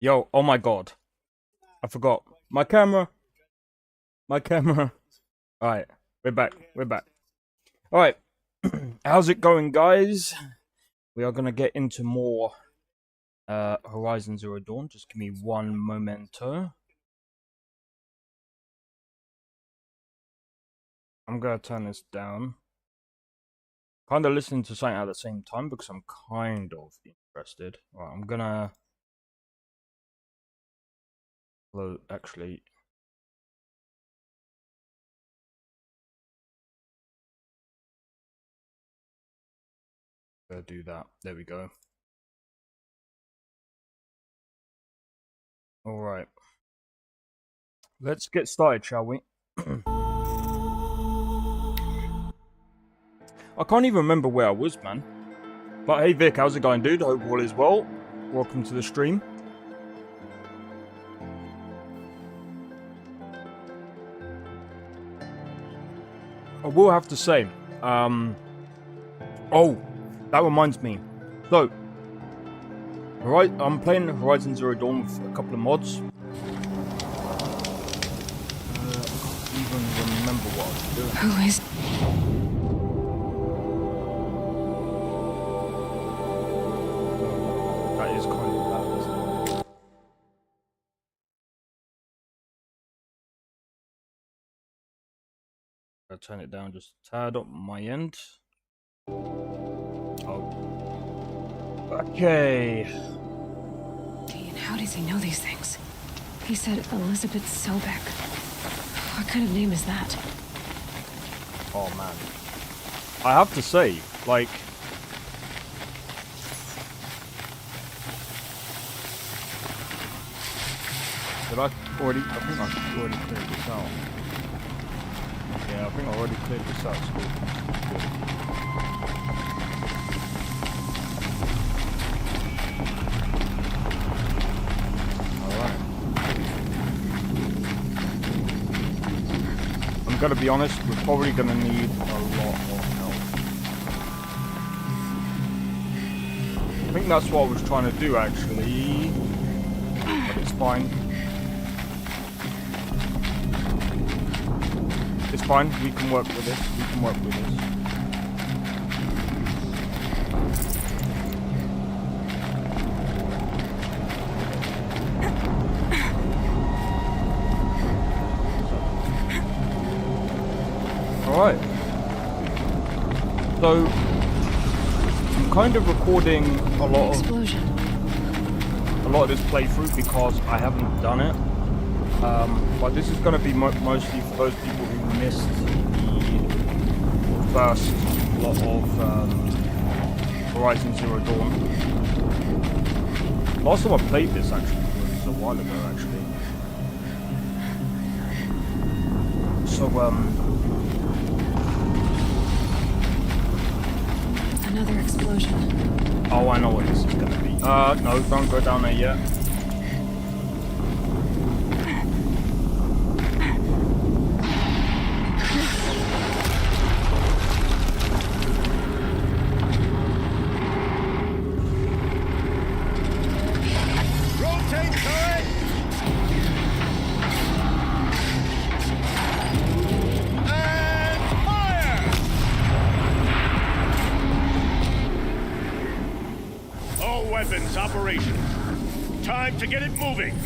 Yo, oh my god. I forgot. My camera. My camera. Alright, we're back. We're back. Alright. How's it going, guys? We are gonna get into more Horizon Zero Dawn. Just give me one momento. I'm gonna turn this down. Kinda listening to something at the same time because I'm kind of interested. Alright, I'm gonna actually do that. There we go. Alright. Let's get started, shall we? I can't even remember where I was, man. But hey Vic, how's it going, dude? Hope all is well. Welcome to the stream. I will have to say, oh, that reminds me. So, I'm playing Horizon Zero Dawn with a couple of mods. I can't even remember what I was doing. Who is... That is kind of loud, isn't it? I'll turn it down just a tad on my end. Oh. Okay. Dean, how does he know these things? He said Elizabeth Sobek. What kind of name is that? Oh man. I have to say, like... Did I already... I think I already cleared this out. Yeah, I think I already cleared this out, so good. Alright. I'm gonna be honest, we're probably gonna need a lot more help. I think that's what I was trying to do, actually. But it's fine. It's fine, we can work with this. We can work with this. Alright. So, I'm kind of recording a lot of this playthrough because I haven't done it. But this is going to be mostly for those people who missed the first lot of Horizon Zero Dawn. Last time I played this actually was a while ago actually. So Another explosion. oh, I know what this is going to be. No, don't go down there yet. Operations. Time to get it moving.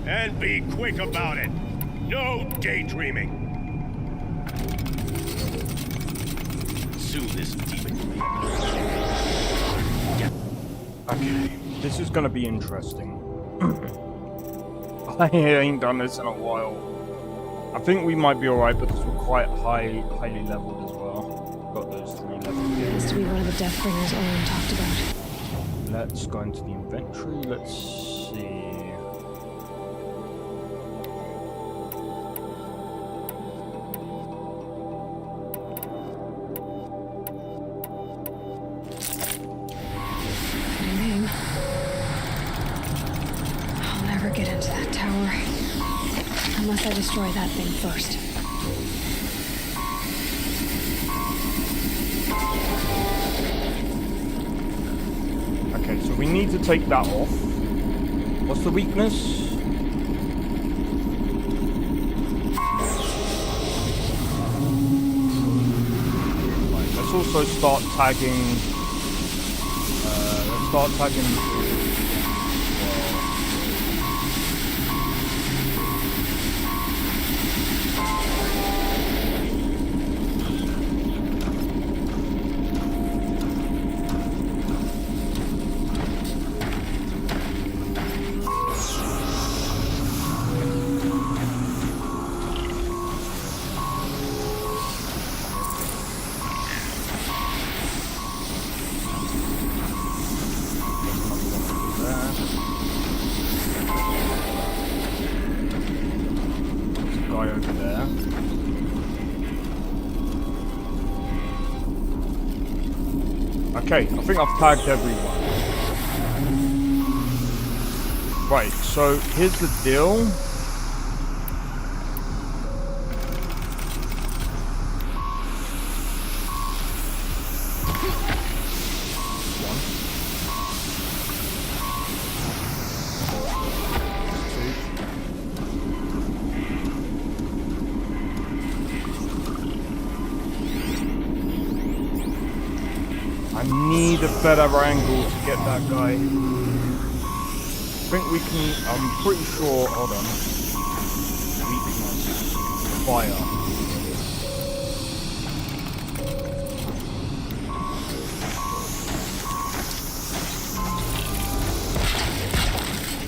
And be quick about it. No daydreaming. Sue this demon. Okay, this is gonna be interesting. I ain't done this in a while. I think we might be alright because we're quite highly leveled as well. Got those 3 levels. Used to be one of the Deathbringers Owen talked about. Let's go into the inventory. Let's see. Good name. I'll never get into that tower. Unless I destroy that thing first. Okay, so we need to take that off. What's the weakness? Right, let's also start tagging. Let's start tagging. Guy over there. Okay, I think I've tagged everyone. Right, so here's the deal. I need a better angle to get that guy. I think we can, I'm pretty sure, hold on. Weakness. Fire.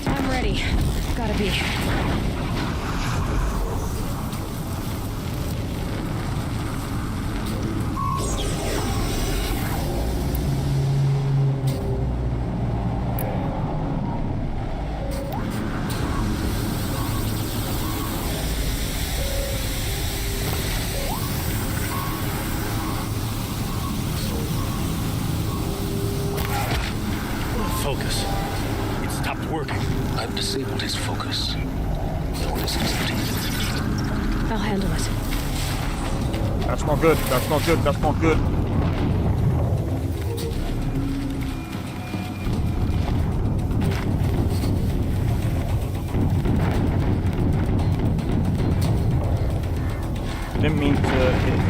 I'm ready. Gotta be. Focus. It stopped working. I've disabled his focus. Notice is empty. I'll handle it. That's not good, that's not good, that's not good. Didn't mean to hit.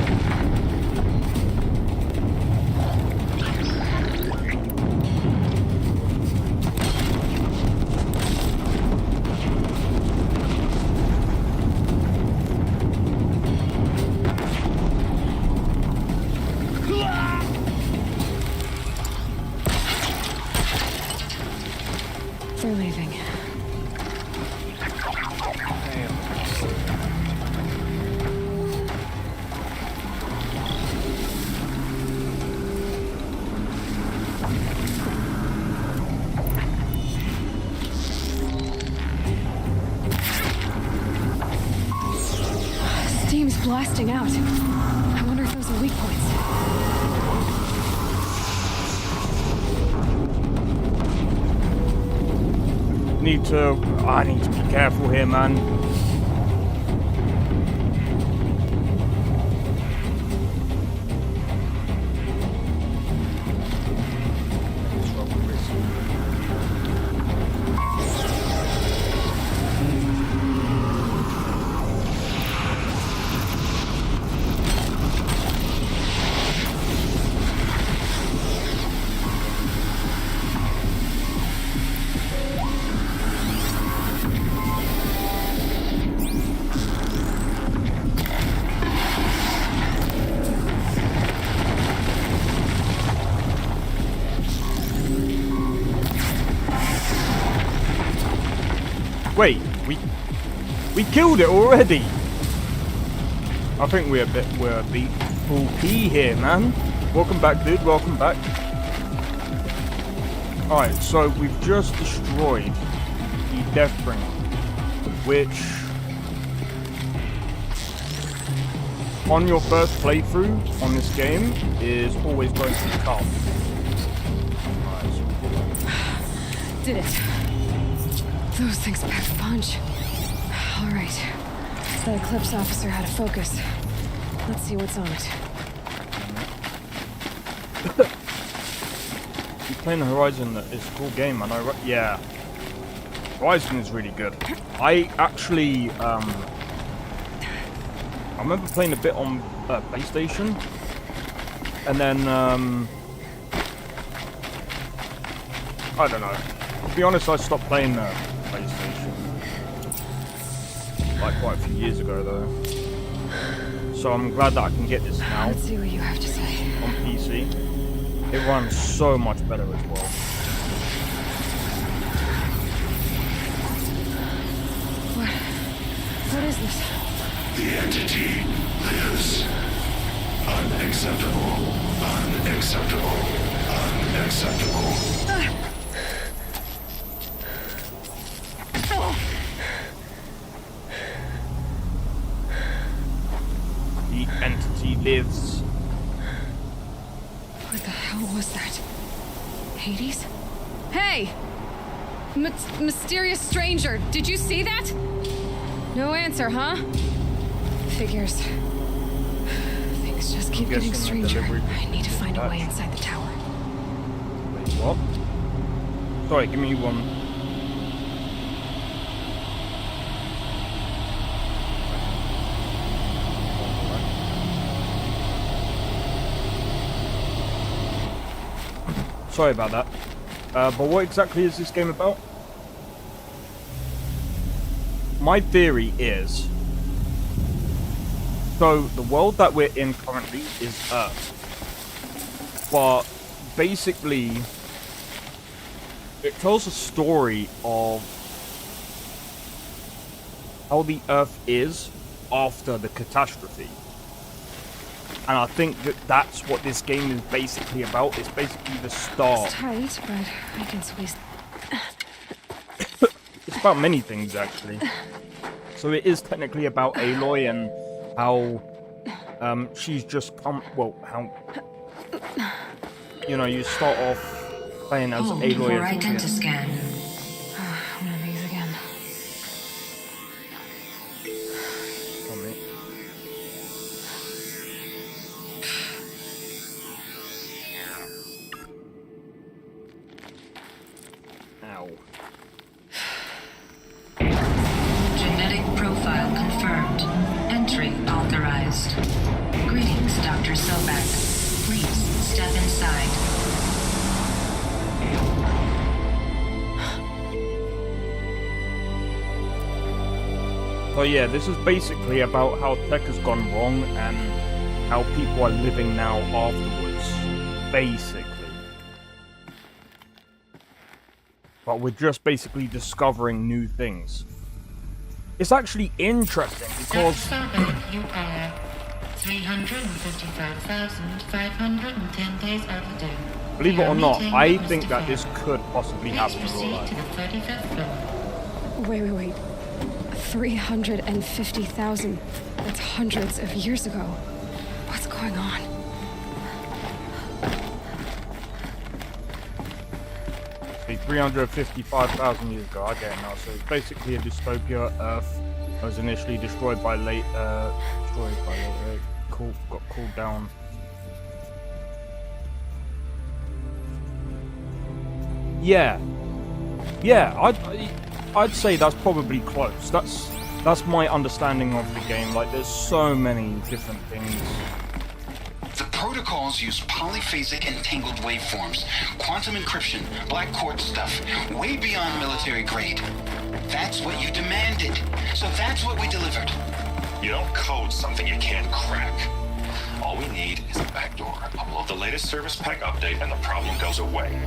They're leaving. Steam's blasting out. I wonder if those are weak points. I need to be careful here, man. Wait, we killed it already. I think we're a beat full P here, man. Welcome back, dude. Welcome back. All right, so we've just destroyed the Deathbringer, which on your first playthrough on this game is always going to be tough. Did it. Those things pack a punch. All right. That Eclipse officer had a focus. Let's see what's on it. You're playing Horizon, it's a cool game, I know, right? Yeah. Horizon is really good. I actually, I remember playing a bit on PlayStation, and then, I don't know. To be honest, I stopped playing PlayStation like quite a few years ago, though. So I'm glad that I can get this now Let's see what you have to say. on PC. It runs so much better as well. What is this? The entity lives. Unacceptable. Unacceptable. Unacceptable. The entity lives. What the hell was that? Hades? Hey! Mysterious stranger, did you see that? No answer, huh? Figures. Things just keep getting guessing the stranger. delivery I need to find a way dispatch. inside the tower. Wait, what? Sorry, give me one. Sorry about that. But what exactly is this game about? My theory is... So, the world that we're in currently is Earth. But, basically... It tells a story of... how the Earth is after the catastrophe. And I think that that's what this game is basically about. It's basically the start. It's tight, but I can squeeze. It's about many things, actually. So it is technically about Aloy and how she's just come. Well, how you start off playing as Hold Aloy for as a kid. identiscan. One of these again. Come here. Ow. Genetic profile confirmed. Entry authorized. Greetings, Dr. Sobek. Please step inside. So yeah, this is basically about how tech has gone wrong and how people are living now afterwards. Basically. But we're just basically discovering new things. It's actually interesting because... You are 355,510 days overdue. Believe it or Your not, meeting I with think Mr. that Fair. this could possibly Please happen in real proceed life. to the 35th floor. Wait. 350,000. That's hundreds of years ago. What's going on? See, 355,000 years ago, I get it now. So it's basically a dystopia. Earth was initially destroyed by got cooled down. Yeah, I'd say that's probably close. That's my understanding of the game. Like, there's so many different things. The protocols use polyphasic entangled waveforms, quantum encryption, black quartz stuff, way beyond military grade. That's what you demanded, so that's what we delivered. You don't code something you can't crack. All we need is a backdoor. Upload the latest service pack update and the problem goes away.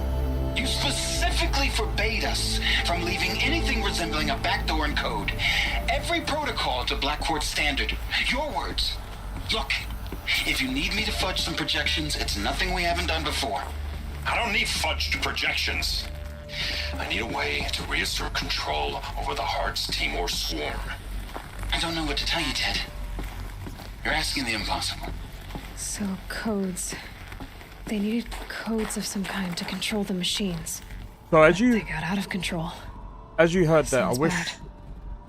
You specifically forbade us from leaving anything resembling a backdoor in code. Every protocol to Black Quartz standard. Your words. Look, if you need me to fudge some projections, it's nothing we haven't done before. I don't need fudged projections. I need a way to reassert control over the Heart's Timor swarm. I don't know what to tell you, Ted. You're asking the impossible. So, codes. They needed codes of some kind to control the machines. So as They you got out of control. heard there, I Sounds wish bad.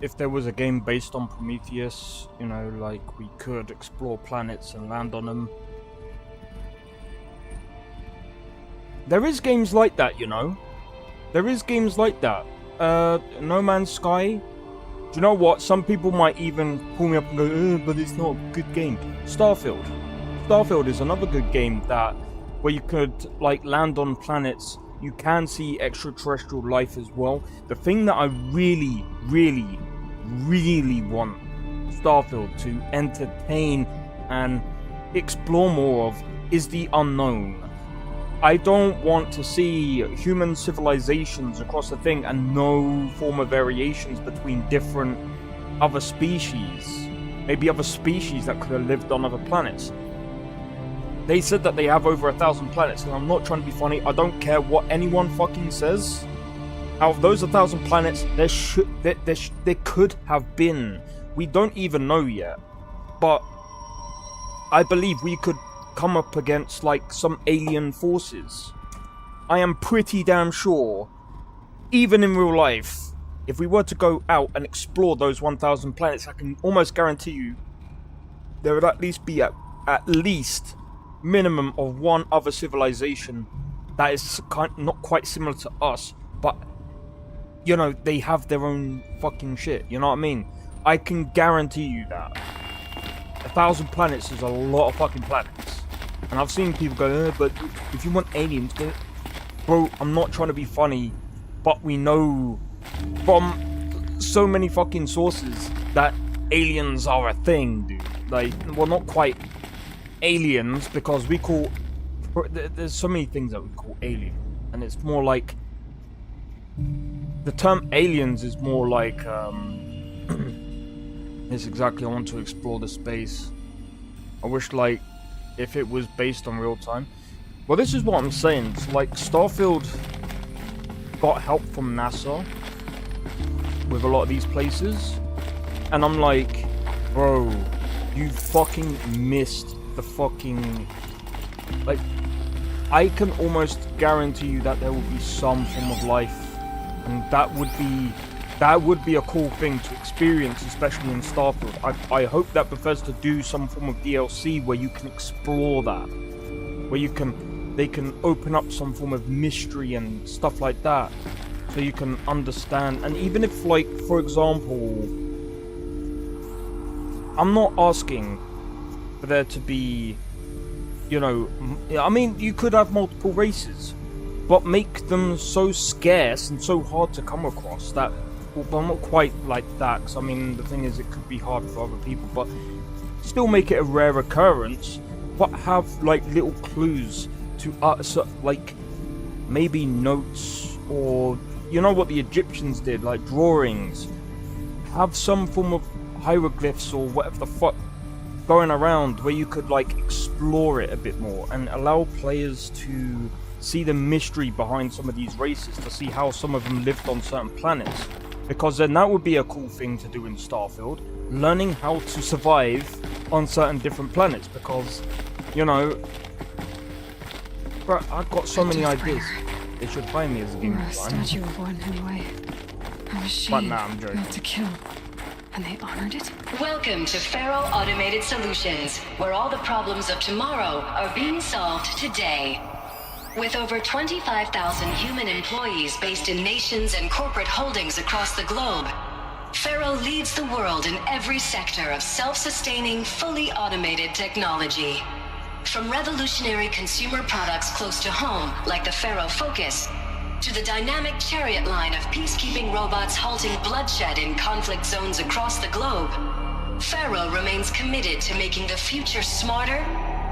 if there was a game based on Prometheus, like we could explore planets and land on them. There is games like that, There is games like that. No Man's Sky. Do you know what? Some people might even pull me up and go, but it's not a good game. Starfield. Starfield is another good game that where you could like land on planets. You can see extraterrestrial life as well. The thing that I really, really, really want Starfield to entertain and explore more of is the unknown. I don't want to see human civilizations across the thing and no form of variations between different other species. Maybe other species that could have lived on other planets. They said that they have over 1,000 planets, and I'm not trying to be funny. I don't care what anyone fucking says. Out of those 1,000 planets, there could have been. We don't even know yet. But I believe we could come up against like some alien forces. I am pretty damn sure, even in real life, if we were to go out and explore those 1,000 planets, I can almost guarantee you there would at least be at least minimum of one other civilization that is not quite similar to us, but you know, they have their own fucking shit, you know what I mean? I can guarantee you that 1,000 planets is a lot of fucking planets. And I've seen people go, but if you want aliens, go. Bro, I'm not trying to be funny, but we know from so many fucking sources that aliens are a thing, dude. Like, well, not quite aliens, because we call... There's so many things that we call alien. And it's more like... The term aliens is more like... It's exactly, I want to explore the space. I wish, like, if it was based on real time. Well, this is what I'm saying. It's like, Starfield got help from NASA with a lot of these places. And I'm like, bro, you fucking missed the fucking... Like, I can almost guarantee you that there will be some form of life. And that would be a cool thing to experience, especially in Starfield. I hope that Bethesda do some form of DLC where you can explore that, where they can open up some form of mystery and stuff like that, so you can understand. And even if, like, for example, I'm not asking for there to be, you know, I mean, you could have multiple races, but make them so scarce and so hard to come across that. Well, not quite like that, because I mean, the thing is, it could be hard for other people, but still make it a rare occurrence, but have like little clues to so, like maybe notes, or you know what the Egyptians did, like drawings. Have some form of hieroglyphs or whatever the fuck going around where you could like explore it a bit more and allow players to see the mystery behind some of these races, to see how some of them lived on certain planets. Because then that would be a cool thing to do in Starfield, learning how to survive on certain different planets, because, you know, bro, I've got so many ideas. They should hire me as a game Or a designer. statue of one, anyway. A machine But nah, I'm joking. built to kill. And they honored it? Welcome to Faro Automated Solutions, where all the problems of tomorrow are being solved today. With over 25,000 human employees based in nations and corporate holdings across the globe, Faro leads the world in every sector of self-sustaining, fully automated technology. From revolutionary consumer products close to home, like the Faro Focus, to the dynamic Chariot line of peacekeeping robots halting bloodshed in conflict zones across the globe, Faro remains committed to making the future smarter,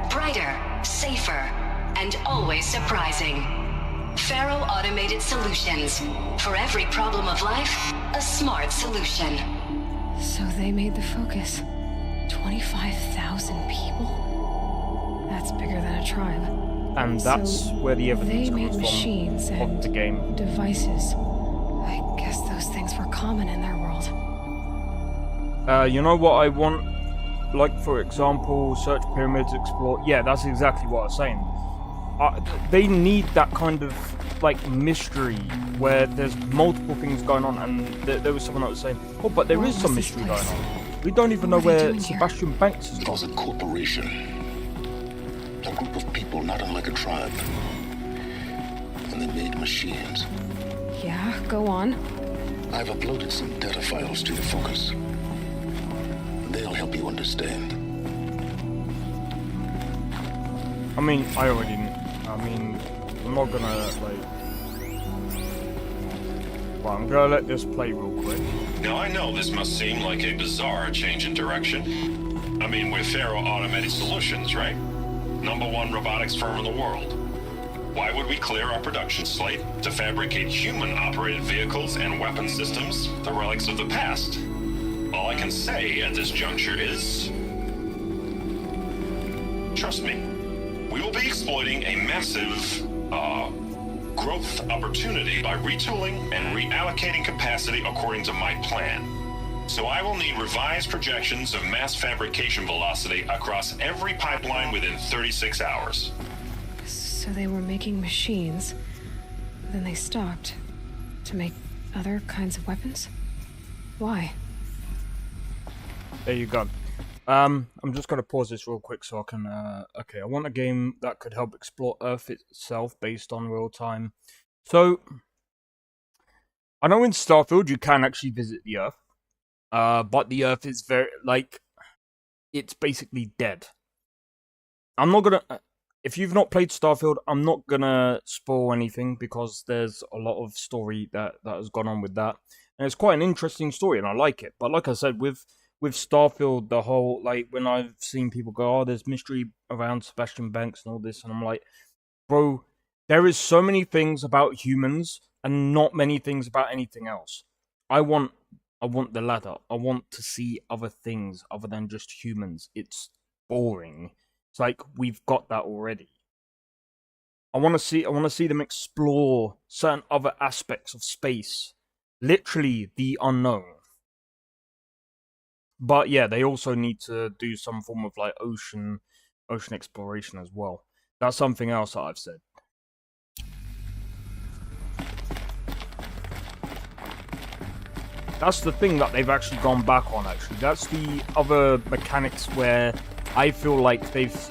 brighter, safer, and always surprising. Faro Automated Solutions. For every problem of life, a smart solution. So they made the Focus. 25,000 people? That's bigger than a tribe. And that's So where the evidence they made comes machines from and of the game. devices. I guess those things were common in their world. You know what I want? Like, for example, search pyramids, explore... Yeah, that's exactly what I was saying. They need that kind of, like, mystery where there's multiple things going on, and there was someone that was saying, oh, but there What is some was this mystery going place? on. We don't even know What are they where doing here? Sebastian Banks is It was a gone. corporation. A group of people not unlike a tribe. And they made machines. Yeah, go on. I've uploaded some data files to your Focus. They'll help you understand. I mean, I already knew. I mean, I'm not gonna, like... Well, I'm gonna let this play real quick. Now, I know this must seem like a bizarre change in direction. I mean, we're Faro Automated Solutions, right? #1 robotics firm in the world. Why would we clear our production slate to fabricate human-operated vehicles and weapon systems, the relics of the past? All I can say at this juncture is... trust me, we will be exploiting a massive, growth opportunity by retooling and reallocating capacity according to my plan. So I will need revised projections of mass fabrication velocity across every pipeline within 36 hours. So they were making machines, then they stopped to make other kinds of weapons? Why? There you go. I'm just gonna pause this real quick so I can, okay, I want a game that could help explore Earth itself based on real time. So, I know in Starfield you can actually visit the Earth, but the Earth is very, like, it's basically dead. I'm not gonna, if you've not played Starfield, I'm not gonna spoil anything because there's a lot of story that has gone on with that. And it's quite an interesting story and I like it. But like I said, with Starfield, the whole, like, when I've seen people go, oh, there's mystery around Sebastian Banks and all this, and I'm like, bro, there is so many things about humans and not many things about anything else. I want the latter. I want to see other things other than just humans. It's boring. It's like we've got that already. I want to see them explore certain other aspects of space. Literally the unknown. But yeah, they also need to do some form of like ocean exploration as well. That's something else that I've said. That's the thing that they've actually gone back on, actually. That's the other mechanics where I feel like they've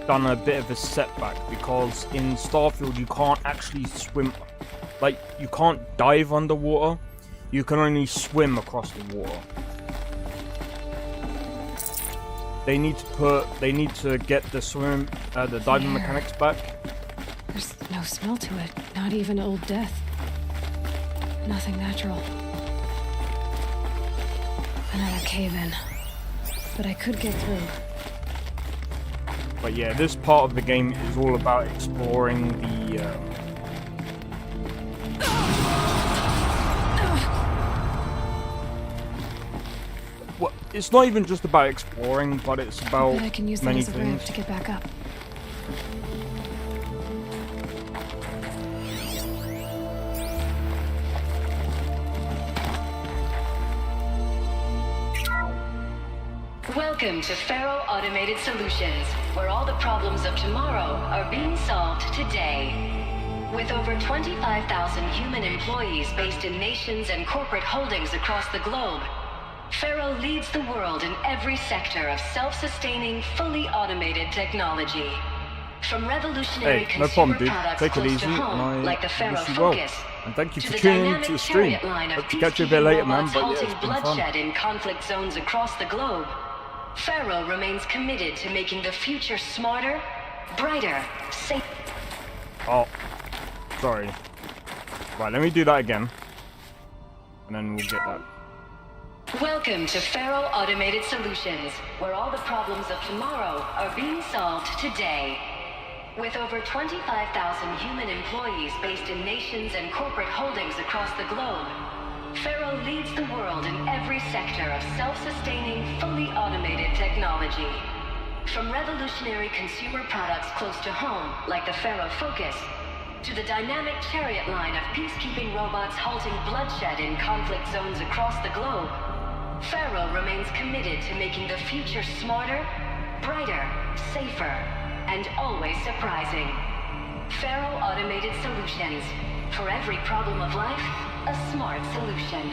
done a bit of a setback, because in Starfield you can't actually swim, like, you can't dive underwater, you can only swim across the water. They need to get the diving mechanics back. There's no smell to it, not even Old Death. Nothing natural. Another cave-in. But I could get through. But yeah, this part of the game is all about exploring the... Well, it's not even just about exploring, but it's about I can use that many as a ramp things. to get back up. Welcome to Faro Automated Solutions, where all the problems of tomorrow are being solved today. With over 25,000 human employees based in nations and corporate holdings across the globe, Faro leads the world in every sector of self-sustaining, fully automated technology. From revolutionary Hey, no problem, dude. products Take it close easy, to and home, I like the Faro wish you well. Focus, And thank you to for the tuning dynamic into the stream. chariot line of Hope to catch you a bit peacekeeping later, man. robots But yeah, halting it's been fun. bloodshed in conflict zones across the globe. Faro remains committed to making the future smarter, brighter, safer. Oh, sorry. Right, let me do that again. And then we'll get that. Welcome to Faro Automated Solutions, where all the problems of tomorrow are being solved today. With over 25,000 human employees based in nations and corporate holdings across the globe, Faro leads the world in every sector of self-sustaining, fully automated technology. From revolutionary consumer products close to home, like the Faro Focus, to the dynamic chariot line of peacekeeping robots halting bloodshed in conflict zones across the globe, Faro remains committed to making the future smarter, brighter, safer, and always surprising. Faro Automated Solutions. For every problem of life, a smart solution.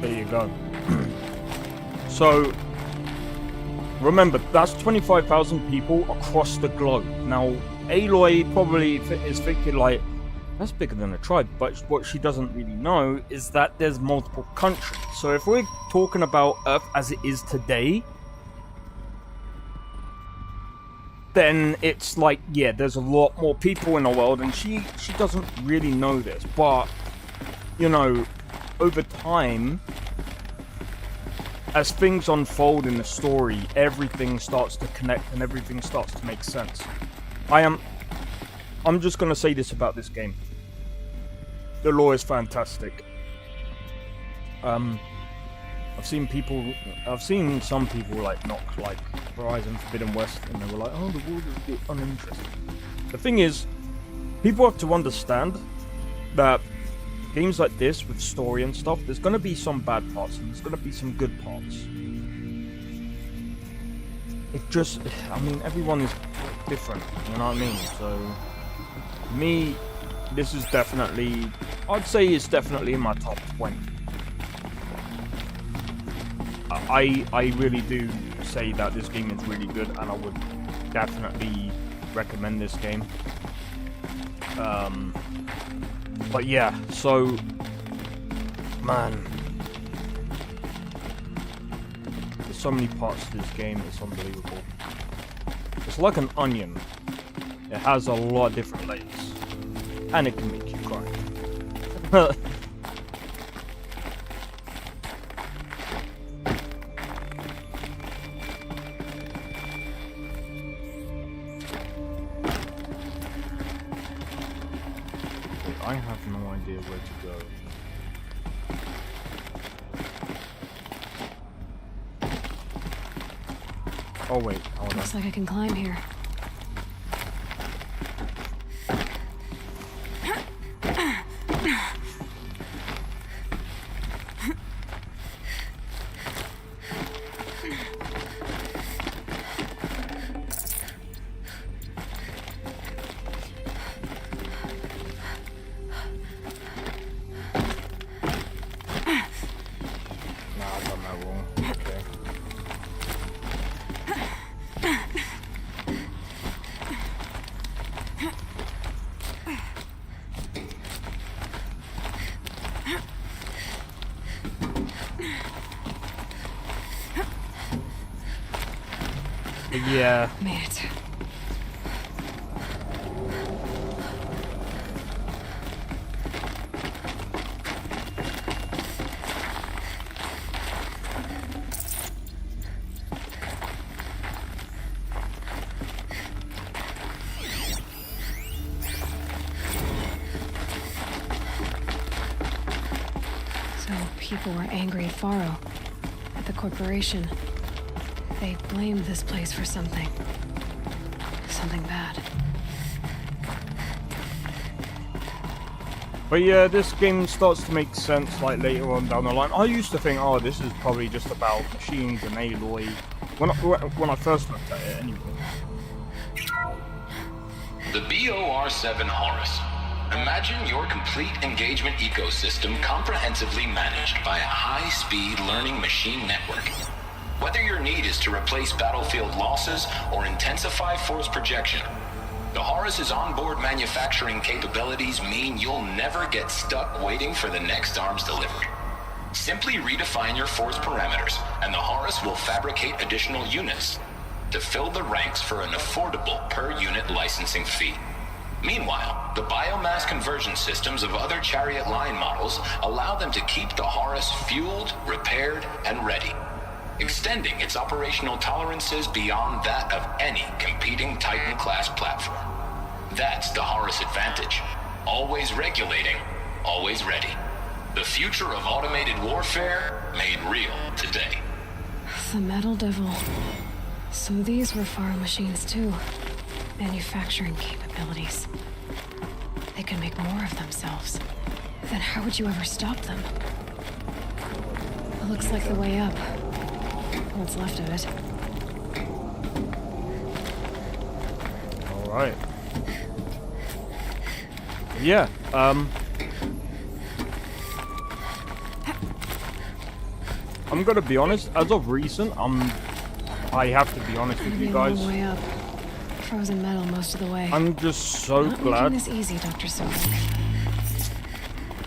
There you go. So, remember, that's 25,000 people across the globe. Now, Aloy probably is thinking like, That's bigger than a tribe, but what she doesn't really know is that there's multiple countries. So if we're talking about Earth as it is today, then it's like, yeah, there's a lot more people in the world, and she doesn't really know this. But, you know, over time, as things unfold in the story, everything starts to connect and everything starts to make sense. I'm just gonna say this about this game. The lore is fantastic. I've seen some people like knock like Horizon Forbidden West, and they were like, oh, the world is a bit uninteresting. The thing is, people have to understand that games like this with story and stuff, there's gonna be some bad parts and there's gonna be some good parts. It just, I mean, everyone is different, you know what I mean? So, me, this is definitely, I'd say it's definitely in my top 20. I really do say that this game is really good, and I would definitely recommend this game. But yeah, so, man, there's so many parts to this game, it's unbelievable. It's like an onion. It has a lot of different layers, and it can make you cry. I have no idea where to go. Oh wait, hold on. Looks like I can climb here. Yeah. Made it. So people were angry at Faro, at the corporation. They blamed this place for something. Something bad. But yeah, this game starts to make sense like later on down the line. I used to think, oh, this is probably just about machines and Aloy. When I first looked at it, anyway. The BOR-7 Horus. Imagine your complete engagement ecosystem comprehensively managed by a high-speed learning machine network. Whether your need is to replace battlefield losses or intensify force projection, the Horus's onboard manufacturing capabilities mean you'll never get stuck waiting for the next arms delivery. Simply redefine your force parameters, and the Horus will fabricate additional units to fill the ranks for an affordable per-unit licensing fee. Meanwhile, the biomass conversion systems of other Chariot line models allow them to keep the Horus fueled, repaired, and ready, extending its operational tolerances beyond that of any competing Titan-class platform. That's the Horus advantage. Always regulating, always ready. The future of automated warfare made real today. The Metal Devil. So these were Faro machines too. Manufacturing capabilities. They can make more of themselves. Then how would you ever stop them? It looks like the way up. What's left of it. Alright. Yeah, I'm gonna be honest, as of recent, I have to be honest with you guys. Way up. Frozen metal most of the way. I'm just so Not glad. making this easy, Dr. Sobek.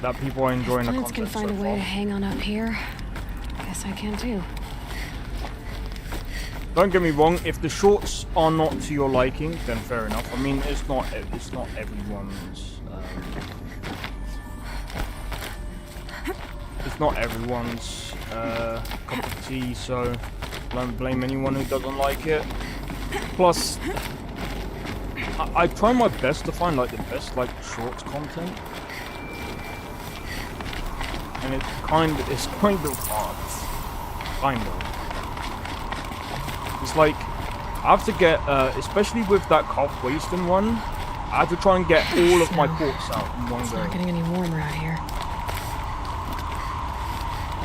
that people are enjoying the Plants content can find so a way far. to hang on up here. Guess I can too. Don't get me wrong, if the shorts are not to your liking, then fair enough. I mean, it's not everyone's cup of tea, so don't blame anyone who doesn't like it. Plus, I try my best to find like the best like shorts content, and it's kind of hard, kind of. It's like, I have to get, especially with that calf wasting one, I have to try and get all of my ports out in one It's go. not getting any warmer out here.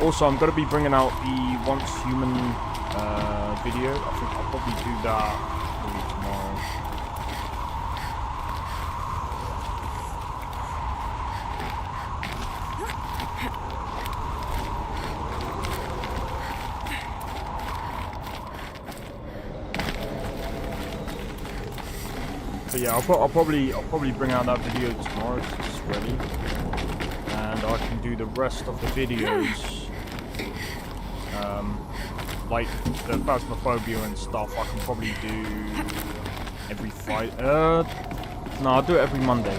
Also, I'm going to be bringing out the Once Human video. I think I'll probably do that maybe tomorrow. But yeah, I'll probably bring out that video tomorrow if it's ready, and I can do the rest of the videos, like the Phasmophobia and stuff. I can probably do every Friday. No, I'll do it every Monday.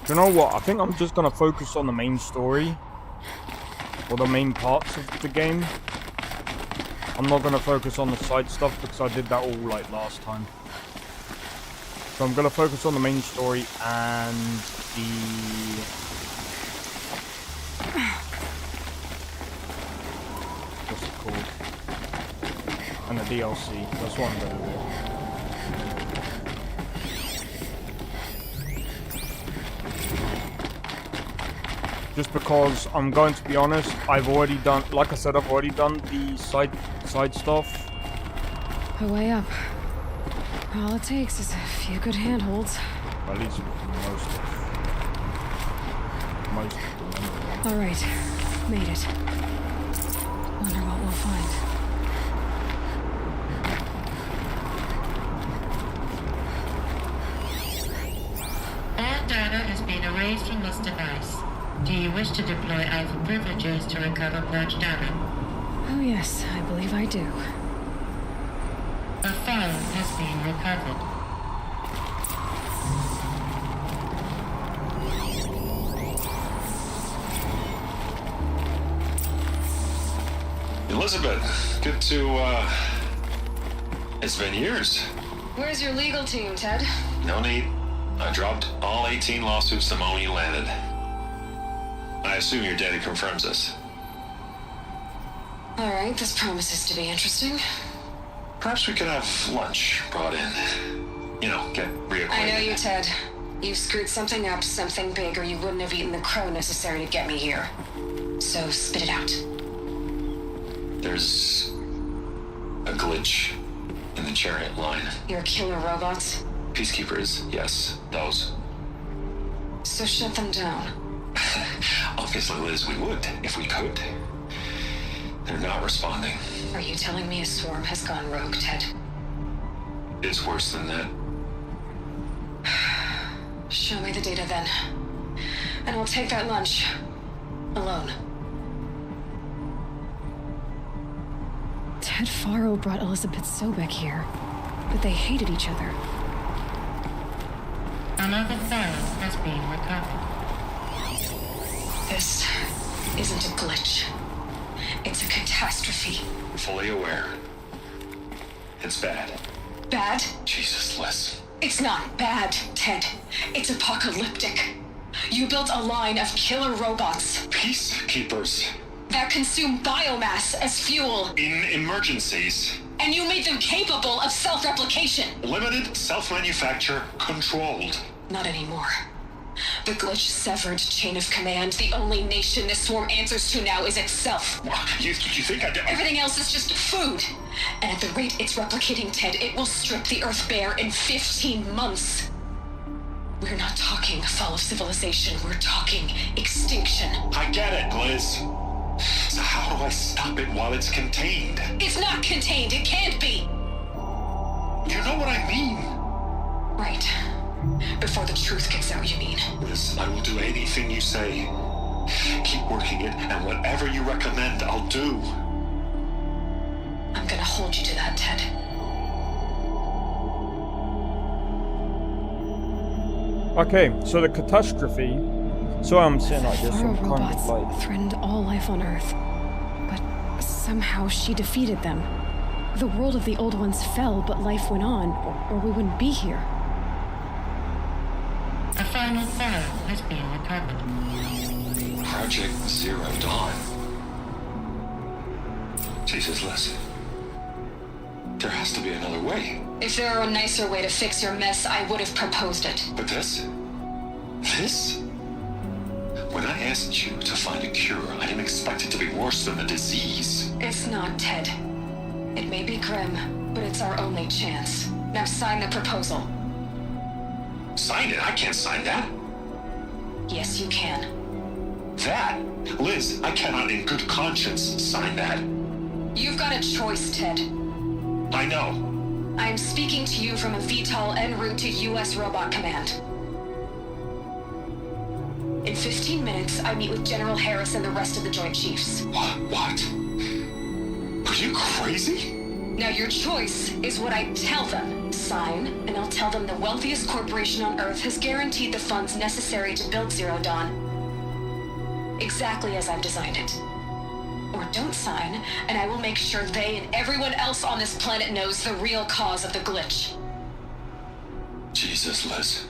You know what? I think I'm just gonna focus on the main story, or the main parts of the game. I'm not gonna focus on the side stuff because I did that all like last time. So I'm gonna focus on the main story and the what's it called? And the DLC. That's what I'm gonna do. Just because I'm going to be honest, I've already done, like I said, I've already done the side stuff. A way up. All it takes is a few good handholds. At least most of them. All right, made it. Wonder what we'll find. All data has been erased from this device. Do you wish to deploy Alpha privileges to recover purged data? Oh yes, I believe I do. A file has been recovered. Elizabeth, good to, it's been years. Where's your legal team, Ted? No need. I dropped all 18 lawsuits the moment you landed. I assume your daddy confirms this. All right, this promises to be interesting. Perhaps we could have lunch brought in. You know, get reacquainted. I know you, Ted. You screwed something up, something big, or you wouldn't have eaten the crow necessary to get me here. So spit it out. There's a glitch in the chariot line. Your killer robots? Peacekeepers, yes, those. So shut them down. Obviously, Liz, we would, if we could. They're not responding. Are you telling me a swarm has gone rogue, Ted? It's worse than that. Show me the data then. And I'll take that lunch. Alone. Ted Faro brought Elizabeth Sobek here, but they hated each other. Another file has been recovered. This isn't a glitch. It's a catastrophe. Fully aware. It's bad. Bad? Jesus, Liz. It's not bad, Ted. It's apocalyptic. You built a line of killer robots Peacekeepers. that consume biomass as fuel, In emergencies. and you made them capable of self-replication. Limited, self-manufacture, controlled. Not anymore. The glitch severed chain of command. The only nation this swarm answers to now is itself. You think I did? Everything else is just food. And at the rate it's replicating, Ted, it will strip the Earth bare in 15 months. We're not talking fall of civilization. We're talking extinction. I get it, Liz. So how do I stop it while it's contained? It's not contained. It can't be. You know what I mean? Right. Before the truth gets out, you mean? Liz, I will do anything you say. Keep working it, and whatever you recommend, I'll do. I'm gonna hold you to that, Ted. Okay, so the catastrophe. So I'm saying like this, some Faro kind robots of like. threatened all life on Earth. But somehow she defeated them. The world of the old ones fell, but life went on, or we wouldn't be here. A final file has been recovered. Project Zero Dawn. Jesus, Liz. There has to be another way. If there were a nicer way to fix your mess, I would have proposed it. But this? This? When I asked you to find a cure, I didn't expect it to be worse than the disease. It's not, Ted. It may be grim, but it's our only chance. Now sign the proposal. Sign it? I can't sign that. Yes, you can. That? Liz, I cannot in good conscience sign that. You've got a choice, Ted. I know. I am speaking to you from a VTOL en route to U.S. Robot Command. In 15 minutes, I meet with General Harris and the rest of the Joint Chiefs. What? Are you crazy? Now your choice is what I tell them. Sign, and I'll tell them the wealthiest corporation on Earth has guaranteed the funds necessary to build Zero Dawn. Exactly as I've designed it. Or don't sign, and I will make sure they and everyone else on this planet knows the real cause of the glitch. Jesus, Liz.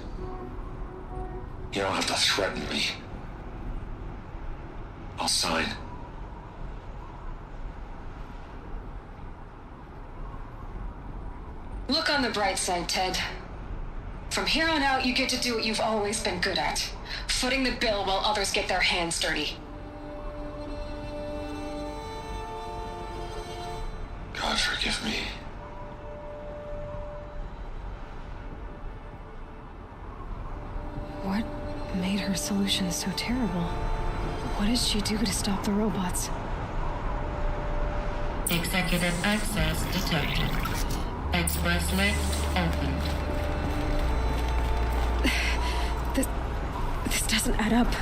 You don't have to threaten me. I'll sign. Look on the bright side, Ted. From here on out, you get to do what you've always been good at. Footing the bill while others get their hands dirty. God forgive me. What made her solution so terrible? What did she do to stop the robots? Executive access detected. Express lift opened. This doesn't add up.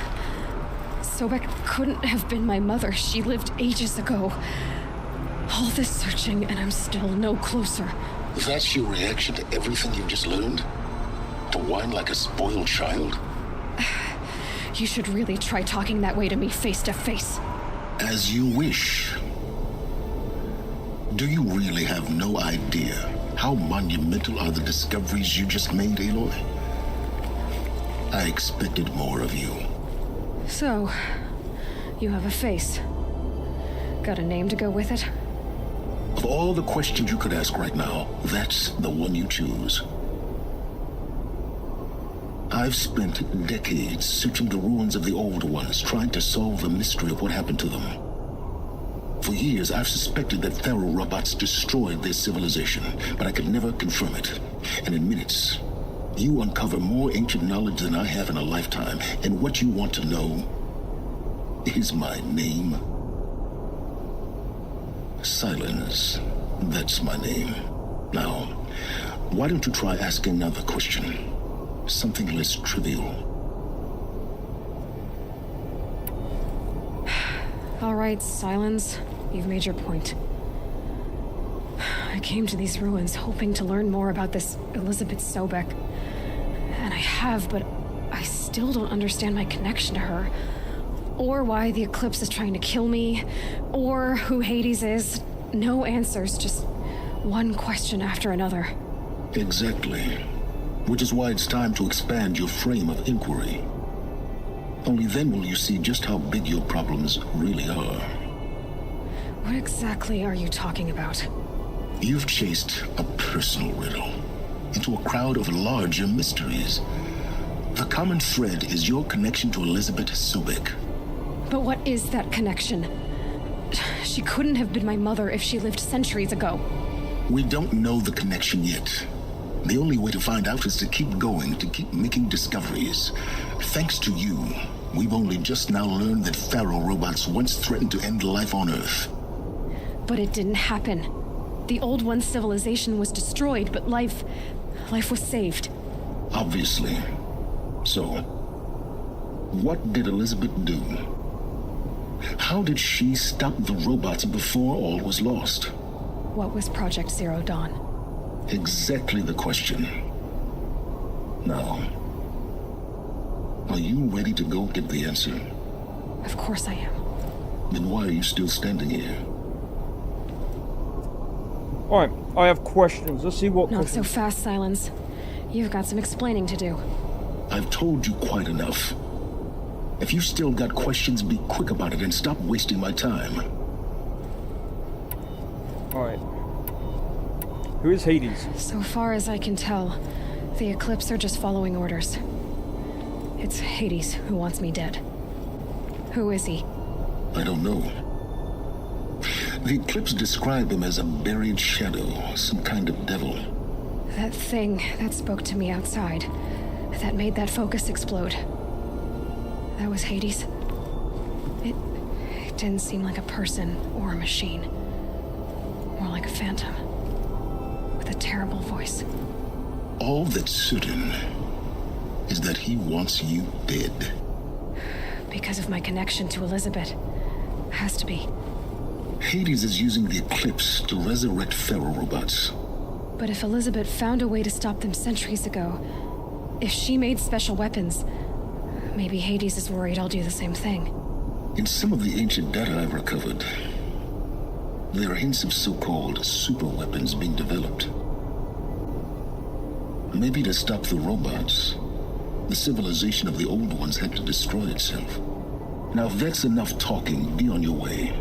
Sobek couldn't have been my mother. She lived ages ago. All this searching, and I'm still no closer. That's your reaction to everything you've just learned? To whine like a spoiled child? You should really try talking that way to me face to face. As you wish. Do you really have no idea how monumental are the discoveries you just made, Aloy? I expected more of you. So, you have a face. Got a name to go with it? Of all the questions you could ask right now, that's the one you choose. I've spent decades searching the ruins of the older ones, trying to solve the mystery of what happened to them. For years, I've suspected that Faro robots destroyed their civilization, but I could never confirm it. And in minutes, you uncover more ancient knowledge than I have in a lifetime, and what you want to know is my name. Silence. That's my name. Now, why don't you try asking another question? Something less trivial. All right, Silence. You've made your point. I came to these ruins hoping to learn more about this Elizabeth Sobek. And I have, but I still don't understand my connection to her. Or why the Eclipse is trying to kill me. Or who Hades is. No answers, just one question after another. Exactly. Which is why it's time to expand your frame of inquiry. Only then will you see just how big your problems really are. What exactly are you talking about? You've chased a personal riddle into a crowd of larger mysteries. The common thread is your connection to Elizabeth Sobek. But what is that connection? She couldn't have been my mother if she lived centuries ago. We don't know the connection yet. The only way to find out is to keep going, to keep making discoveries. Thanks to you, we've only just now learned that Pharaoh robots once threatened to end life on Earth. But it didn't happen. The Old One's civilization was destroyed, but life was saved. Obviously. So, what did Elizabeth do? How did she stop the robots before all was lost? What was Project Zero Dawn? Exactly the question. Now, are you ready to go get the answer? Of course I am. Then why are you still standing here? Alright, I have questions. Let's see what Not questions. so fast, Silence. You've got some explaining to do. I've told you quite enough. If you still got questions, be quick about it and stop wasting my time. Alright. Who is Hades? So far as I can tell, the Eclipse are just following orders. It's Hades who wants me dead. Who is he? I don't know. The Eclipse describe him as a buried shadow, some kind of devil. That thing that spoke to me outside, that made that focus explode. That was Hades. It didn't seem like a person or a machine. More like a phantom. With a terrible voice. All that's certain is that he wants you dead. Because of my connection to Elizabeth. Has to be. Hades is using the Eclipse to resurrect Pharaoh robots. But if Elizabeth found a way to stop them centuries ago, if she made special weapons, maybe Hades is worried I'll do the same thing. In some of the ancient data I've recovered, there are hints of so-called super weapons being developed. Maybe to stop the robots, the civilization of the Old Ones had to destroy itself. Now, if that's enough talking, be on your way.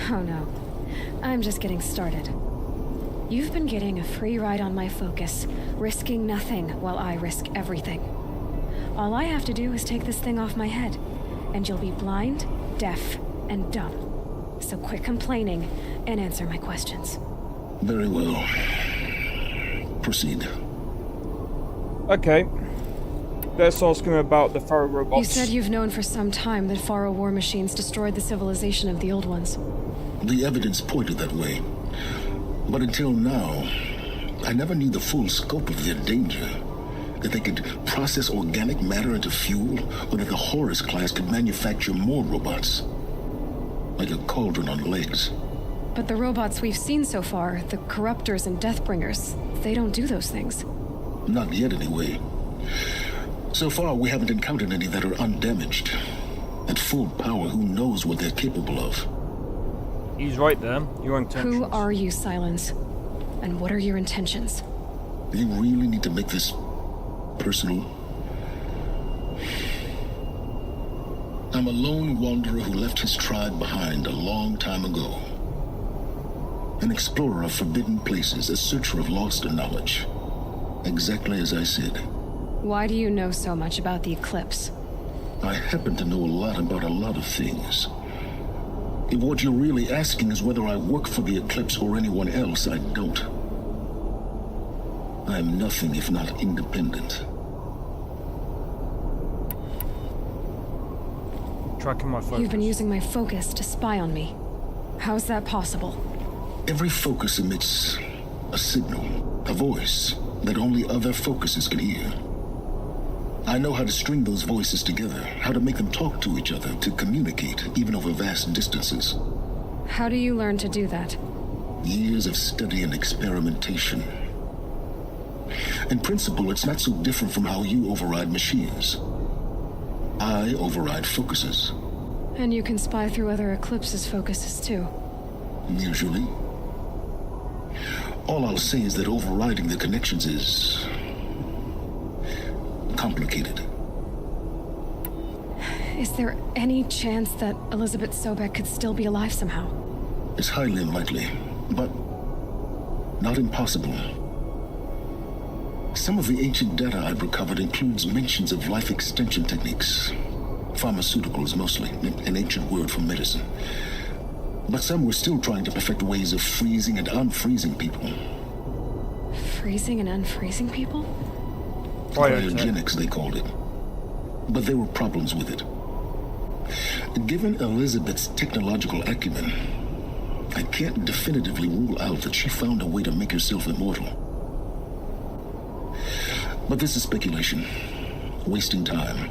Oh no. I'm just getting started. You've been getting a free ride on my focus, risking nothing while I risk everything. All I have to do is take this thing off my head, and you'll be blind, deaf, and dumb. So quit complaining and answer my questions. Very well. Proceed. Okay. Let's ask him about the Pharaoh robots. You said you've known for some time that Pharaoh war machines destroyed the civilization of the Old Ones. The evidence pointed that way. But until now, I never knew the full scope of their danger. That they could process organic matter into fuel, or that the Horus class could manufacture more robots. Like a cauldron on legs. But the robots we've seen so far, the Corruptors and Deathbringers, they don't do those things. Not yet, anyway. So far, we haven't encountered any that are undamaged. At full power, who knows what they're capable of? He's right there. Your intentions. Who are you, Silence? And what are your intentions? You really need to make this personal? I'm a lone wanderer who left his tribe behind a long time ago. An explorer of forbidden places, a searcher of lost knowledge. Exactly as I said. Why do you know so much about the Eclipse? I happen to know a lot about a lot of things. If what you're really asking is whether I work for the Eclipse or anyone else, I don't. I'm nothing if not independent. Tracking my focus. You've been using my focus to spy on me. How's that possible? Every focus emits a signal, a voice, that only other focuses can hear. I know how to string those voices together, how to make them talk to each other, to communicate, even over vast distances. How do you learn to do that? Years of study and experimentation. In principle, it's not so different from how you override machines. I override focuses. And you can spy through other Eclipse's focuses too. Usually. All I'll say is that overriding the connections is complicated. Is there any chance that Elizabeth Sobek could still be alive somehow? It's highly unlikely, but not impossible. Some of the ancient data I've recovered includes mentions of life extension techniques. Pharmaceuticals, mostly, an ancient word for medicine. But some were still trying to perfect ways of freezing and unfreezing people. Freezing and unfreezing people? Cryogenics, they called it. But there were problems with it. Given Elizabeth's technological acumen, I can't definitively rule out that she found a way to make herself immortal. But this is speculation. Wasting time.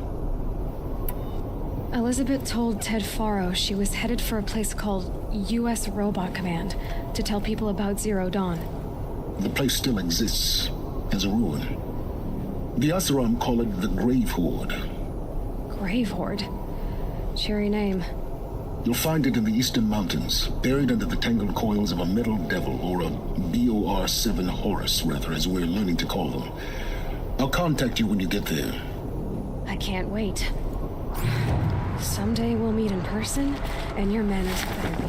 Elizabeth told Ted Faro she was headed for a place called U.S. Robot Command to tell people about Zero Dawn. The place still exists, as a ruin. The Oseram call it the Grave Horde. Grave Horde? Cheery name. You'll find it in the Eastern Mountains, buried under the tangled coils of a Metal Devil, or a BOR-7 Horus, rather, as we're learning to call them. I'll contact you when you get there. I can't wait. Someday we'll meet in person, and your manners better be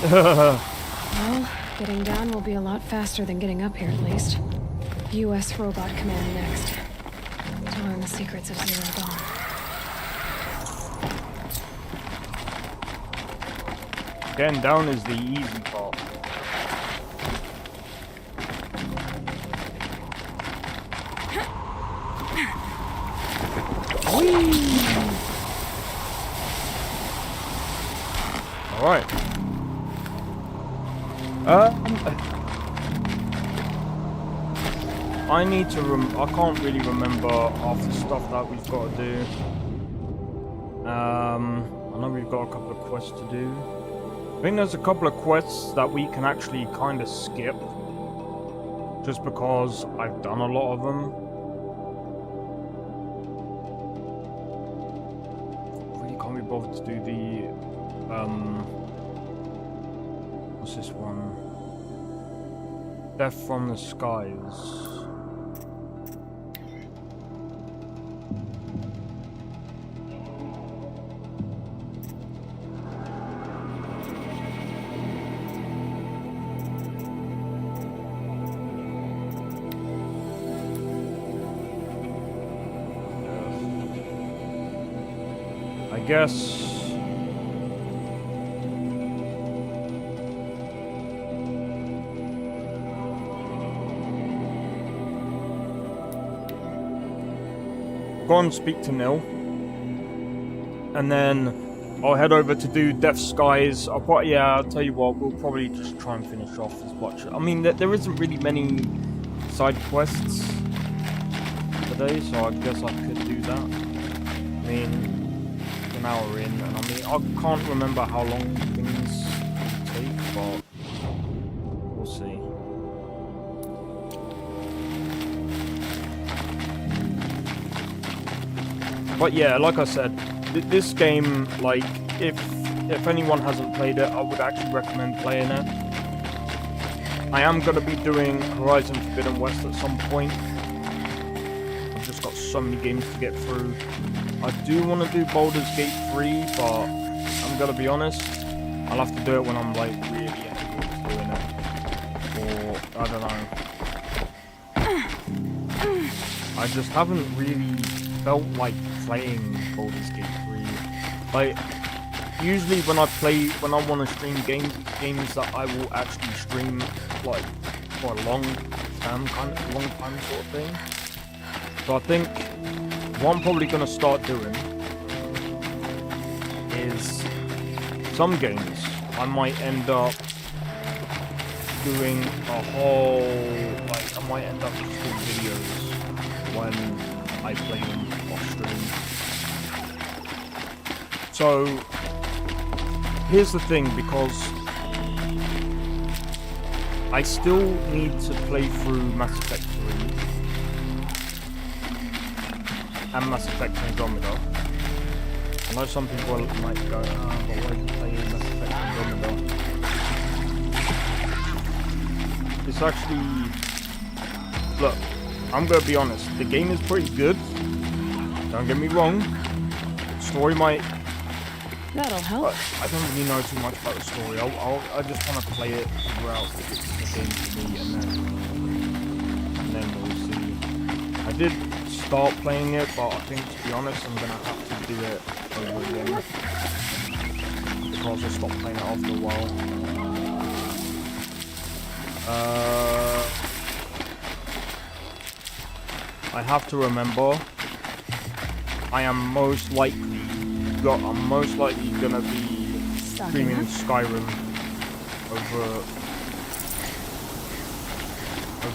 Well, getting down will be a lot faster than getting up here, at least. U.S. Robot Command next. To learn the secrets of Zero Dawn. Getting down is the easy part. Alright. I need to I can't really remember half the stuff that we've got to do. I know we've got a couple of quests to do. I think there's a couple of quests that we can actually kind of skip. Just because I've done a lot of them. Really can't be bothered to do the what's this one? Death from the Skies. I guess go and speak to Nil, and then I'll head over to do Death Skies. I'll tell you what, we'll probably just try and finish off as much. I mean, there isn't really many side quests today, so I guess I could do that. I mean, an hour in, and I mean, I can't remember how long things take, but we'll see. But yeah, like I said, this game, like, if anyone hasn't played it, I would actually recommend playing it. I am going to be doing Horizon Forbidden West at some point. I've just got so many games to get through. I do want to do Baldur's Gate 3, but I'm going to be honest, I'll have to do it when I'm, like, really into doing it. Or, I don't know. I just haven't really felt like playing Baldur's Gate 3. Like, usually when I want to stream games that I will actually stream, like, for a long time sort of thing. So I think what I'm probably going to start doing is some games I might end up doing a whole, like, I might end up just doing videos when I play them off stream. So here's the thing, because I still need to play through Mass Effect 3 and Mass Effect Andromeda. I know some people might go, but why are you playing Mass Effect Andromeda? It's actually, look, I'm gonna be honest, the game is pretty good, Don't get me wrong. Story might. That'll help. I don't really know too much about the story. I just want to play it, figure out if it's the game for me, and then we'll see. I did start playing it, but I think, to be honest, I'm gonna have to do it over again because I stopped playing it after a while. I have to remember. I'm most likely gonna be streaming Skyrim over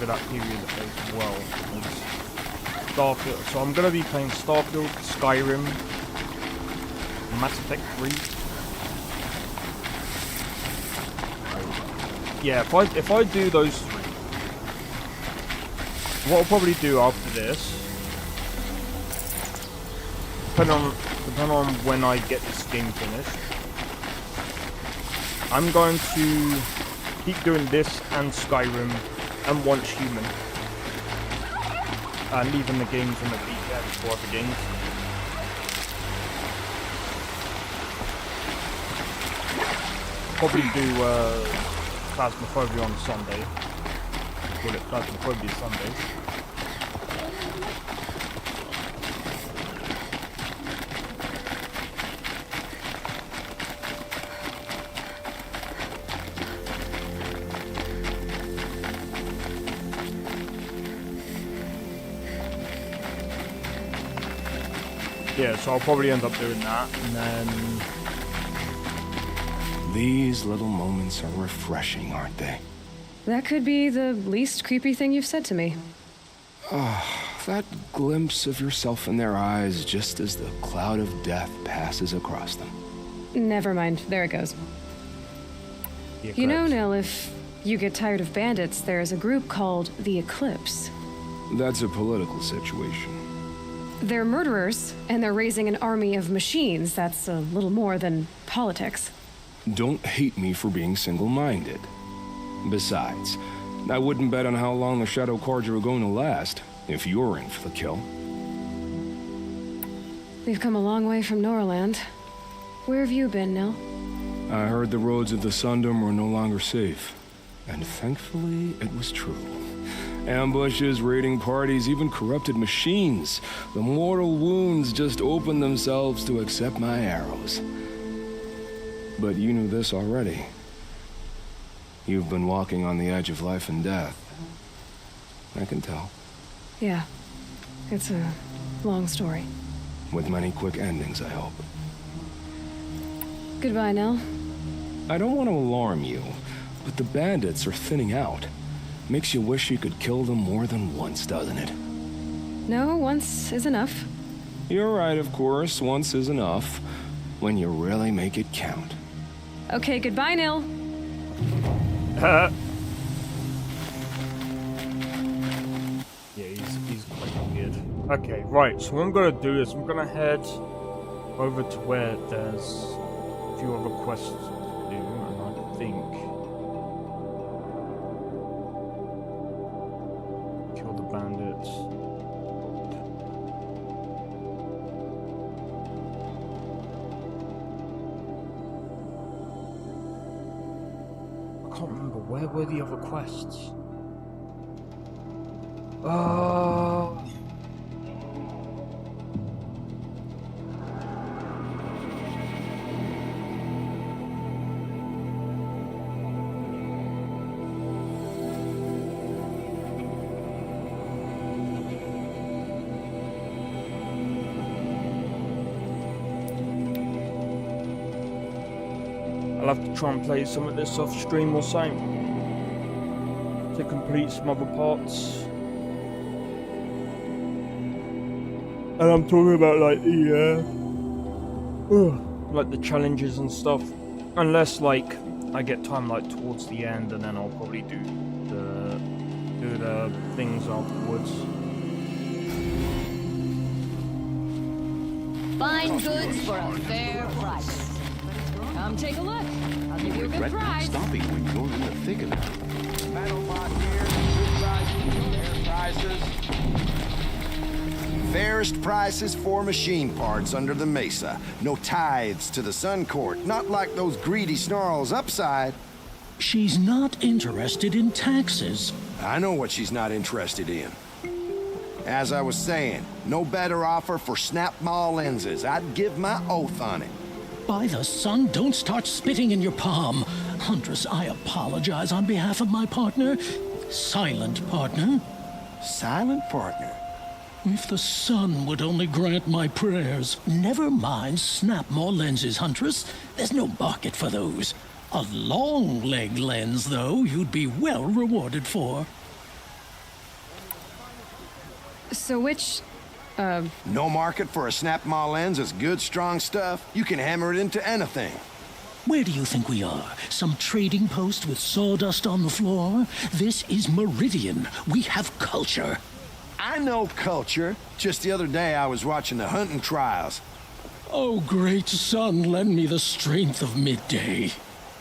that period as well. Starfield, so I'm gonna be playing Starfield, Skyrim, Mass Effect 3. Yeah, if I do those three, what I'll probably do after this, depending on when I get this game finished, I'm going to keep doing this and Skyrim and Once Human, leaving the games on the weekend for other games. Probably do Phasmophobia on Sunday. Call it Phasmophobia Sunday. Yeah, so I'll probably end up doing that, and then... These little moments are refreshing, aren't they? That could be the least creepy thing you've said to me. That glimpse of yourself in their eyes just as the cloud of death passes across them. Never mind, there it goes. Yeah, you know, Nell, if you get tired of bandits, there's a group called the Eclipse. That's a political situation. They're murderers, and they're raising an army of machines. That's a little more than politics. Don't hate me for being single-minded. Besides, I wouldn't bet on how long the Shadow Carja are going to last, if you're in for the kill. We've come a long way from Norland. Where have you been, Nell? I heard the roads of the Sundom were no longer safe. And thankfully, it was true. Ambushes, raiding parties, even corrupted machines. The mortal wounds just opened themselves to accept my arrows. But you knew this already. You've been walking on the edge of life and death. I can tell. Yeah. It's a long story. With many quick endings, I hope. Goodbye, Nell. I don't want to alarm you, but the bandits are thinning out. Makes you wish you could kill them more than once, doesn't it? No, once is enough. You're right, of course. Once is enough. When you really make it count. Okay, goodbye, Nell. Yeah, he's quite weird. Okay, right, so what I'm gonna do is I'm gonna head over to where there's a few other quests to do, and I think kill the bandits. I can't remember, where were the other quests? I'll have to try and play some of this off stream or something to complete some other parts. And I'm talking about like the challenges and stuff. Unless like I get time like towards the end, and then I'll probably do the things afterwards. Fine goods for a fair price. Come take a look. I'll give you a good price. Stopping when you're in the thick of it. Metal bot here, good prices, fair prices. Fairest prices for machine parts under the Mesa. No tithes to the Sun Court, not like those greedy snarls upside. She's not interested in taxes. I know what she's not interested in. As I was saying, no better offer for snap-maw lenses. I'd give my oath on it. By the sun, don't start spitting in your palm. Huntress, I apologize on behalf of my partner. Silent partner. Silent partner? If the sun would only grant my prayers. Never mind snap-maw lenses, Huntress. There's no market for those. A long leg lens, though, you'd be well rewarded for. So which, No market for a snap-maw lens is good, strong stuff. You can hammer it into anything. Where do you think we are? Some trading post with sawdust on the floor? This is Meridian. We have culture. I know culture. Just the other day I was watching the hunting trials. Oh, great sun, lend me the strength of midday.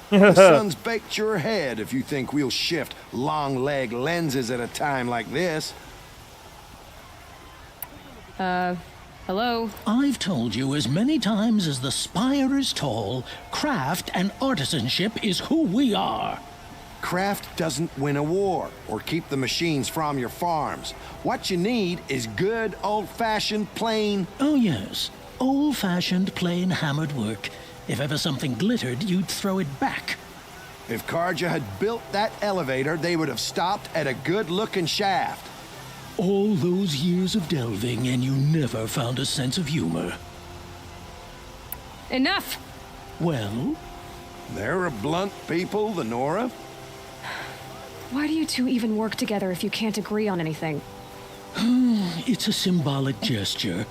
The sun's baked your head if you think we'll shift long leg lenses at a time like this. hello? I've told you as many times as the spire is tall, craft and artisanship is who we are. Craft doesn't win a war or keep the machines from your farms. What you need is good, old-fashioned, plain... Oh, yes. Old-fashioned, plain hammered work. If ever something glittered, you'd throw it back. If Carja had built that elevator, they would have stopped at a good-looking shaft. All those years of delving, and you never found a sense of humor. Enough! Well? They're a blunt people, the Nora. Why do you two even work together if you can't agree on anything? It's a symbolic gesture.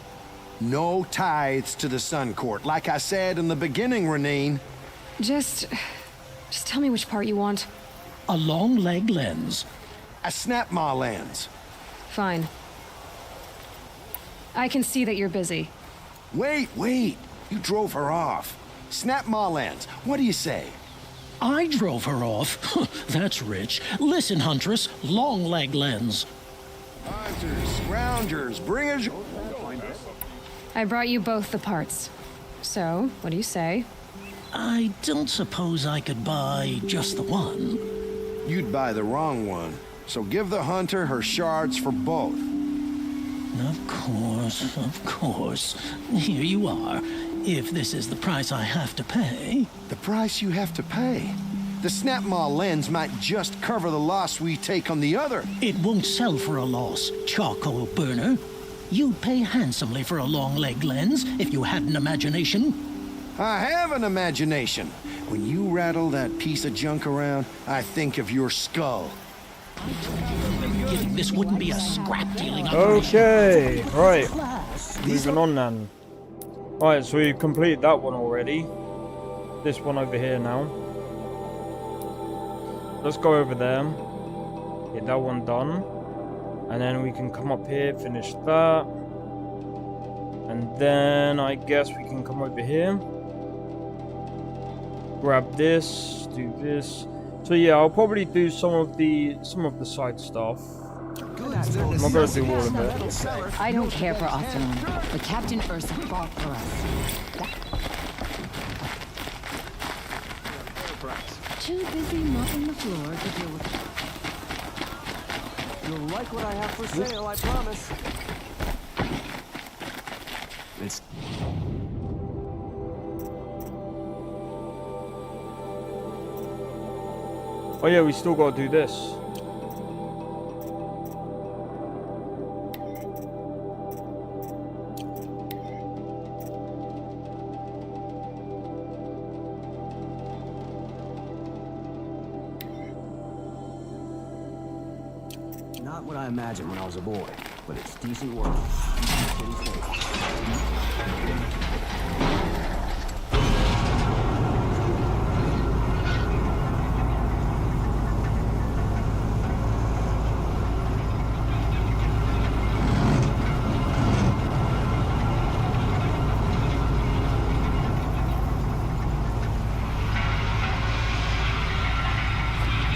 No tithes to the Sun Court, like I said in the beginning, Renine. Just tell me which part you want. A long leg lens. A snap-maw lens. Fine. I can see that you're busy. Wait. You drove her off. Snap-maw lens. What do you say? I drove her off. That's rich. Listen, Huntress, long leg lens. Hunters, scroungers, bringers. I brought you both the parts. So, what do you say? I don't suppose I could buy just the one. You'd buy the wrong one. So give the hunter her shards for both. Of course. Here you are. If this is the price I have to pay... The price you have to pay? The snap-maw lens might just cover the loss we take on the other. It won't sell for a loss, charcoal burner. You'd pay handsomely for a long leg lens if you had an imagination. I have an imagination. When you rattle that piece of junk around, I think of your skull. This wouldn't be a scrap dealing Okay, right. Moving on then. Right, so we've completed that one already. This one over here now. Let's go over there. Get that one done. And then we can come up here, finish that. And then I guess we can come over here. Grab this, do this. So yeah, I'll probably do some of the side stuff. I'm not gonna do all of it. I don't care for Austin, but Captain Ursa fought for us. Too busy mopping the floor to deal with it. You'll like what I have for sale, I promise. It's... Oh yeah, we still gotta do this. Not what I imagined when I was a boy, but it's decent work.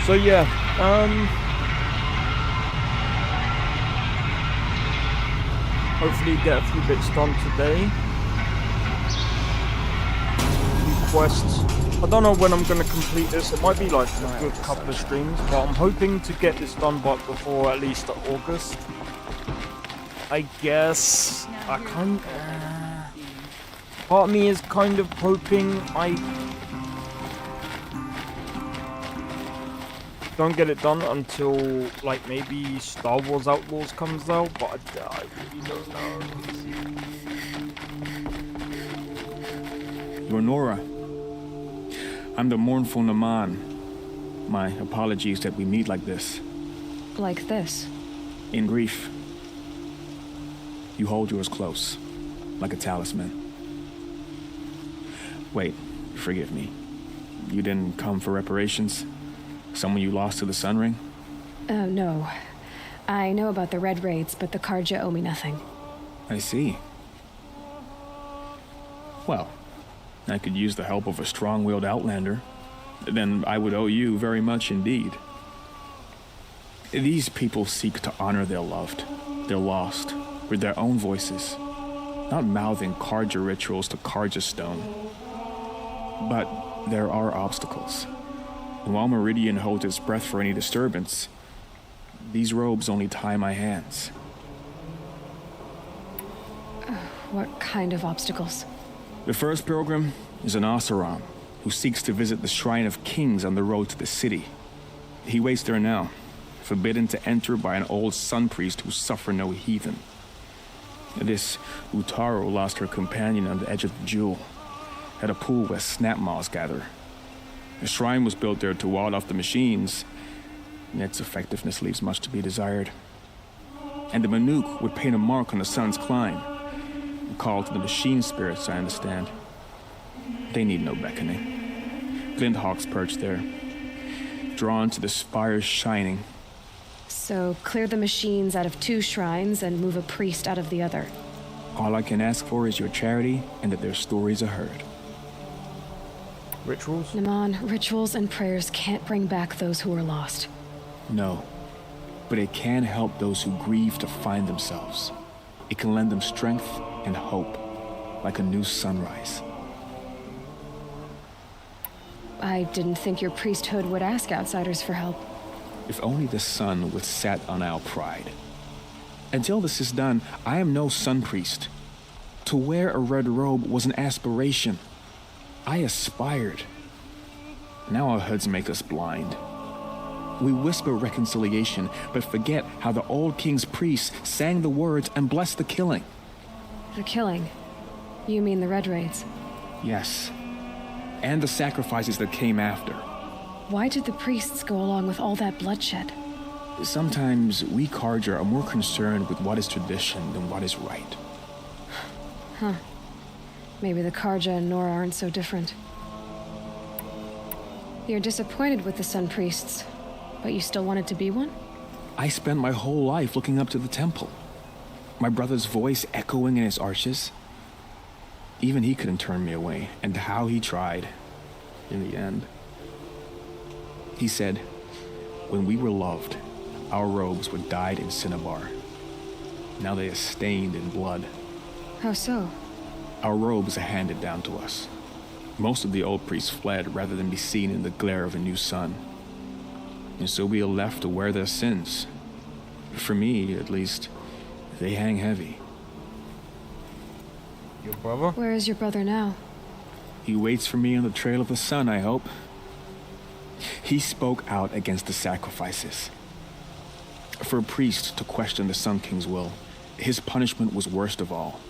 So yeah, Hopefully get a few bits done today. A few quests. I don't know when I'm going to complete this. It might be like a good couple of streams, but I'm hoping to get this done before at least August. I guess I can't. Part of me is kind of hoping I don't get it done until like maybe Star Wars Outlaws comes out, but I really don't know. You're Nora. I'm the mournful Naman. My apologies that we meet like this. Like this? In grief. You hold yours close, like a talisman. Wait, forgive me. You didn't come for reparations? Someone you lost to the Sun Ring? No. I know about the Red Raids, but the Karja owe me nothing. I see. Well, I could use the help of a strong-willed outlander. Then I would owe you very much indeed. These people seek to honor their loved, their lost, with their own voices, not mouthing Karja rituals to Karja stone. But there are obstacles. And while Meridian holds its breath for any disturbance, these robes only tie my hands. What kind of obstacles? The first pilgrim is an Oseram who seeks to visit the Shrine of Kings on the road to the city. He waits there now, forbidden to enter by an old sun priest who suffered no heathen. This Utaru lost her companion on the edge of the Jewel, at a pool where snap maws gather. A shrine was built there to ward off the machines, and its effectiveness leaves much to be desired. And the Manuk would paint a mark on the sun's climb, a call to the machine spirits, I understand. They need no beckoning. Glinthawks perch there, drawn to the spires shining. So clear the machines out of 2 shrines and move a priest out of the other. All I can ask for is your charity and that their stories are heard. Rituals? Naman, rituals and prayers can't bring back those who are lost. No, but it can help those who grieve to find themselves. It can lend them strength and hope, like a new sunrise. I didn't think your priesthood would ask outsiders for help. If only the sun would set on our pride. Until this is done, I am no sun priest. To wear a red robe was an aspiration. I aspired. Now our hoods make us blind. We whisper reconciliation, but forget how the old king's priests sang the words and blessed the killing. The killing? You mean the Red Raids? Yes. And the sacrifices that came after. Why did the priests go along with all that bloodshed? Sometimes we Karja are more concerned with what is tradition than what is right. Huh. Maybe the Karja and Nora aren't so different. You're disappointed with the Sun Priests, but you still wanted to be one? I spent my whole life looking up to the temple. My brother's voice echoing in its arches. Even he couldn't turn me away, and how he tried. In the end. He said, when we were loved, our robes were dyed in cinnabar. Now they are stained in blood. How so? Our robes are handed down to us. Most of the old priests fled rather than be seen in the glare of a new sun. And so we are left to wear their sins. For me, at least, they hang heavy. Your brother? Where is your brother now? He waits for me on the trail of the sun, I hope. He spoke out against the sacrifices. For a priest to question the Sun King's will, his punishment was worst of all.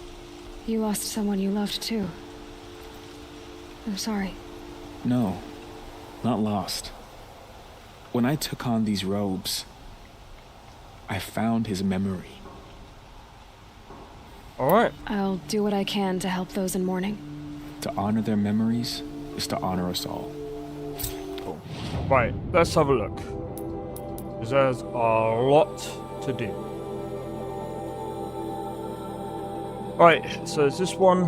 You lost someone you loved too. I'm sorry. No, not lost. When I took on these robes, I found his memory. Alright. I'll do what I can to help those in mourning. To honor their memories is to honor us all. Cool. Right, let's have a look. Because there's a lot to do. Right, so is this one?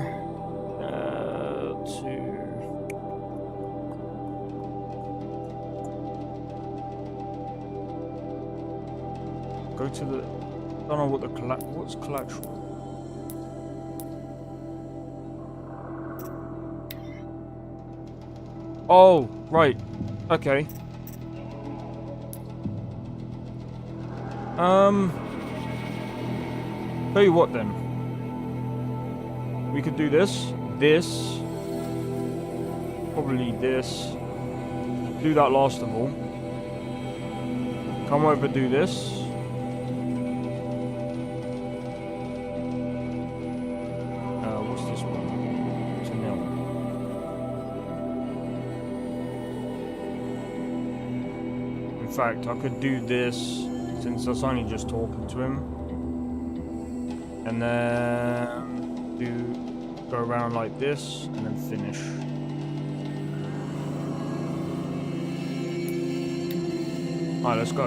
Go to the. I don't know what the what's collateral. Oh, right. Okay. Tell you what then. We could do this. This. Probably this. Do that last of all. Come over, do this. What's this one? It's a nil. In fact, I could do this since I was only just talking to him. And then go around like this and then finish. Alright, let's go.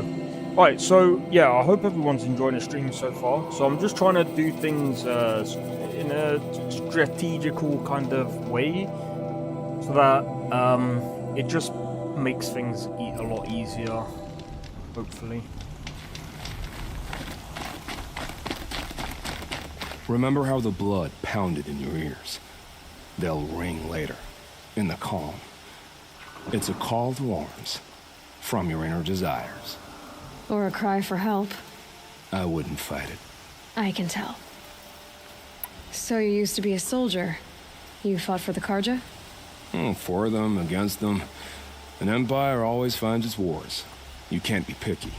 Alright, so yeah, I hope everyone's enjoying the stream so far. So I'm just trying to do things in a strategical kind of way so that it just makes things a lot easier, hopefully. Remember how the blood pounded in your ears? They'll ring later, in the calm. It's a call to arms, from your inner desires. Or a cry for help. I wouldn't fight it. I can tell. So you used to be a soldier. You fought for the Karja? For them, against them. An empire always finds its wars. You can't be picky.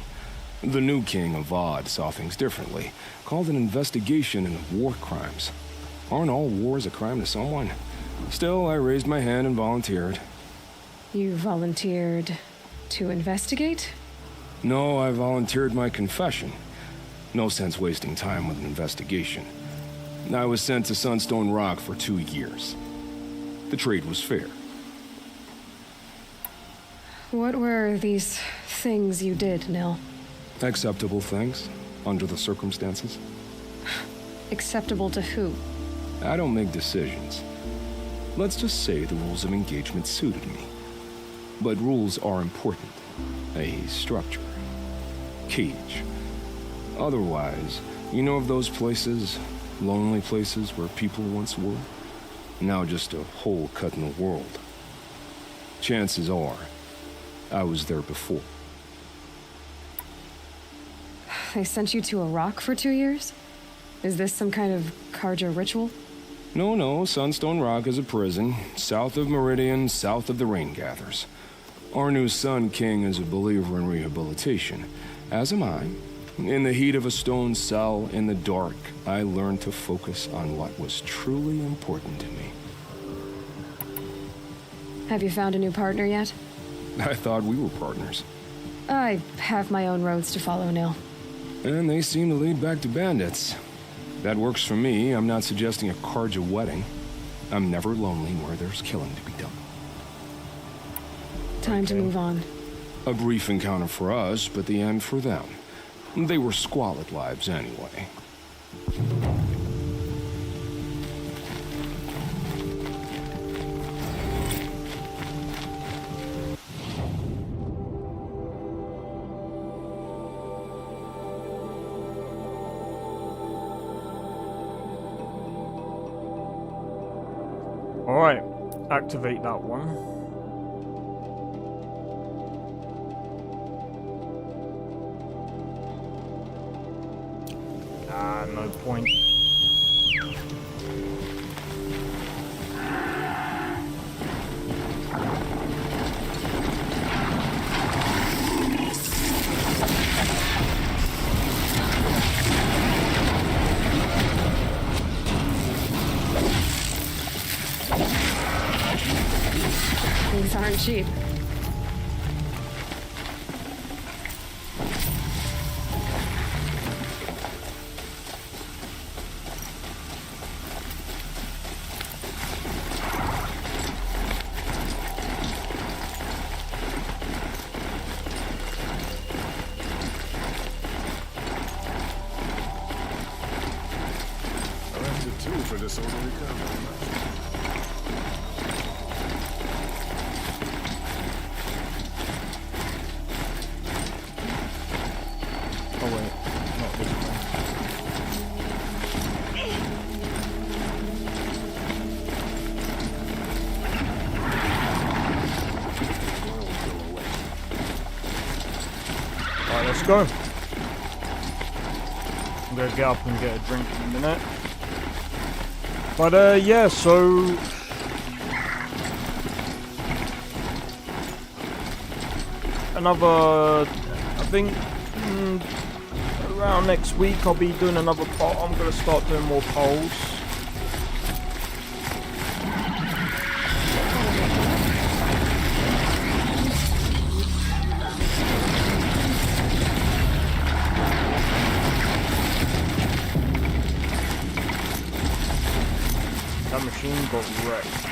The new king of Vod saw things differently. Called an investigation into war crimes. Aren't all wars a crime to someone? Still, I raised my hand and volunteered. You volunteered to investigate? No, I volunteered my confession. No sense wasting time with an investigation. I was sent to Sunstone Rock for 2 years. The trade was fair. What were these things you did, Nil? Acceptable things, under the circumstances. Acceptable to who? I don't make decisions. Let's just say the rules of engagement suited me. But rules are important. A structure. Cage. Otherwise, you know of those places, lonely places where people once were? Now just a hole cut in the world. Chances are, I was there before. They sent you to a rock for 2 years? Is this some kind of Karja ritual? No, Sunstone Rock is a prison, south of Meridian, south of the Rain Gathers. Our new Sun King is a believer in rehabilitation, as am I. In the heat of a stone cell, in the dark, I learned to focus on what was truly important to me. Have you found a new partner yet? I thought we were partners. I have my own roads to follow, Nil. And they seem to lead back to bandits. That works for me. I'm not suggesting a Karja wedding. I'm never lonely where there's killing to be done. Time to move on. A brief encounter for us, but the end for them. They were squalid lives anyway. Alright, activate that one. No point. These aren't cheap. For disorderly conduct. Oh wait, not this one. go. I'm gonna get up and get a drink in a minute. But yeah, so another, I think around next week I'll be doing another poll. I'm gonna start doing more polls. That machine got wrecked.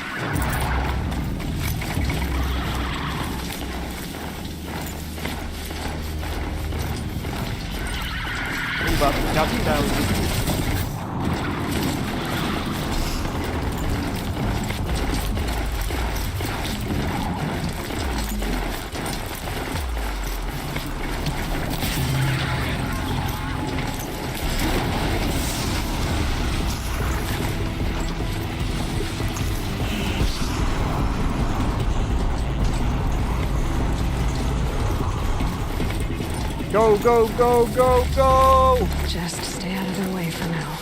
About to cut it down. Go, go, go, go, go! Just stay out of their way for now.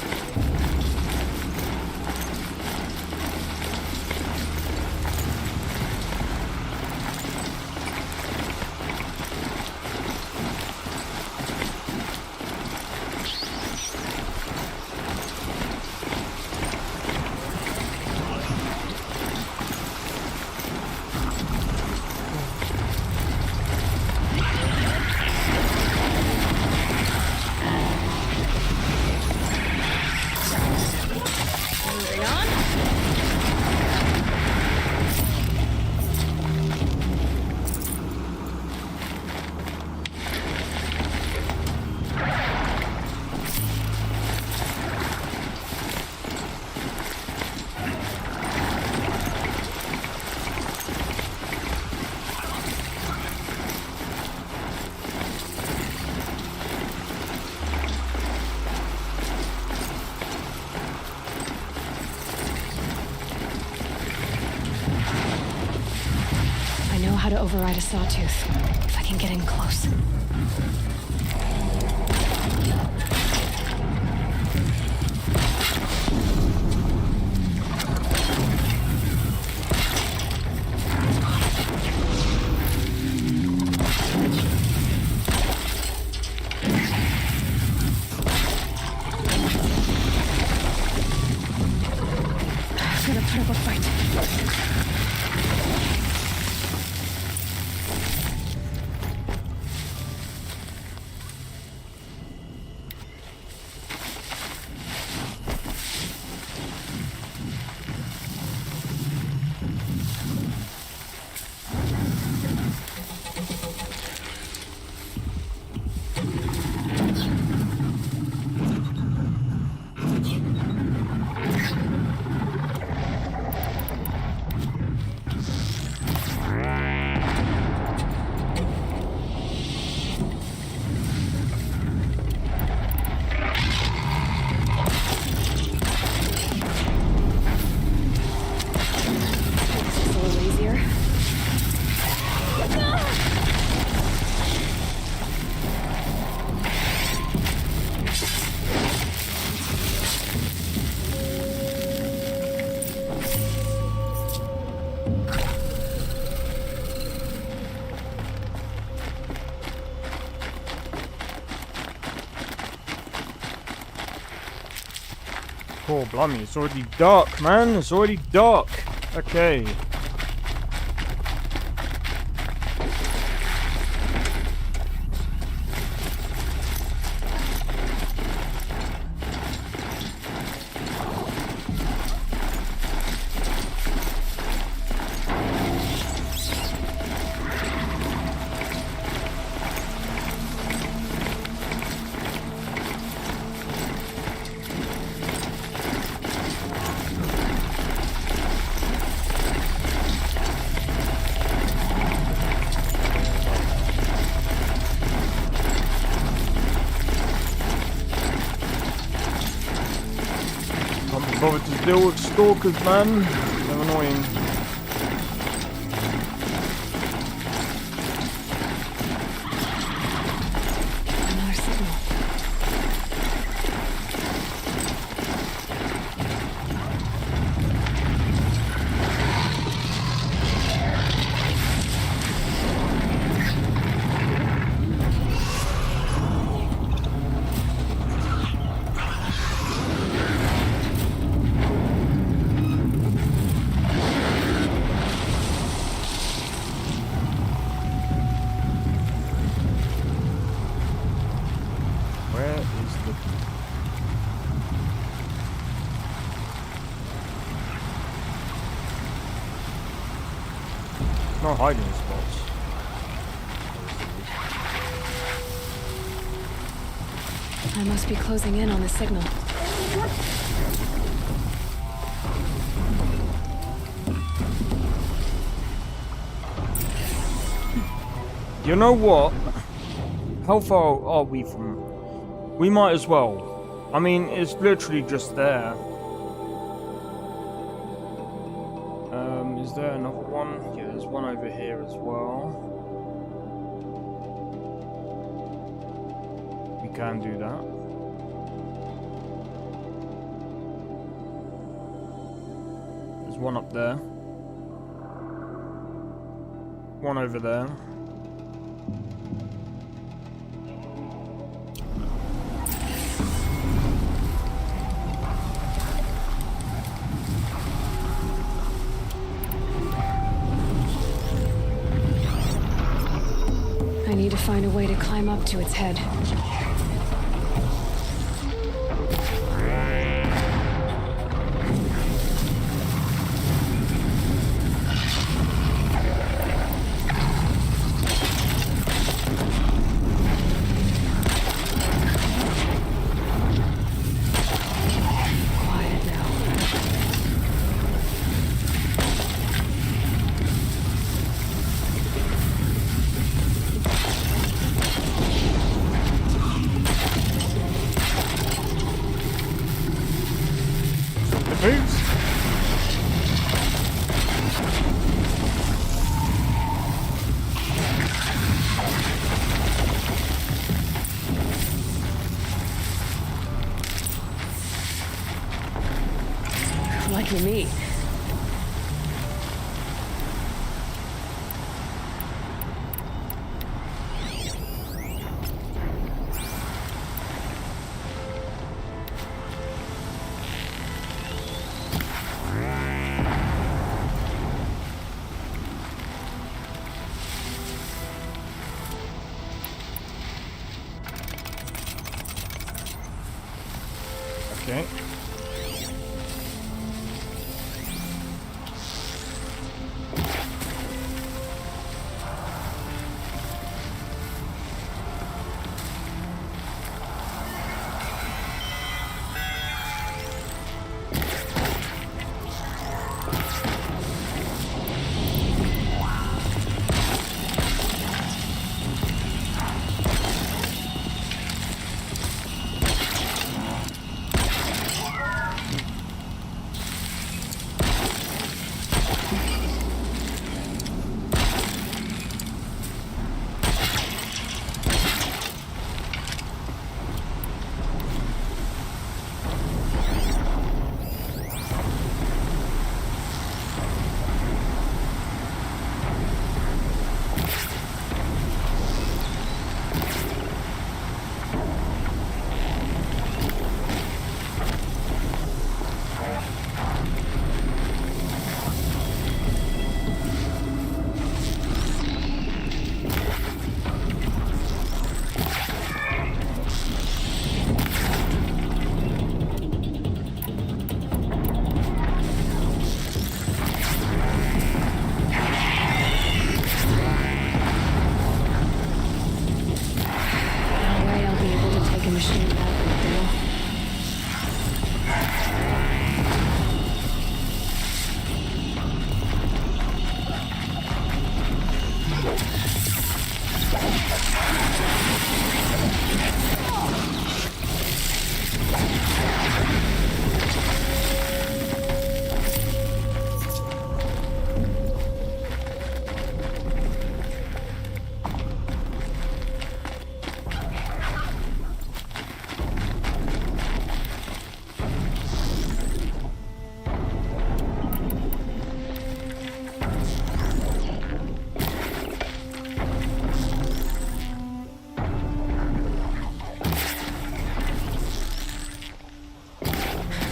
How to override a sawtooth, if I can get in close. I'm gonna put up a fight. Oh, blimey, it's already dark, man. It's already dark. Okay. Bothered to deal with stalkers, man. They're annoying. no hiding spots. I must be closing in on the signal. You know what? How far are we from... We might as well. I mean, it's literally just there. Is there another one? Yeah, there's one over here as well. We can do that. There's one up there. One over there. I need to find a way to climb up to its head. Quiet now. Boots. Lucky me. Okay.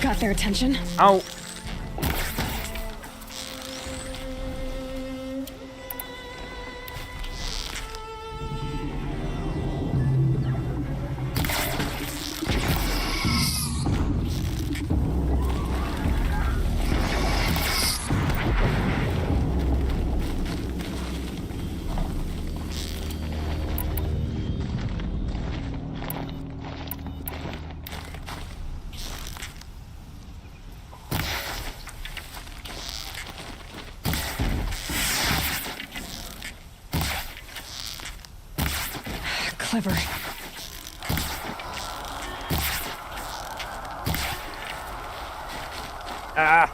Got their attention. Ow. Clever. Ah!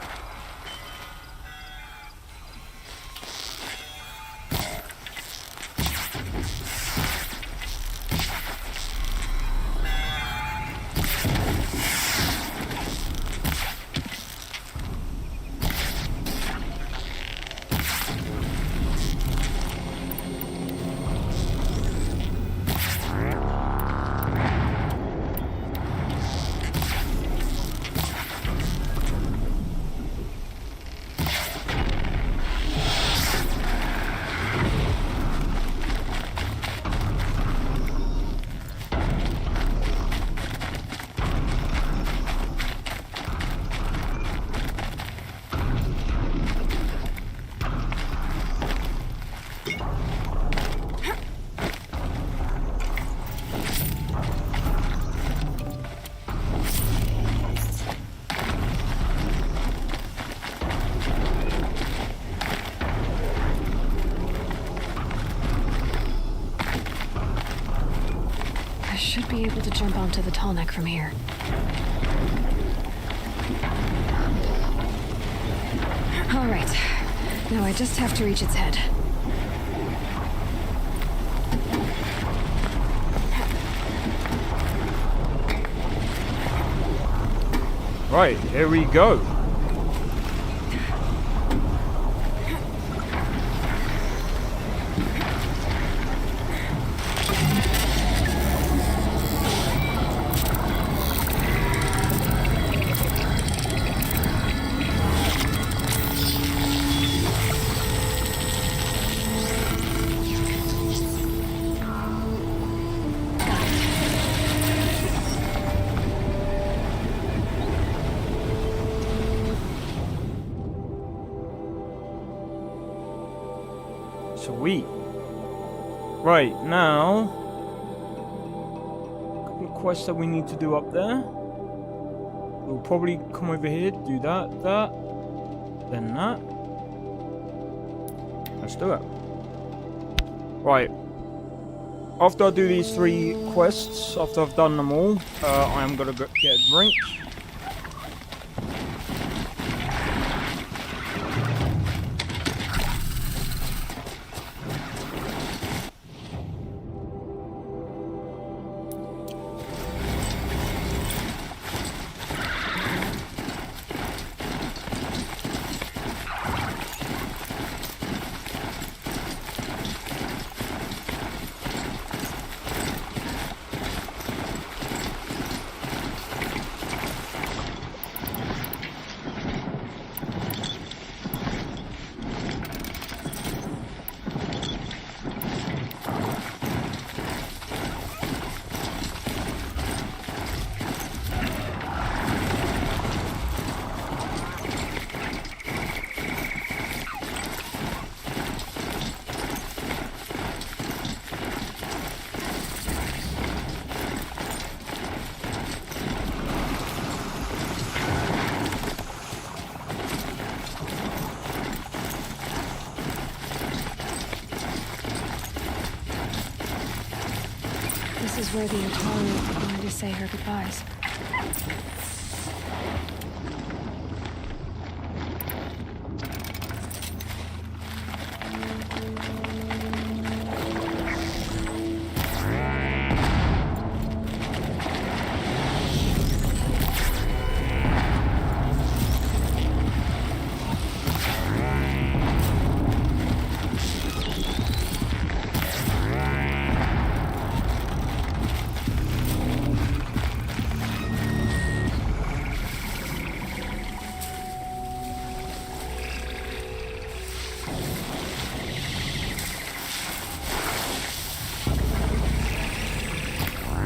Should be able to jump onto the tall neck from here. All right. Now I just have to reach its head. Right, here we go. Sweet. Right, now a couple of quests that we need to do up there. We'll probably come over here, do that, then that. Let's do it. Right. After I do these 3 quests, after I've done them all, I am gonna get a drink. This is where the Atari are going to say her goodbyes.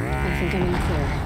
I think I'm in the clear.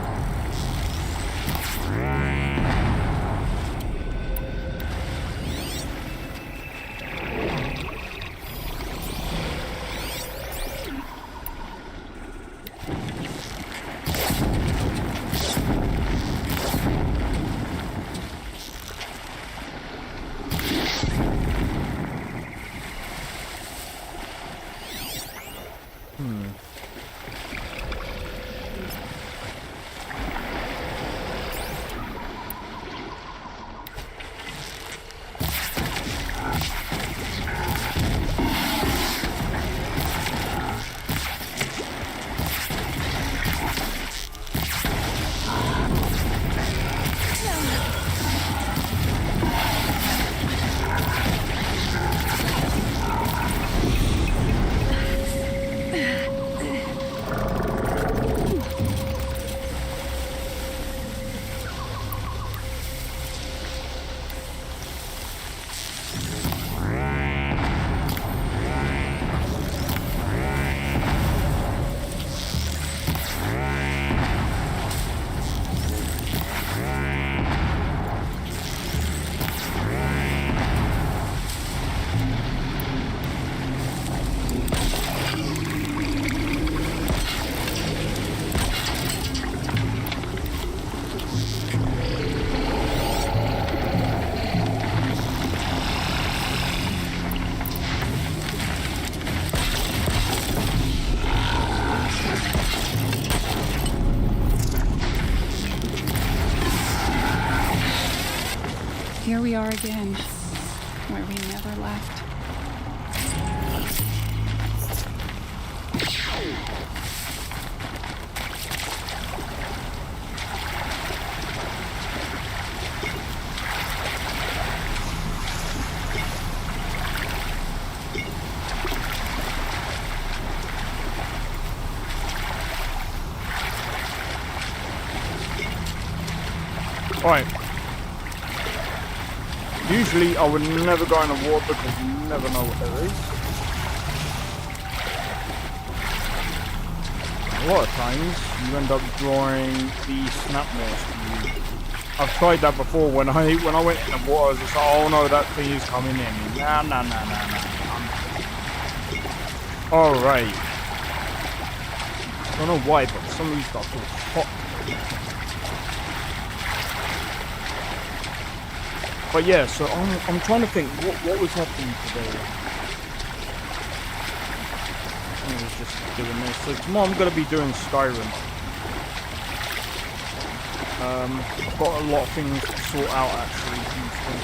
are again, where we never left. Alright. Usually I would never go in the water because you never know what there is. A lot of times you end up drawing the snap morphs to you. I've tried that before when I went in the water. I was just like, oh no, that thing is coming in. Nah. Alright. I don't know why, but some of these stuff is hot. But yeah, so I'm trying to think what was happening today. I was just doing this. So tomorrow I'm gonna be doing Skyrim. I've got a lot of things to sort out actually.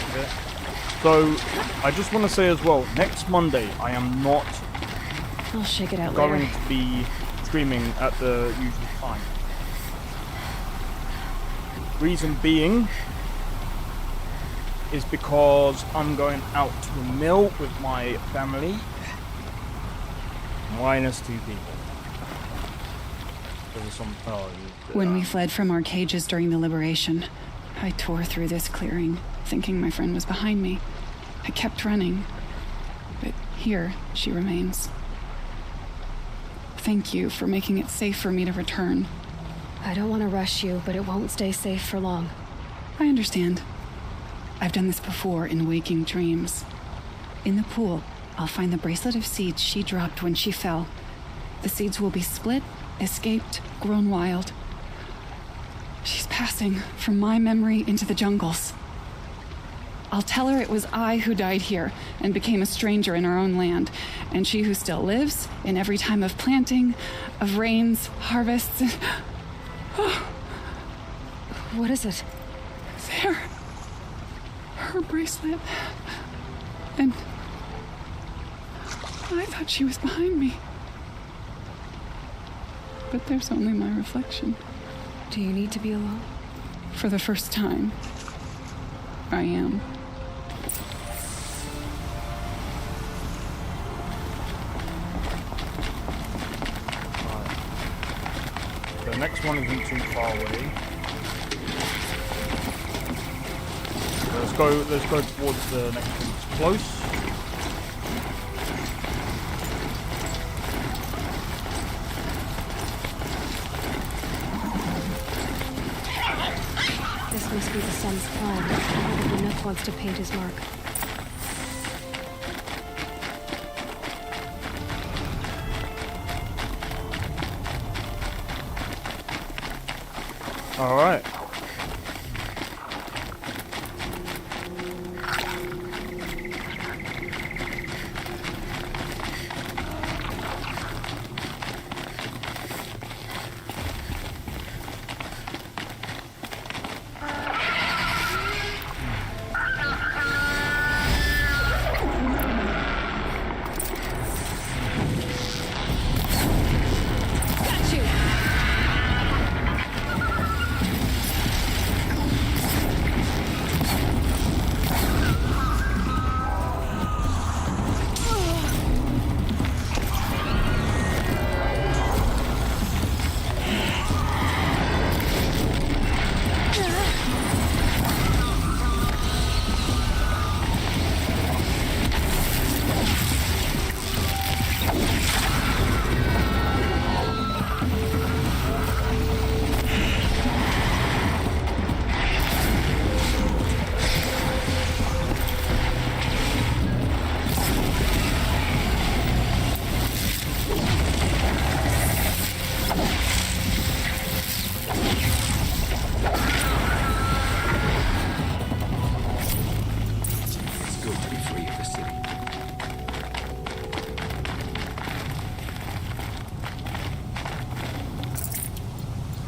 Of it. So I just want to say as well, next Monday I am not I'll shake it out going later. to be streaming at the usual time. Reason being is because I'm going out to the mill with my family. Minus 2 people. When we fled from our cages during the liberation, I tore through this clearing, thinking my friend was behind me. I kept running, but here she remains. Thank you for making it safe for me to return. I don't want to rush you, but it won't stay safe for long. I understand. I've done this before in waking dreams. In the pool, I'll find the bracelet of seeds she dropped when she fell. The seeds will be split, escaped, grown wild. She's passing from my memory into the jungles. I'll tell her it was I who died here and became a stranger in our own land, and she who still lives in every time of planting, of rains, harvests. What is it? There. Her bracelet. And I thought she was behind me. But there's only my reflection. Do you need to be alone? For the first time, I am. The next one isn't too far away. Let's go towards the next one. It's close. This must be the sun's climb. Probably Nuck wants to paint his mark. All right.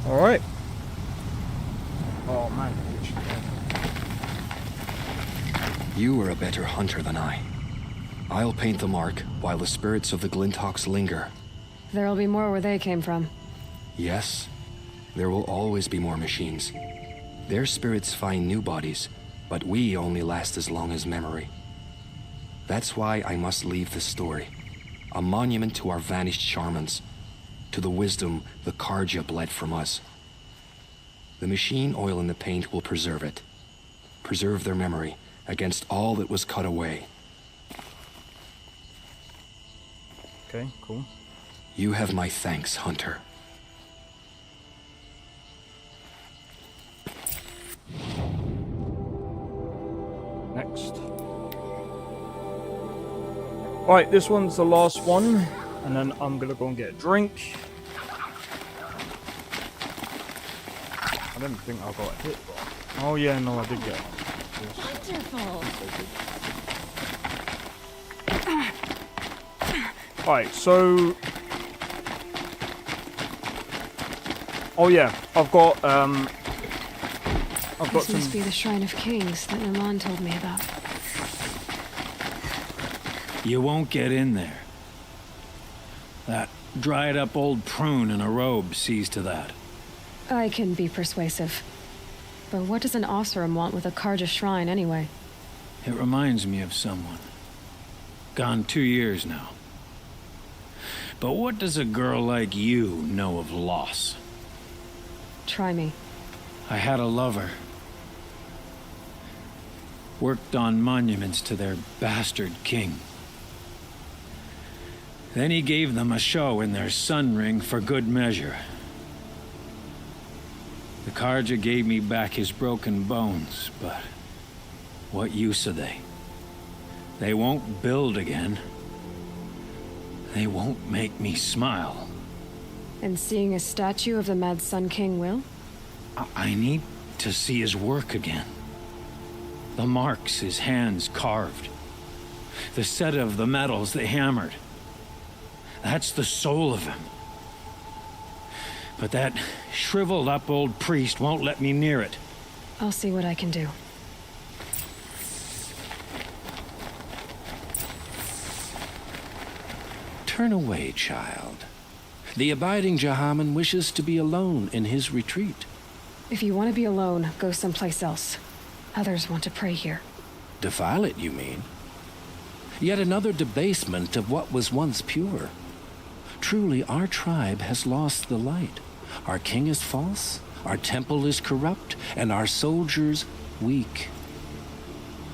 Alright. Oh man. You are a better hunter than I. I'll paint the mark while the spirits of the Glinthawks linger. There'll be more where they came from. Yes, there will always be more machines. Their spirits find new bodies, but we only last as long as memory. That's why I must leave this story. A monument to our vanished shamans, to the wisdom the Carja bled from us. The machine oil in the paint will preserve it. Preserve their memory against all that was cut away. Okay, cool. You have my thanks, Hunter. Next. Right, this one's the last one, and then I'm gonna go and get a drink. I don't think I got hit. Oh yeah, no, I did get one. Wonderful. Right, so oh yeah, I've got This some. must be the Shrine of Kings that Naman told me about. You won't get in there. That dried-up old prune in a robe sees to that. I can be persuasive. But what does an Oseram want with a Carja shrine anyway? It reminds me of someone. Gone 2 years now. But what does a girl like you know of loss? Try me. I had a lover. Worked on monuments to their bastard king. Then he gave them a show in their sun ring for good measure. The Carja gave me back his broken bones, but what use are they? They won't build again. They won't make me smile. And seeing a statue of the Mad Sun King will? I need to see his work again. The marks his hands carved. The set of the metals they hammered. That's the soul of him. But that shriveled up old priest won't let me near it. I'll see what I can do. Turn away, child. The abiding Jahaman wishes to be alone in his retreat. If you want to be alone, go someplace else. Others want to pray here. Defile it, you mean? Yet another debasement of what was once pure. Truly, our tribe has lost the light. Our king is false, our temple is corrupt, and our soldiers weak.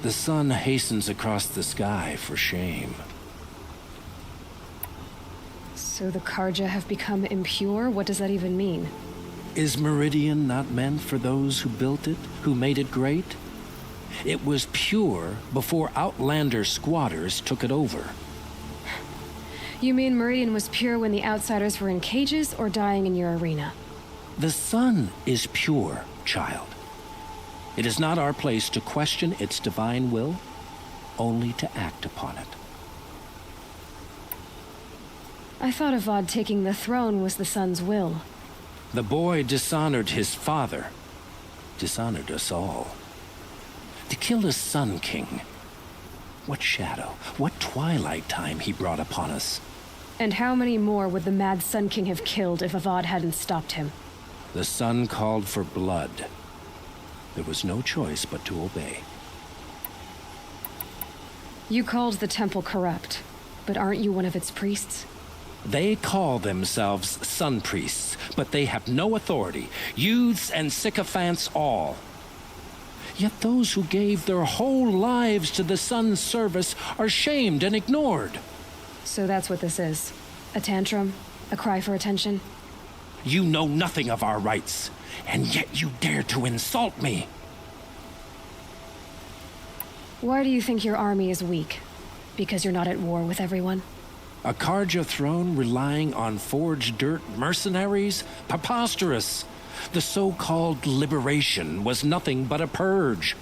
The sun hastens across the sky for shame. So the Carja have become impure? What does that even mean? Is Meridian not meant for those who built it, who made it great? It was pure before outlander squatters took it over. You mean Meridian was pure when the outsiders were in cages or dying in your arena? The sun is pure, child. It is not our place to question its divine will, only to act upon it. I thought Avad taking the throne was the sun's will. The boy dishonored his father, dishonored us all. To kill the Sun King. What shadow, what twilight time he brought upon us. And how many more would the Mad Sun King have killed if Avad hadn't stopped him? The sun called for blood. There was no choice but to obey. You called the temple corrupt, but aren't you one of its priests? They call themselves sun priests, but they have no authority. Youths and sycophants all. Yet those who gave their whole lives to the sun's service are shamed and ignored. So that's what this is. A tantrum? A cry for attention? You know nothing of our rights, and yet you dare to insult me. Why do you think your army is weak? Because you're not at war with everyone? A Carja throne relying on forged dirt mercenaries? Preposterous! The so-called liberation was nothing but a purge.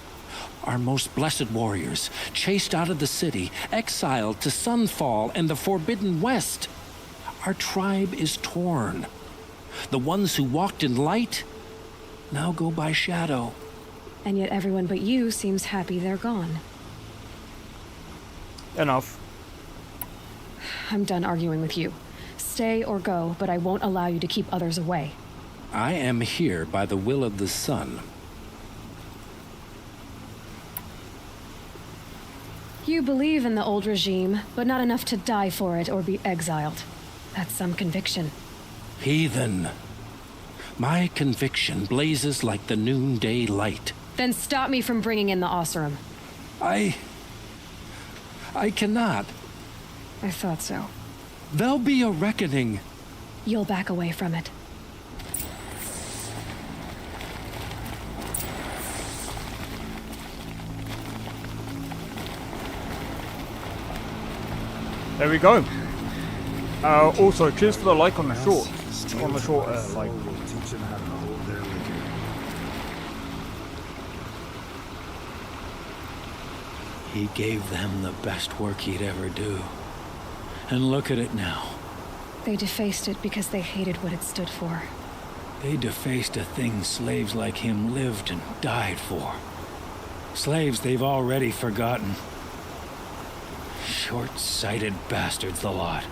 Our most blessed warriors, chased out of the city, exiled to Sunfall and the Forbidden West. Our tribe is torn. The ones who walked in light now go by shadow. And yet everyone but you seems happy they're gone. enough. I'm done arguing with you. Stay or go, but I won't allow you to keep others away. I am here by the will of the sun. You believe in the old regime, but not enough to die for it or be exiled. That's some conviction. Heathen. My conviction blazes like the noonday light. Then stop me from bringing in the Oseram. I cannot. I thought so. There'll be a reckoning. You'll back away from it. There we go. Also, cheers for the like on the short. On the short, like. He gave them the best work he'd ever do. And look at it now. They defaced it because they hated what it stood for. They defaced a thing slaves like him lived and died for. Slaves they've already forgotten. Short-sighted bastards, the lot.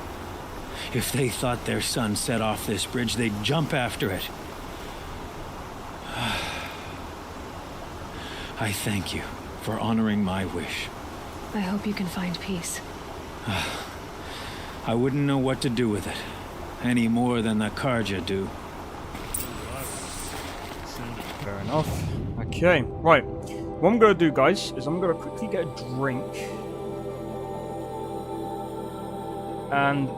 If they thought their son set off this bridge, they'd jump after it. I thank you for honoring my wish. I hope you can find peace. I wouldn't know what to do with it, any more than the Karja do. Fair enough. Okay, right. What I'm gonna do, guys, is I'm gonna quickly get a drink. And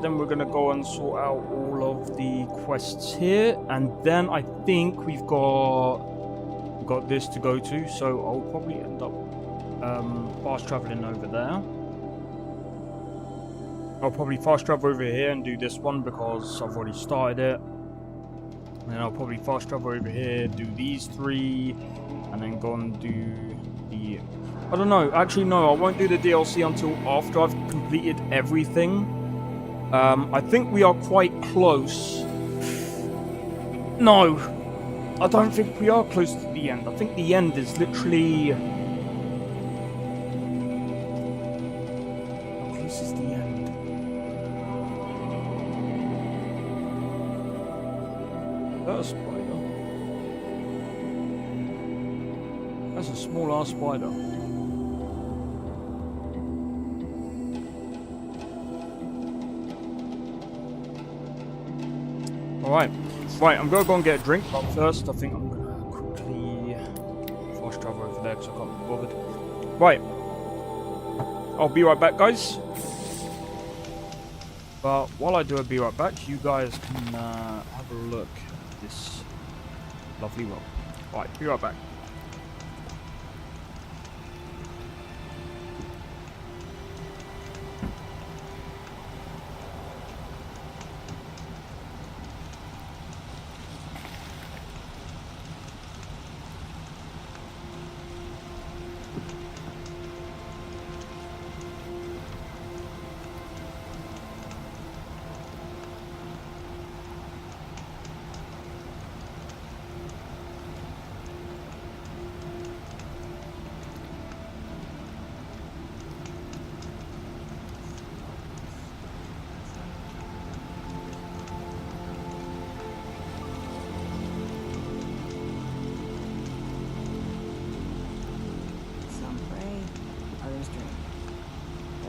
then we're gonna go and sort out all of the quests here, and then I think we've got this to go to, so I'll probably end up fast traveling over there. I'll probably fast travel over here and do this one because I've already started it. And then I'll probably fast travel over here, do these three, and then go and do the... I don't know, actually no, I won't do the DLC until after I've completed everything. I think we are quite close. No, I don't think we are close to the end. I think the end is literally... How close is the end? Is that a spider? That's a small ass spider. Alright, I'm gonna go and get a drink, but first I think I'm gonna quickly fast travel over there because I can't be bothered. Right, I'll be right back, guys. But while I do a be right back, you guys can have a look at this lovely world. Alright, be right back.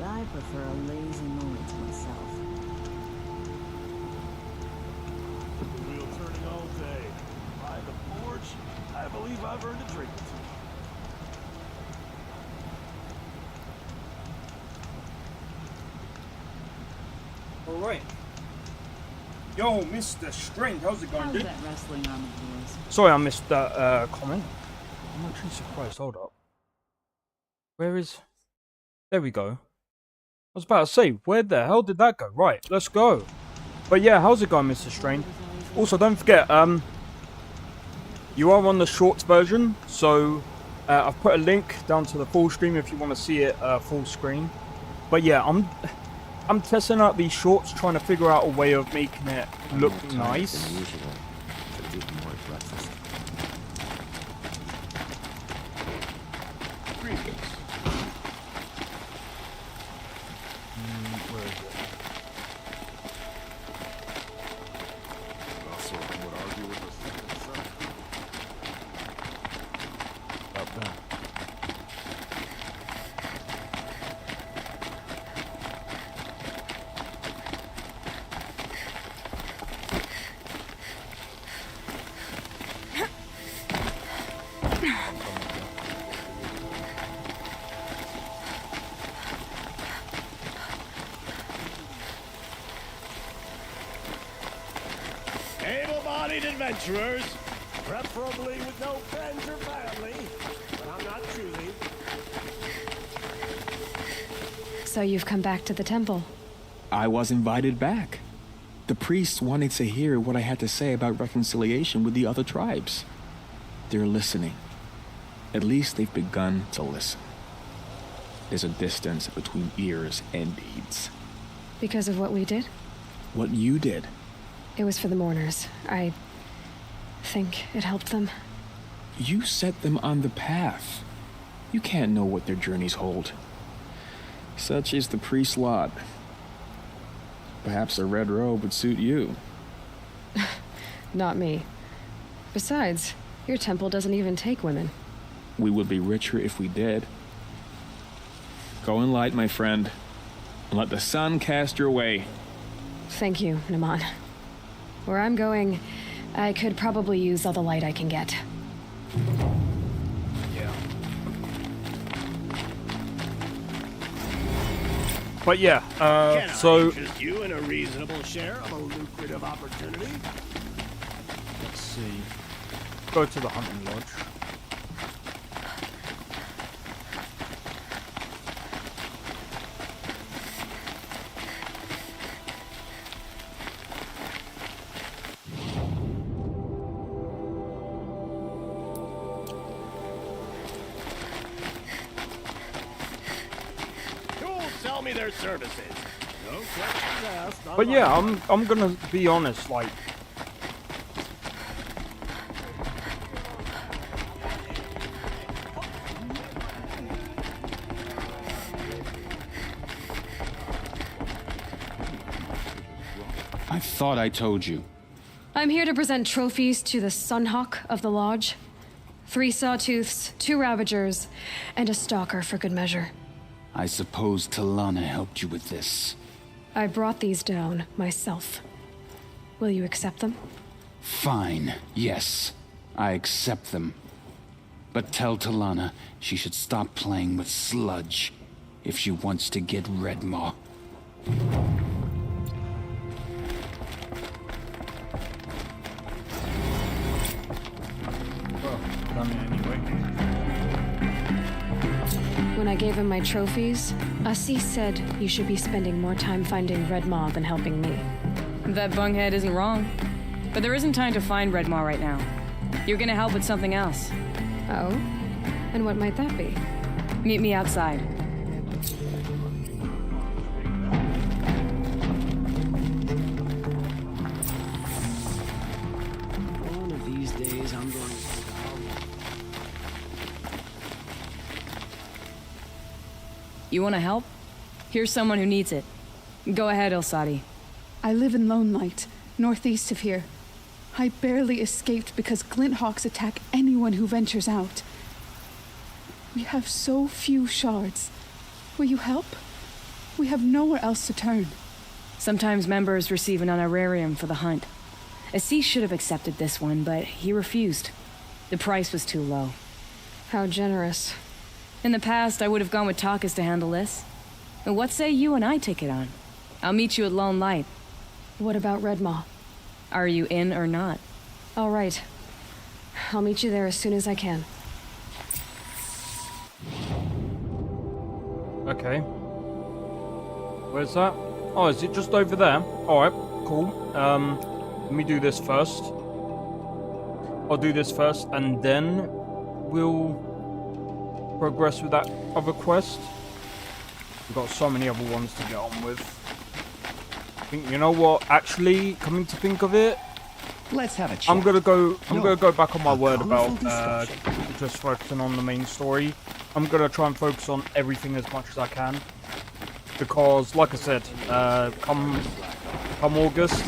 I prefer a lazy moment to myself. Wheel turning all day. By the forge, I believe I've earned a drink or two. Alright. Yo, Mr. Strange, how's it going, How's dude? that wrestling arm of yours? Sorry I missed that comment. I'm actually surprised. Hold up. Where is... There we go. I was about to say, where the hell did that go? Right, let's go. But yeah, how's it going, Mr. Strain? Also, don't forget, you are on the shorts version, so I've put a link down to the full stream if you want to see it full screen. But yeah, I'm testing out these shorts, trying to figure out a way of making it look nice. able-bodied adventurers, preferably with no friends or family, but I'm not choosing. So you've come back to the temple. I was invited back. The priests wanted to hear what I had to say about reconciliation with the other tribes. They're listening. At least they've begun to listen. There's a distance between ears and deeds. Because of what we did? What you did. It was for the mourners. I think it helped them. You set them on the path. You can't know what their journeys hold. Such is the priest's lot. Perhaps a red robe would suit you. Not me. Besides, your temple doesn't even take women. We would be richer if we did. Go in light, my friend, and let the sun cast your way. Thank you, Naman. Where I'm going, I could probably use all the light I can get. But yeah, Can so... I interest you in a reasonable share of a lucrative opportunity? Let's see. Go to the hunting lodge. Sell me their services. No questions asked. But yeah, I'm gonna be honest, like... I thought I told you. I'm here to present trophies to the Sunhawk of the Lodge. 3 Sawtooths, 2 Ravagers, and a Stalker for good measure. I suppose Talana helped you with this. I brought these down myself. Will you accept them? Fine, yes. I accept them. But tell Talana she should stop playing with sludge if she wants to get Redmaw. When I gave him my trophies, Assis said you should be spending more time finding Redmaw than helping me. That bunghead isn't wrong. But there isn't time to find Redmaw right now. You're gonna help with something else. Oh? And what might that be? Meet me outside. One of these days, I'm going to... You wanna help? Here's someone who needs it. Go ahead, Elsadi. I live in Lone Light, northeast of here. I barely escaped because Glinthawks attack anyone who ventures out. We have so few shards. Will you help? We have nowhere else to turn. Sometimes members receive an honorarium for the hunt. Assis should have accepted this one, but he refused. The price was too low. How generous. In the past, I would have gone with Takas to handle this. But what say you and I take it on? I'll meet you at Lone Light. What about Redmaw? Are you in or not? All right. I'll meet you there as soon as I can. Okay. Where's that? Oh, is it just over there? Alright, cool. Let me do this first. I'll do this first, and then we'll progress with that other quest. We've got so many other ones to get on with. I think, you know what? Actually, coming to think of it, let's have a chat. I'm gonna go back on my word about just focusing on the main story. I'm gonna try and focus on everything as much as I can, because, like I said, come August,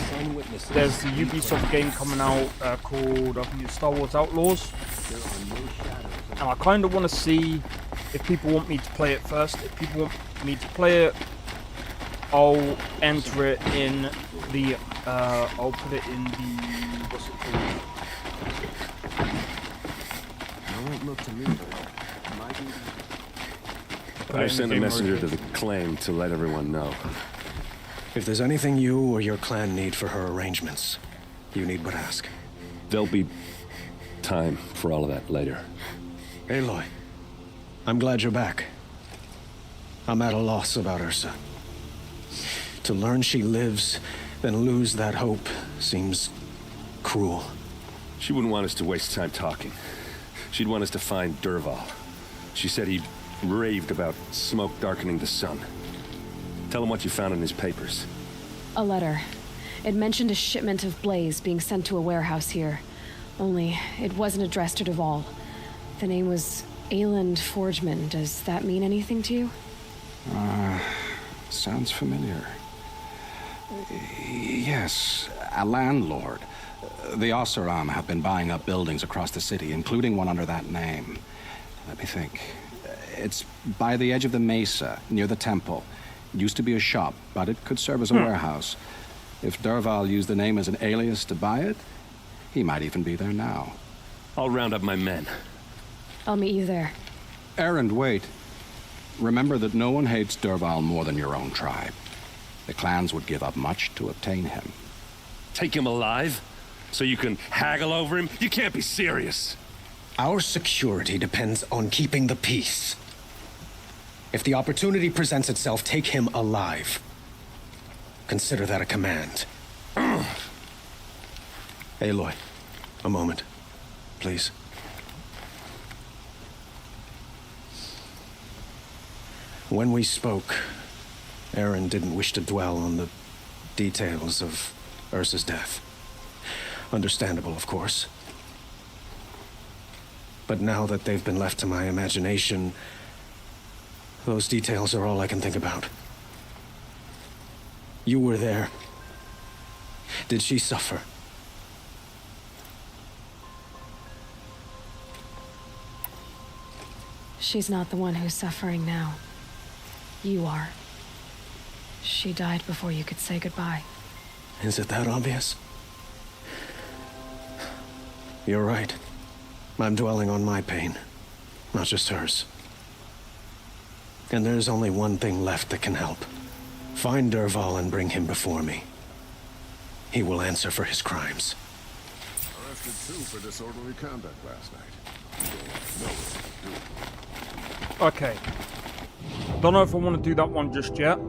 there's the Ubisoft game coming out called, I think it's Star Wars Outlaws, and I kind of want to see if people want me to play it first. If people want me to play it, I'll enter it in the, I'll put it in the, what's it called? It won't look to me, but might be... I sent a messenger to the claim to let everyone know. If there's anything you or your clan need for her arrangements, You need but ask. There'll be time for all of that later. Aloy, I'm glad you're back. I'm at a loss about Ursa. To learn she lives, then lose that hope seems cruel. She wouldn't want us to waste time talking. She'd want us to find Dervahl. She said he'd raved about smoke darkening the sun. Tell him what you found in his papers. A letter. It mentioned a shipment of Blaze being sent to a warehouse here. Only, it wasn't addressed to Dervahl. The name was Ayland Forgeman. Does that mean anything to you? Sounds familiar. Yes, a landlord. The Oseram have been buying up buildings across the city, including one under that name. Let me think. It's by the edge of the mesa, near the temple. It used to be a shop, but it could serve as a warehouse. If Dervahl used the name as an alias to buy it, he might even be there now. I'll round up my men. I'll meet you there. Erend, wait. Remember that no one hates Dervahl more than your own tribe. The clans would give up much to obtain him. Take him alive? So you can haggle over him? You can't be serious. Our security depends on keeping the peace. If the opportunity presents itself, take him alive. Consider that a command. Aloy, a moment, please. When we spoke, Erend didn't wish to dwell on the details of Ursa's death. Understandable, of course. But now that they've been left to my imagination, those details are all I can think about. You were there. Did she suffer? She's not the one who's suffering now. You are. She died before you could say goodbye. Is it that obvious? You're right. I'm dwelling on my pain, not just hers. And there's only one thing left that can help. Find Dervahl and bring him before me. He will answer for his crimes. Arrested two for disorderly conduct last night. Okay. Don't know if I want to do that one just yet.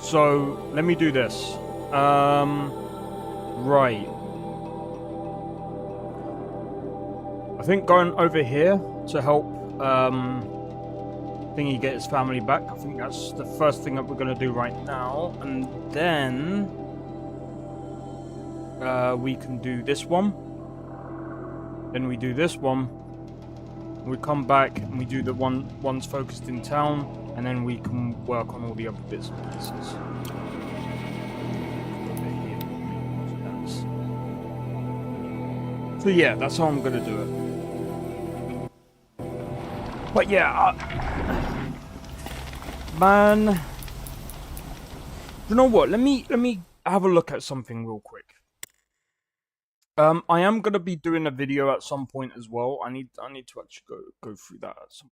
So, let me do this. Right. I think going over here to help Thingy get his family back, I think that's the first thing that we're going to do right now. And then we can do this one. Then we do this one. We come back and we do the ones focused in town, and then we can work on all the other bits and pieces. So yeah, that's how I'm gonna do it. But yeah, man, you know what? Let me have a look at something real quick. I am gonna be doing a video at some point as well. I need to actually go through that at some.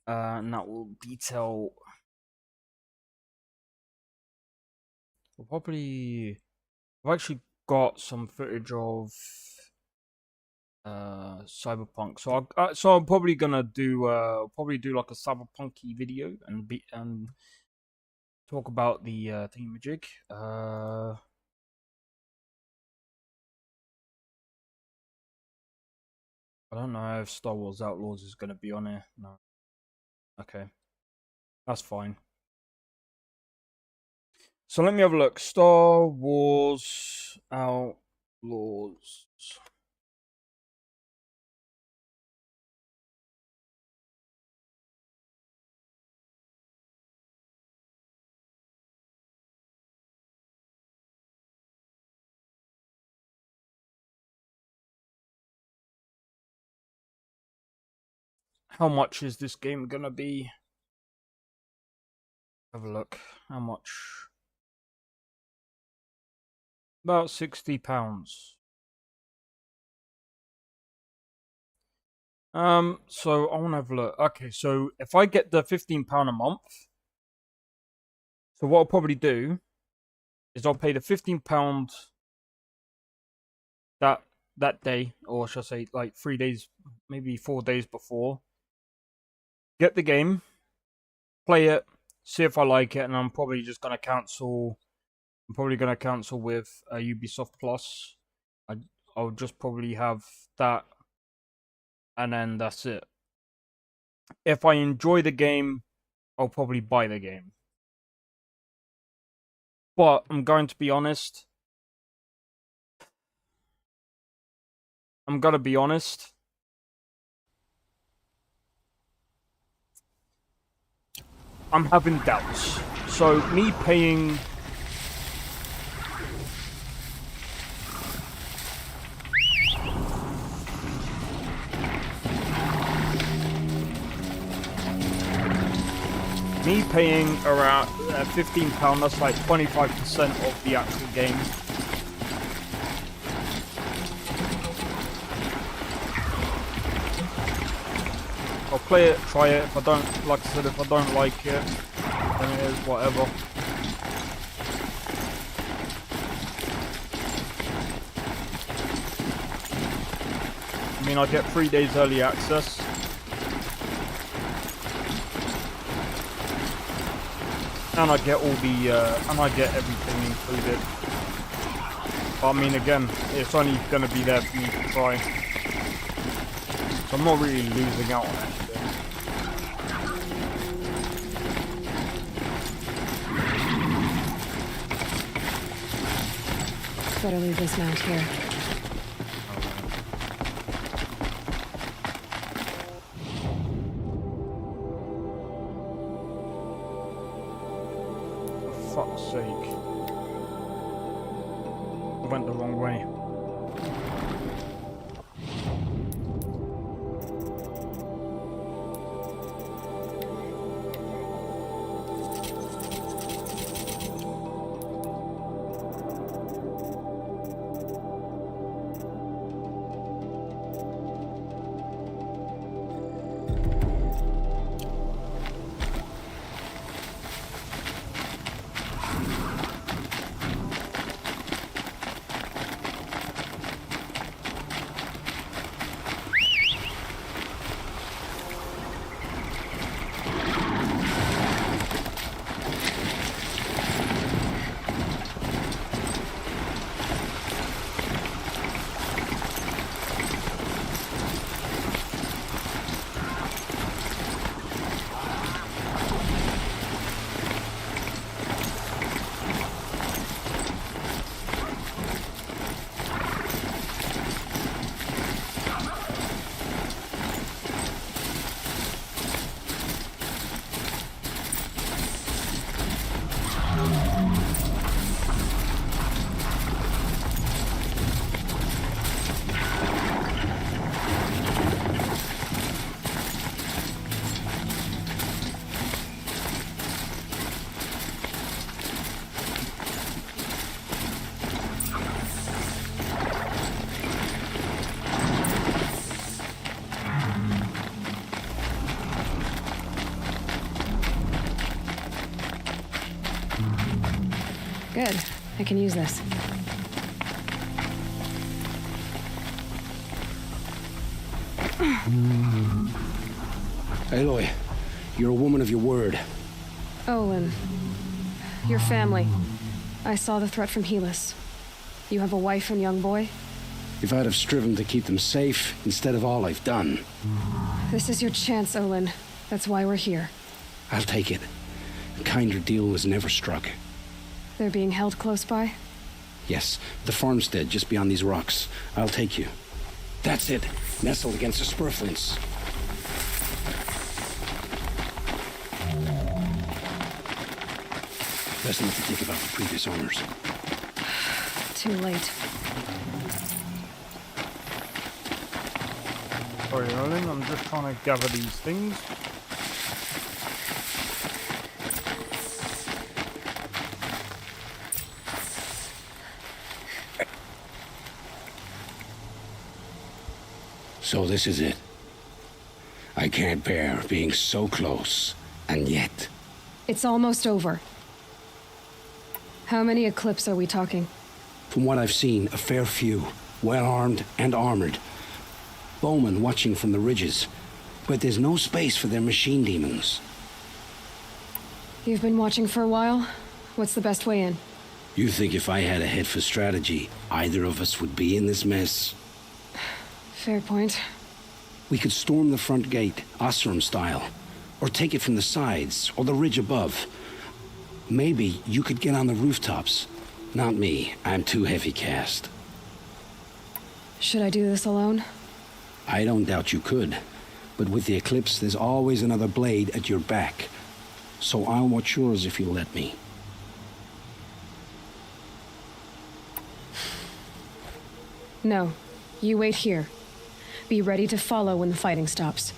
And that will detail. We'll probably. I've actually got some footage of Cyberpunk, so I'm probably gonna do like a cyberpunky video and talk about the thingamajig. I don't know if Star Wars Outlaws is going to be on here. No. Okay. That's fine. So let me have a look. Star Wars Outlaws. How much is this game gonna be? Have a look. How much? About £60. So I want to have a look. Okay, so if I get the £15 a month, so what I'll probably do is I'll pay the £15 that day, or should I say like 3 days, maybe 4 days before. Get the game, play it, see if I like it, and I'm probably just gonna cancel. I'm probably gonna cancel with Ubisoft Plus. I'll just probably have that, and then that's it. If I enjoy the game, I'll probably buy the game. But I'm going to be honest. I'm gonna be honest. I'm having doubts. So me paying around £15, that's like 25% of the actual game. I'll play it, try it. If I don't, like I said, if I don't like it, then it is whatever. I mean, I get 3 days early access. And I get all the, and I get everything included. But I mean, again, it's only going to be there for me to try. So I'm not really losing out on anything. Better leave this mount here. Fuck's sake. I went the wrong way. Good. I can use this. Aloy, you're a woman of your word. Olin. Your family. I saw the threat from Helis. You have a wife and young boy? If I'd have striven to keep them safe instead of all I've done. This is your chance, Olin. That's why we're here. I'll take it. A kinder deal was never struck. They're being held close by? Yes, the farmstead just beyond these rocks. I'll take you. That's it. Nestled against the spurflints. Best not to think about the previous owners. Too late. Sorry, Olin, I'm just trying to gather these things. So this is it. I can't bear being so close, and yet... It's almost over. How many Eclipse are we talking? From what I've seen, a fair few. Well-armed and armored. Bowmen watching from the ridges. But there's no space for their machine demons. You've been watching for a while? What's the best way in? You think if I had a head for strategy, either of us would be in this mess? Fair point. We could storm the front gate, Oseram style. Or take it from the sides, or the ridge above. Maybe you could get on the rooftops. Not me. I'm too heavy cast. Should I do this alone? I don't doubt you could. But with the Eclipse, there's always another blade at your back. So I'll watch yours if you'll let me. No. You wait here. Be ready to follow when the fighting stops.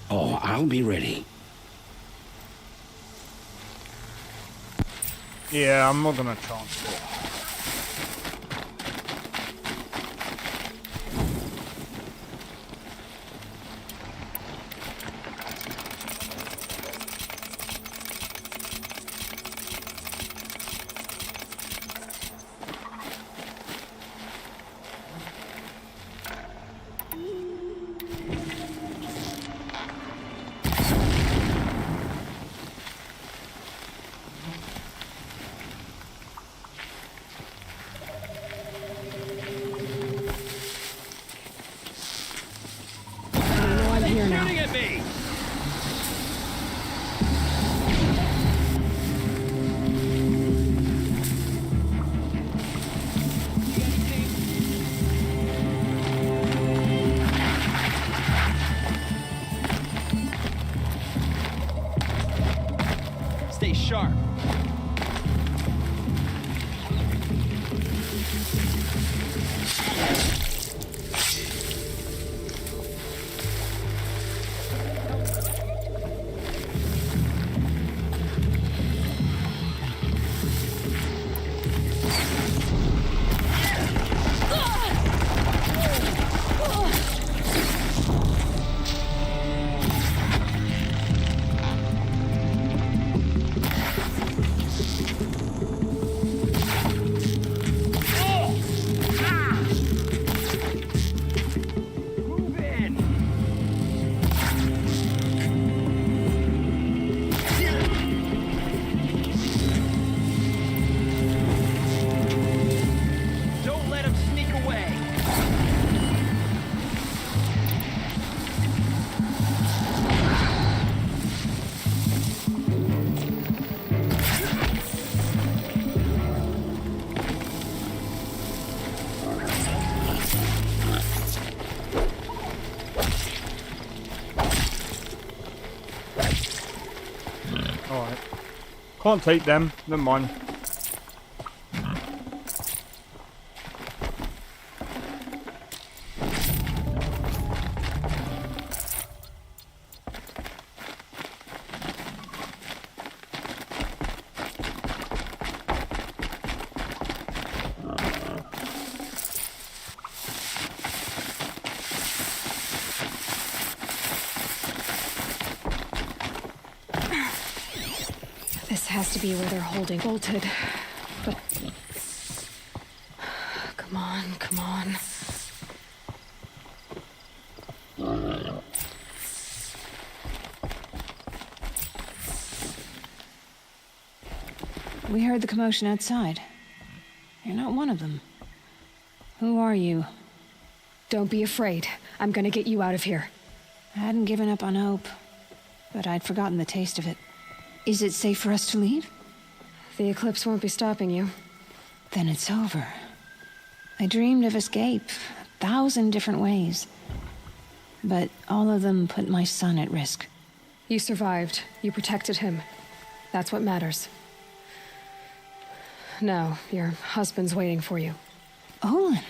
Oh, I'll be ready. Yeah, I'm not gonna chance it. Shooting at me! Stay sharp. Alright. Can't take them. Never mind. This has to be where they're holding bolted. But... Come on, come on. We heard the commotion outside. You're not one of them. Who are you? Don't be afraid. I'm gonna get you out of here. I hadn't given up on hope, but I'd forgotten the taste of it. Is it safe for us to leave? The Eclipse won't be stopping you. Then it's over. I dreamed of escape, 1,000 different ways. But all of them put my son at risk. You survived. You protected him. That's what matters. Now, your husband's waiting for you. Olin.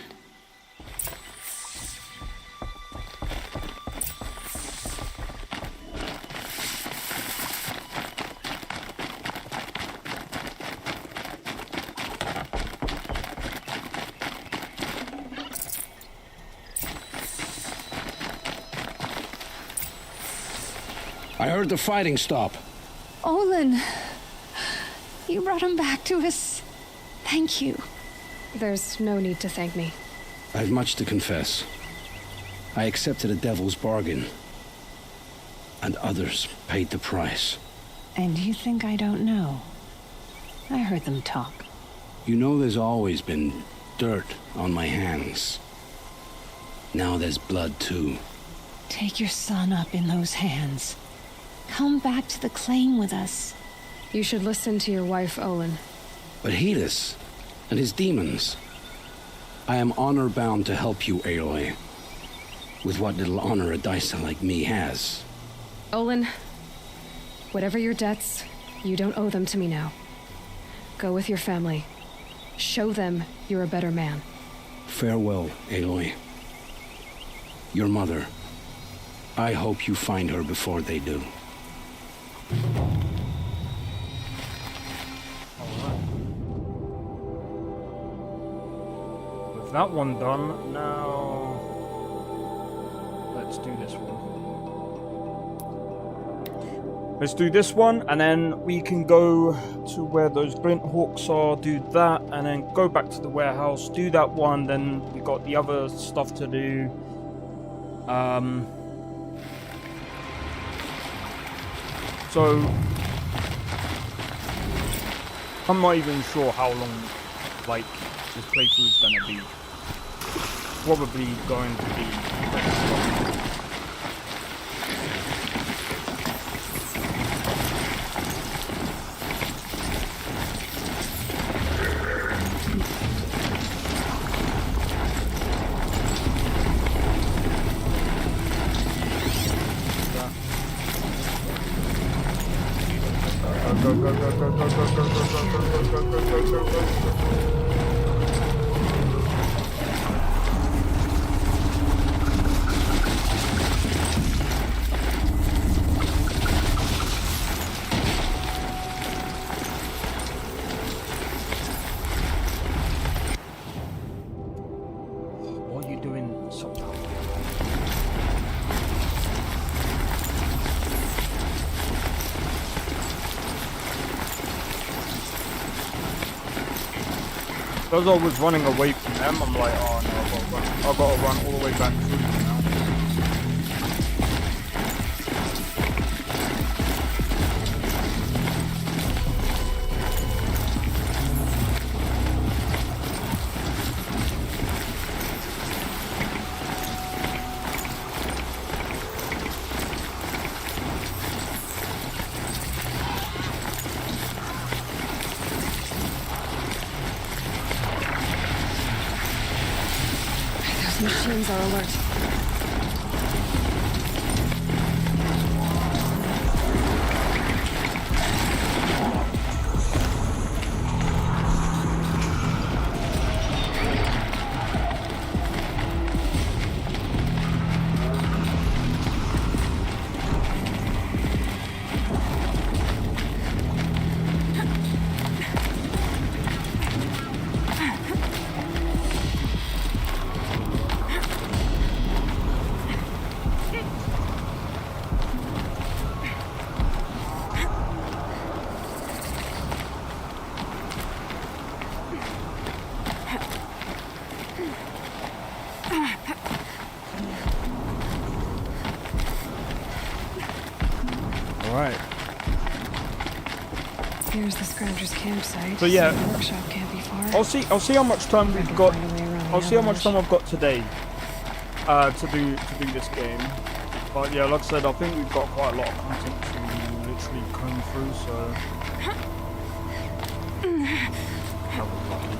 I heard the fighting stop. Olin! You brought him back to us. Thank you. There's no need to thank me. I've much to confess. I accepted a devil's bargain. And others paid the price. And you think I don't know? I heard them talk. You know there's always been dirt on my hands. Now there's blood too. Take your son up in those hands. Come back to the claim with us. You should listen to your wife, Olin. But Helis and his demons. I am honor-bound to help you, Aloy. With what little honor a Dyson like me has. Olin, whatever your debts, you don't owe them to me now. Go with your family. Show them you're a better man. Farewell, Aloy. Your mother. I hope you find her before they do. With that one done, now let's do this one. Let's do this one, and then we can go to where those glint hawks are, do that, and then go back to the warehouse, do that one, then we got the other stuff to do. So I'm not even sure how long, like, this playthrough is gonna be. Probably going to be pretty long. What are you doing, Sultan? As I was running away from them, I'm like, oh no, I've got to run all the way back through them now. Machines are alert. Alright. Here's the Scrounger's campsite. So yeah, the workshop can't be far. I'll see how much time we've got. I'll see how much time I've got today to do this game. But yeah, like I said, I think we've got quite a lot of content to literally comb through. So that was lucky.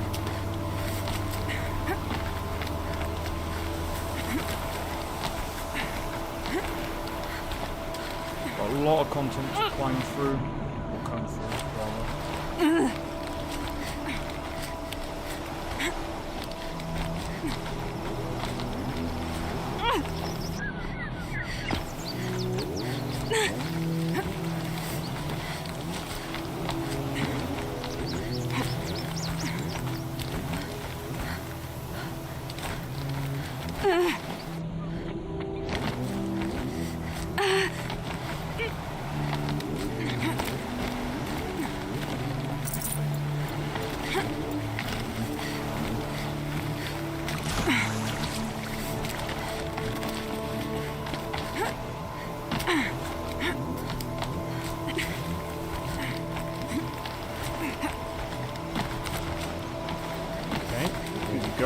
Got a lot of content to climb through, or comb through, rather.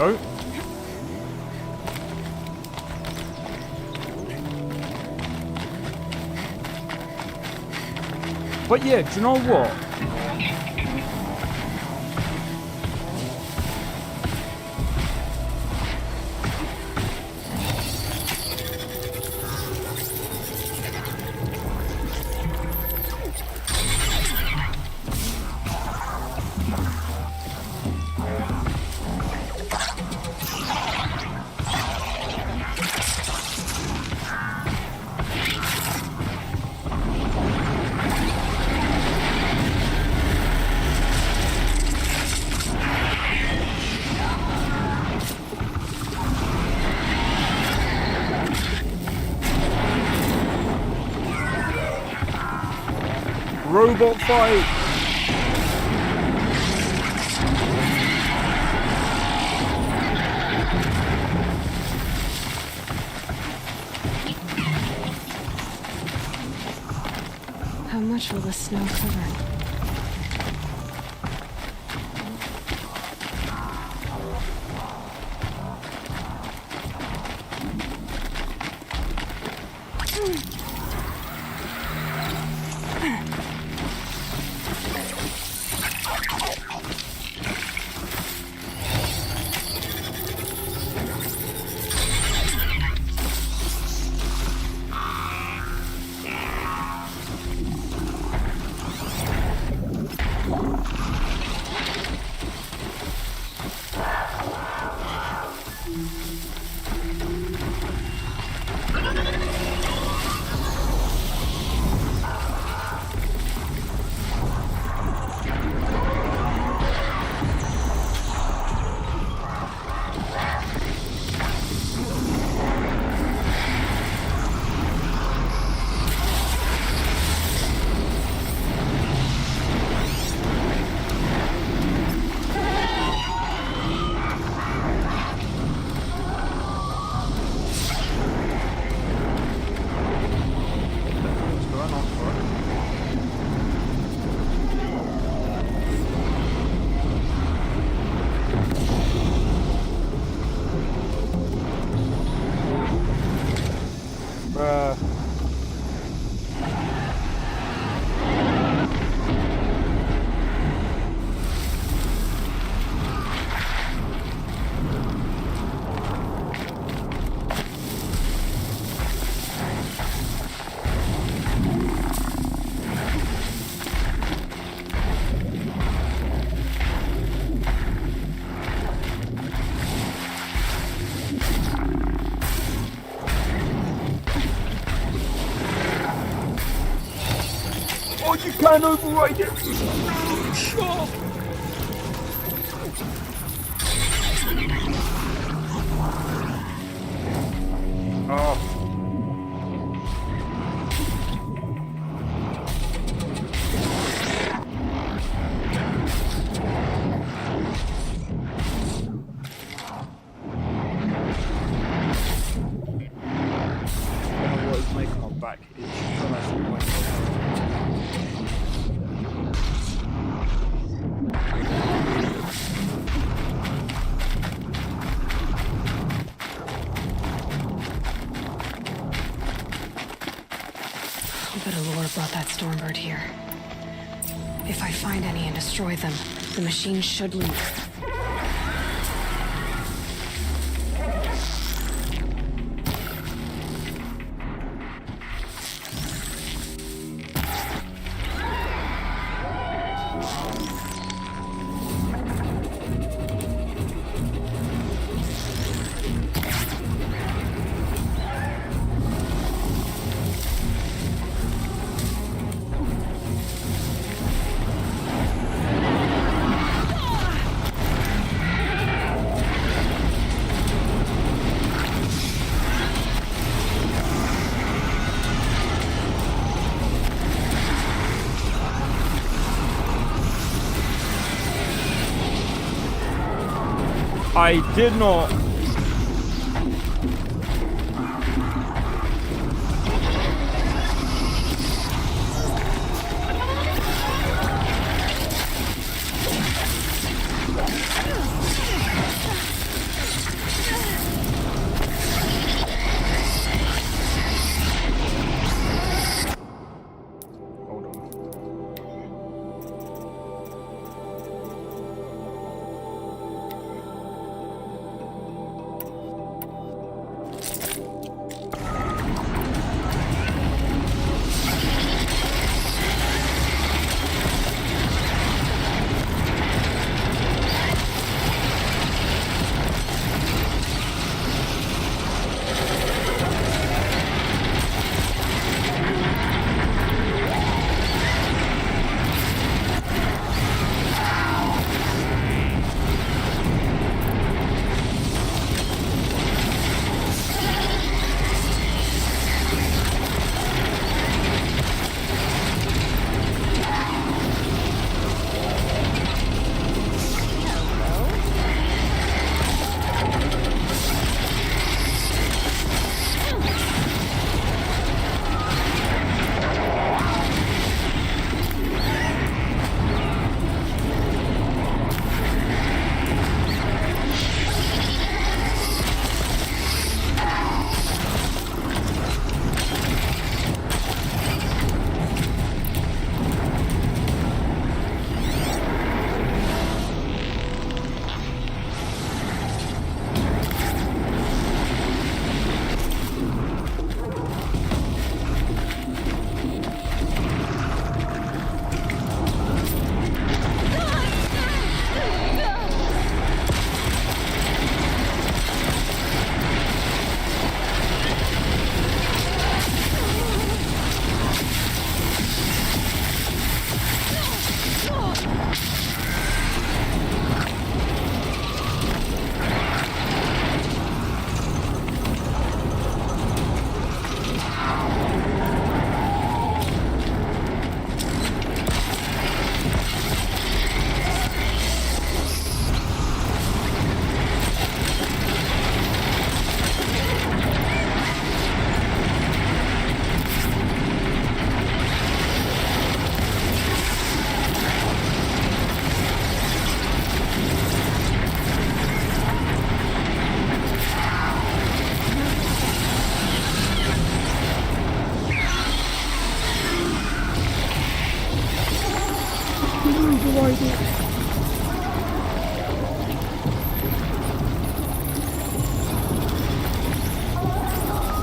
go. But yeah, do you know what? Robot fight! How much will the snow cover? Oh, you can't override it! Shot! Oh. What is making my back itch? Brought that Stormbird here. If I find any and destroy them, the machine should leave. I did not.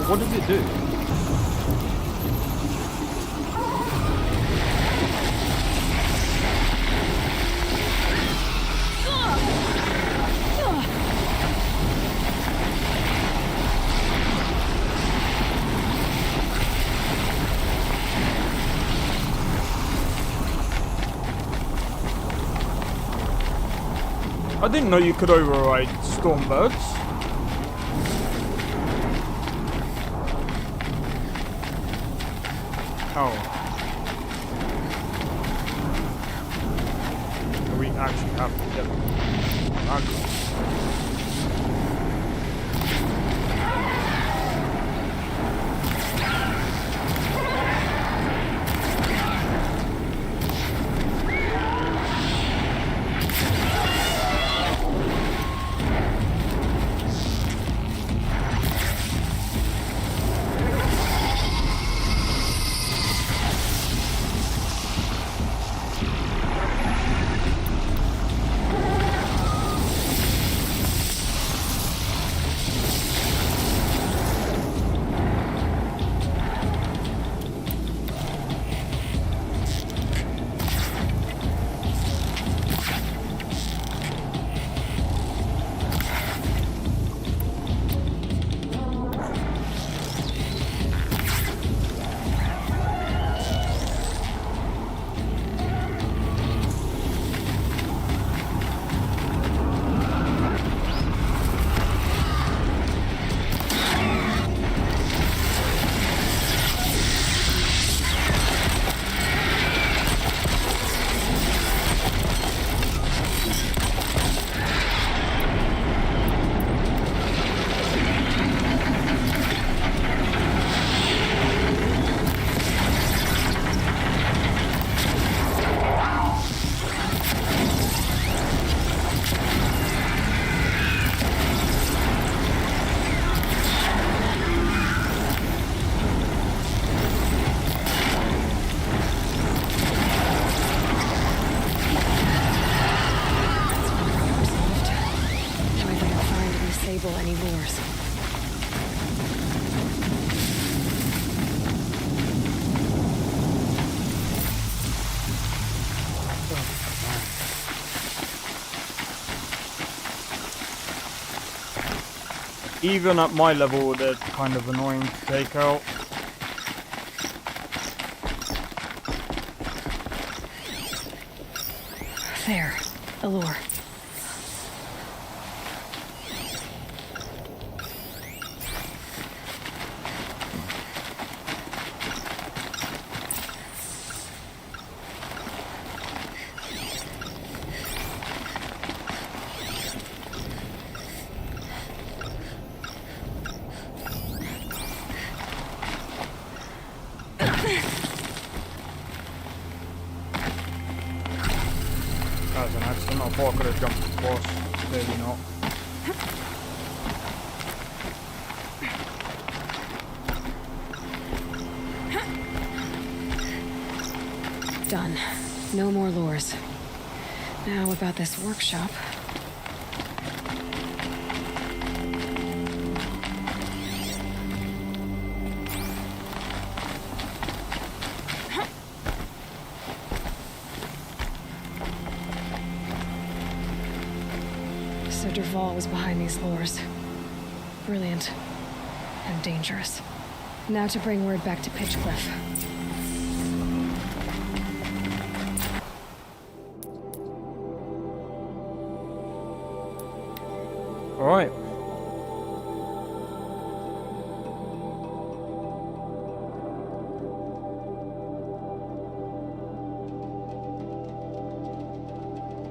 What does it do? I didn't know you could override Stormbirds. Oh. We actually have to get them. Any lures. Even at my level, they're kind of annoying to take out. There, a lure. That was an accident. I thought I could have jumped across. Clearly not. Done. No more lures. Now about this workshop. So Dervahl was behind these lures. Brilliant. And dangerous. Now to bring word back to Pitchcliff. Alright.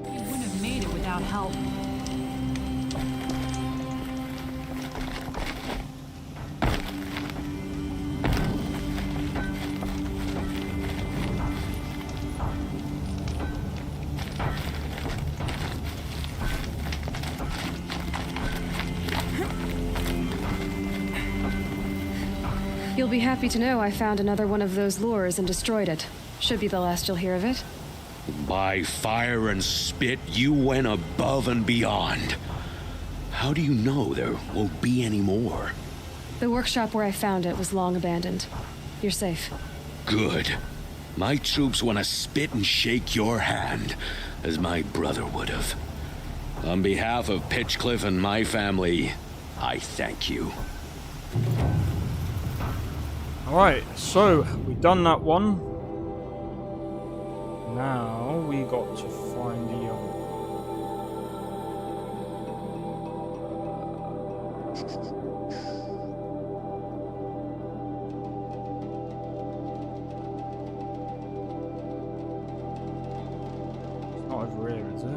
We wouldn't have made it without help. You'll be happy to know I found another one of those lures and destroyed it. Should be the last you'll hear of it. By fire and spit, you went above and beyond. How do you know there won't be any more? The workshop where I found it was long abandoned. You're safe. Good. My troops want to spit and shake your hand, as my brother would have. On behalf of Pitchcliff and my family, I thank you. Alright, so we've done that one. Now we got to find the other. It's not over here, is it?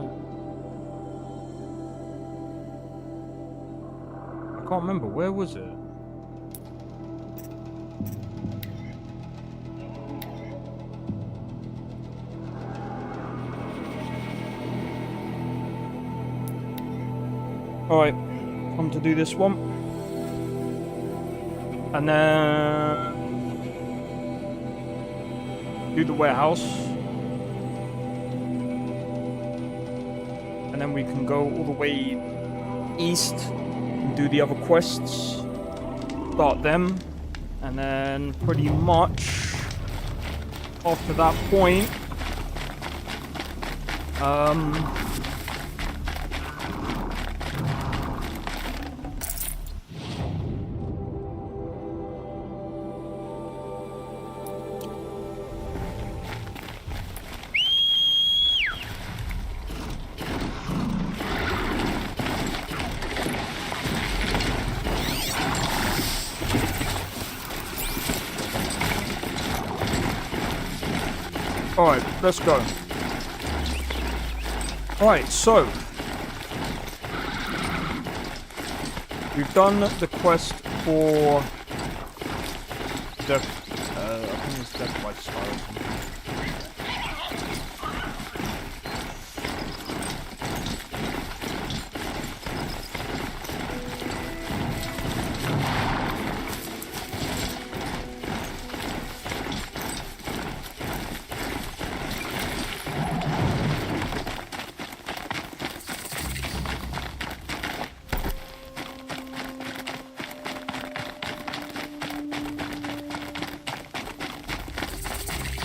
I can't remember, where was it? Alright, time to do this one. And then do the warehouse. And then we can go all the way east and do the other quests. Start them. And then pretty much after that point, alright, let's go. Alright, so we've done the quest for Death, I think it's Death by Sky or something.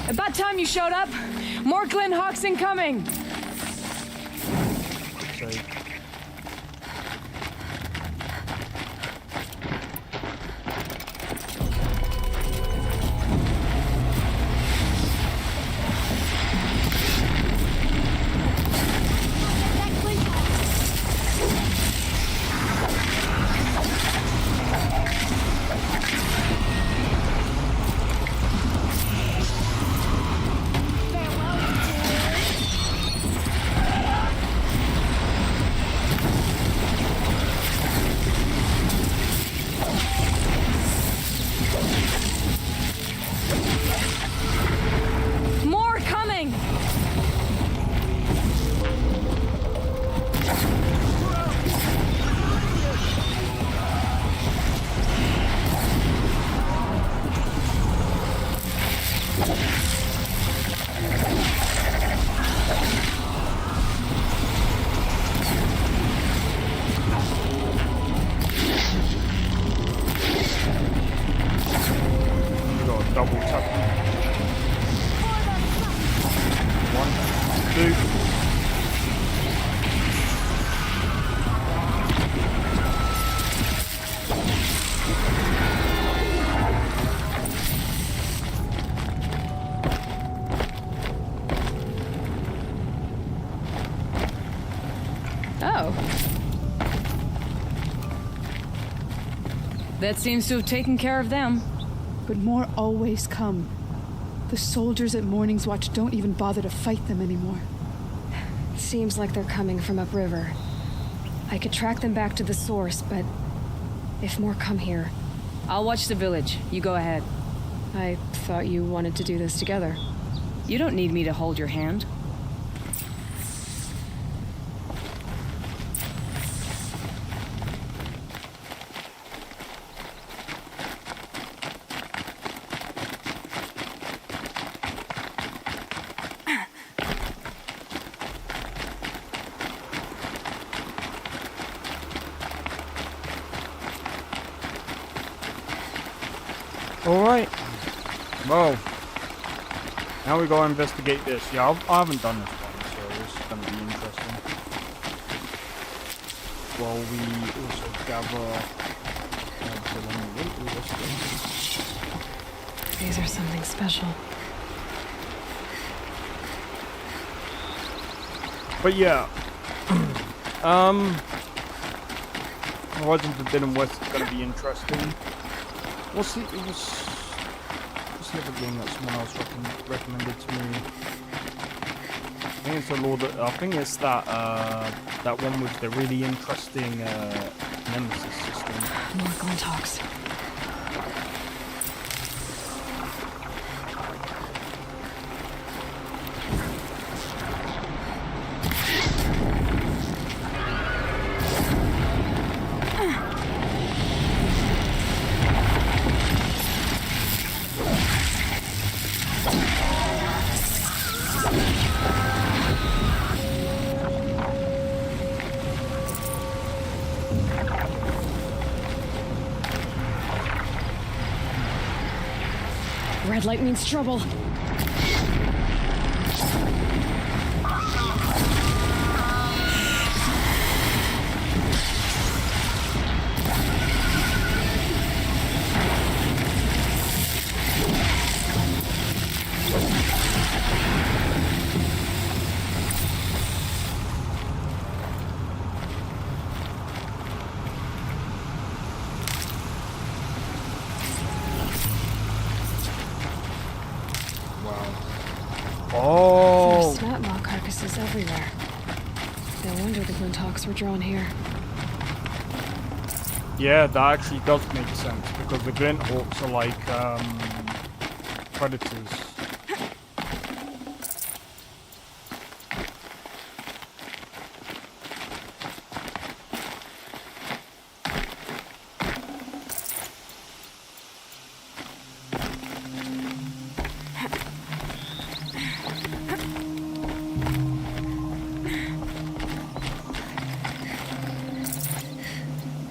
About time you showed up. More Glenn Hawks incoming. More coming. Double tap. 1, 2. Oh. That seems to have taken care of them. But more always come. The soldiers at Morning's Watch don't even bother to fight them anymore. Seems like they're coming from upriver. I could track them back to the source, but if more come here... I'll watch the village. You go ahead. I thought you wanted to do this together. You don't need me to hold your hand. Alright. Well, now we gotta investigate this. Yeah, I haven't done this one, so this is gonna be interesting. While we also gather... These are something special. But yeah, Horizon Forbidden West is going to be interesting. What's the other game that someone else recommended to me? I think it's I think it's that that one with the really interesting Nemesis system. More Glinthawks. Red light means trouble. Oh! There's Snapmaw carcasses everywhere. No wonder the Glinthawks were drawn here. Yeah, that actually does make sense, because the Glinthawks are like, predators.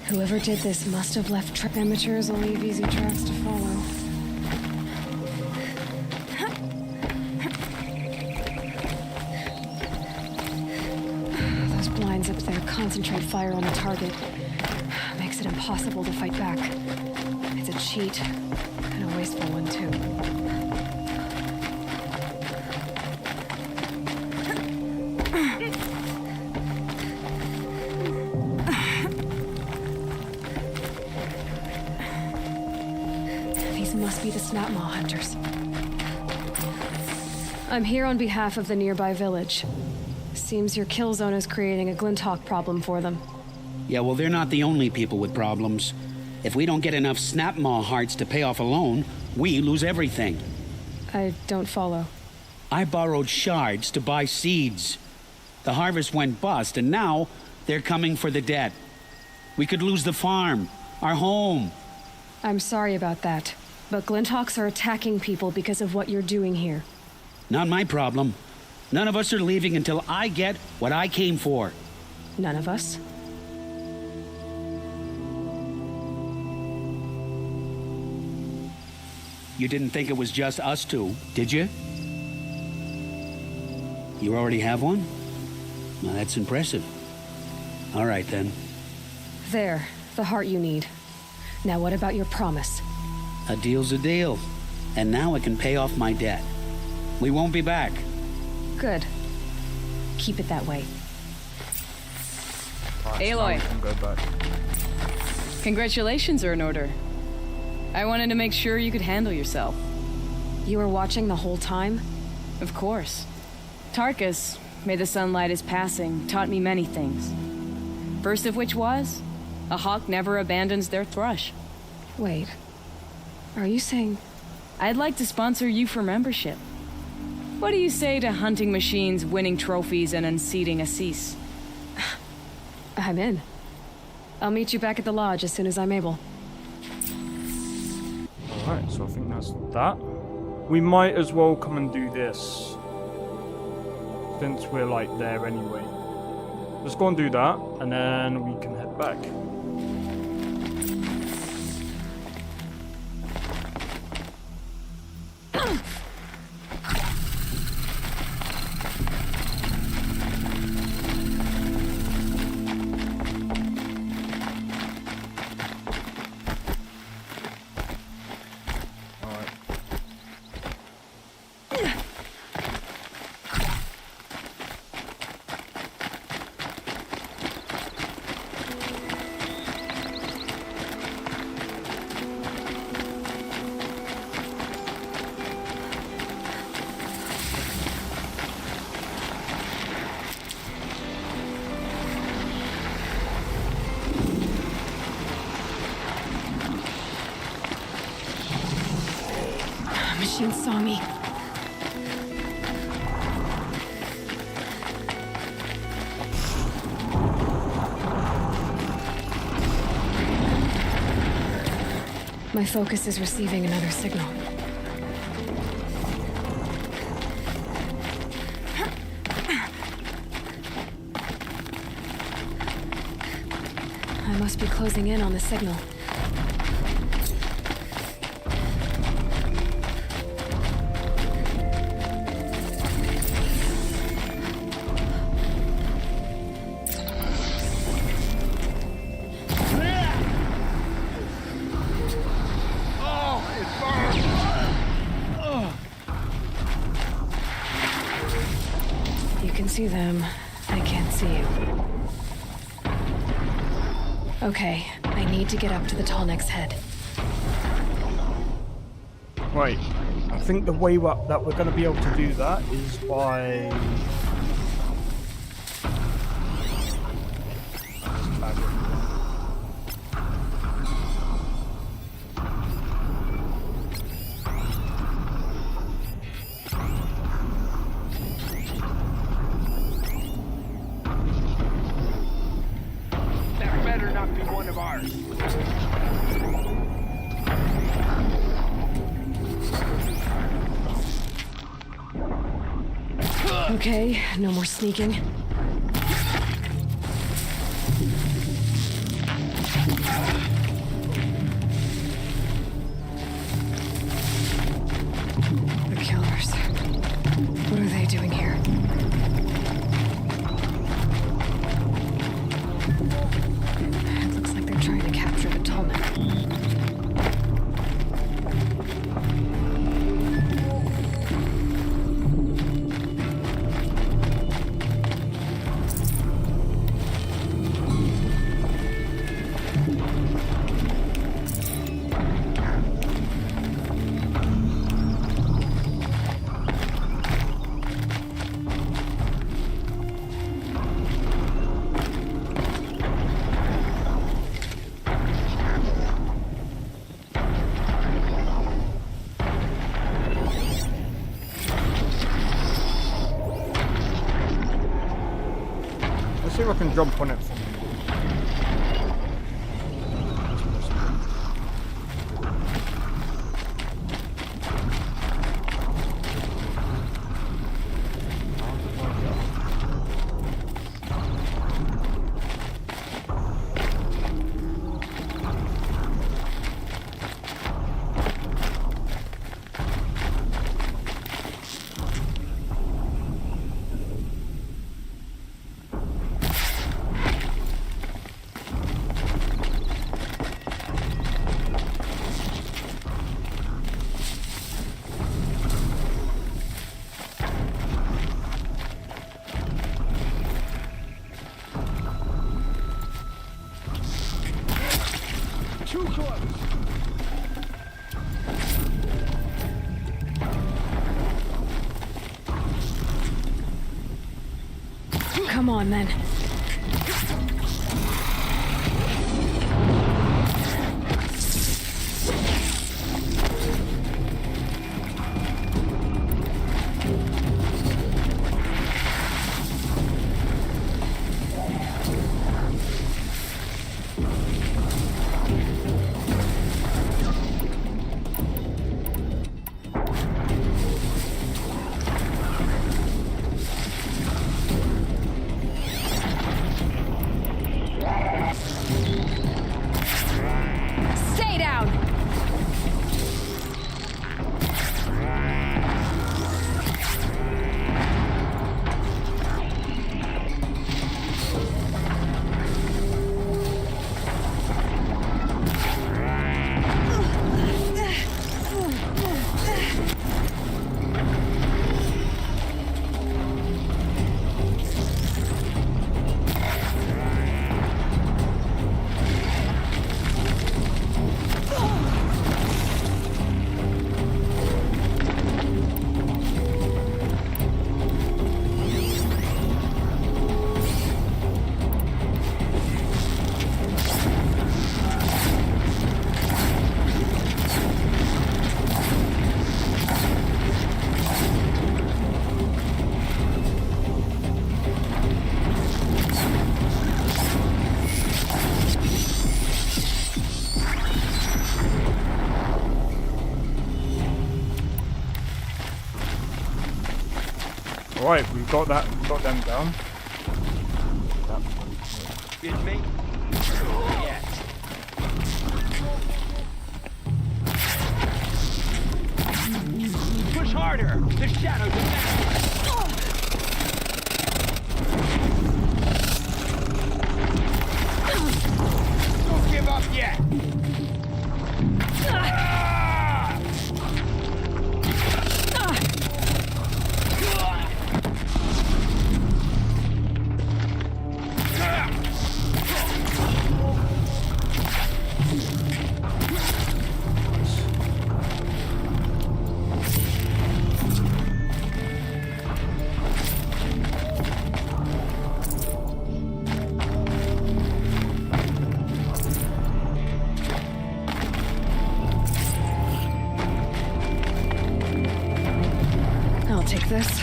Whoever did this must have left amateurs will leave easy tracks to follow. Those blinds up there concentrate fire on the target. Makes it impossible to fight back. It's a cheat, and a wasteful one too. Must be the Snapmaw hunters. I'm here on behalf of the nearby village. Seems your kill zone is creating a Glinthawk problem for them. Yeah, well, they're not the only people with problems. If we don't get enough Snapmaw hearts to pay off a loan, we lose everything. I don't follow. I borrowed shards to buy seeds. The harvest went bust, and now they're coming for the debt. We could lose the farm, our home. I'm sorry about that. But Glinthawks are attacking people because of what you're doing here. Not my problem. None of us are leaving until I get what I came for. None of us? You didn't think it was just us two, did you? You already have one? Well, that's impressive. All right, then. There, the heart you need. Now what about your promise? A deal's a deal. And now I can pay off my debt. We won't be back. Good. Keep it that way. Aloy. Congratulations are in order. I wanted to make sure you could handle yourself. You were watching the whole time? Of course. Tarkus, may the sunlight is passing, taught me many things. First of which was, a hawk never abandons their thrush. Wait. Are you saying... I'd like to sponsor you for membership. What do you say to hunting machines, winning trophies, and unseating Assis? I'm in. I'll meet you back at the lodge as soon as I'm able. Alright, so I think that's that. We might as well come and do this. Since we're like there anyway. Let's go and do that, and then we can head back. machines saw me. My focus is receiving another signal. I must be closing in on the signal. You can see them. I can't see you. Okay, I need to get up to the tall neck's head. Right, I think the way that we're going to be able to do that is by... That better not be one of ours. Okay, no more sneaking. The killers. What are they doing here? It looks like they're trying to capture the tall neck. Let's see if I can jump on it from Too close. Come on, then. Alright, we've got that. We've got them down. Get me? Yes. Push harder! The shadows are back! Don't give up yet! I'll take this.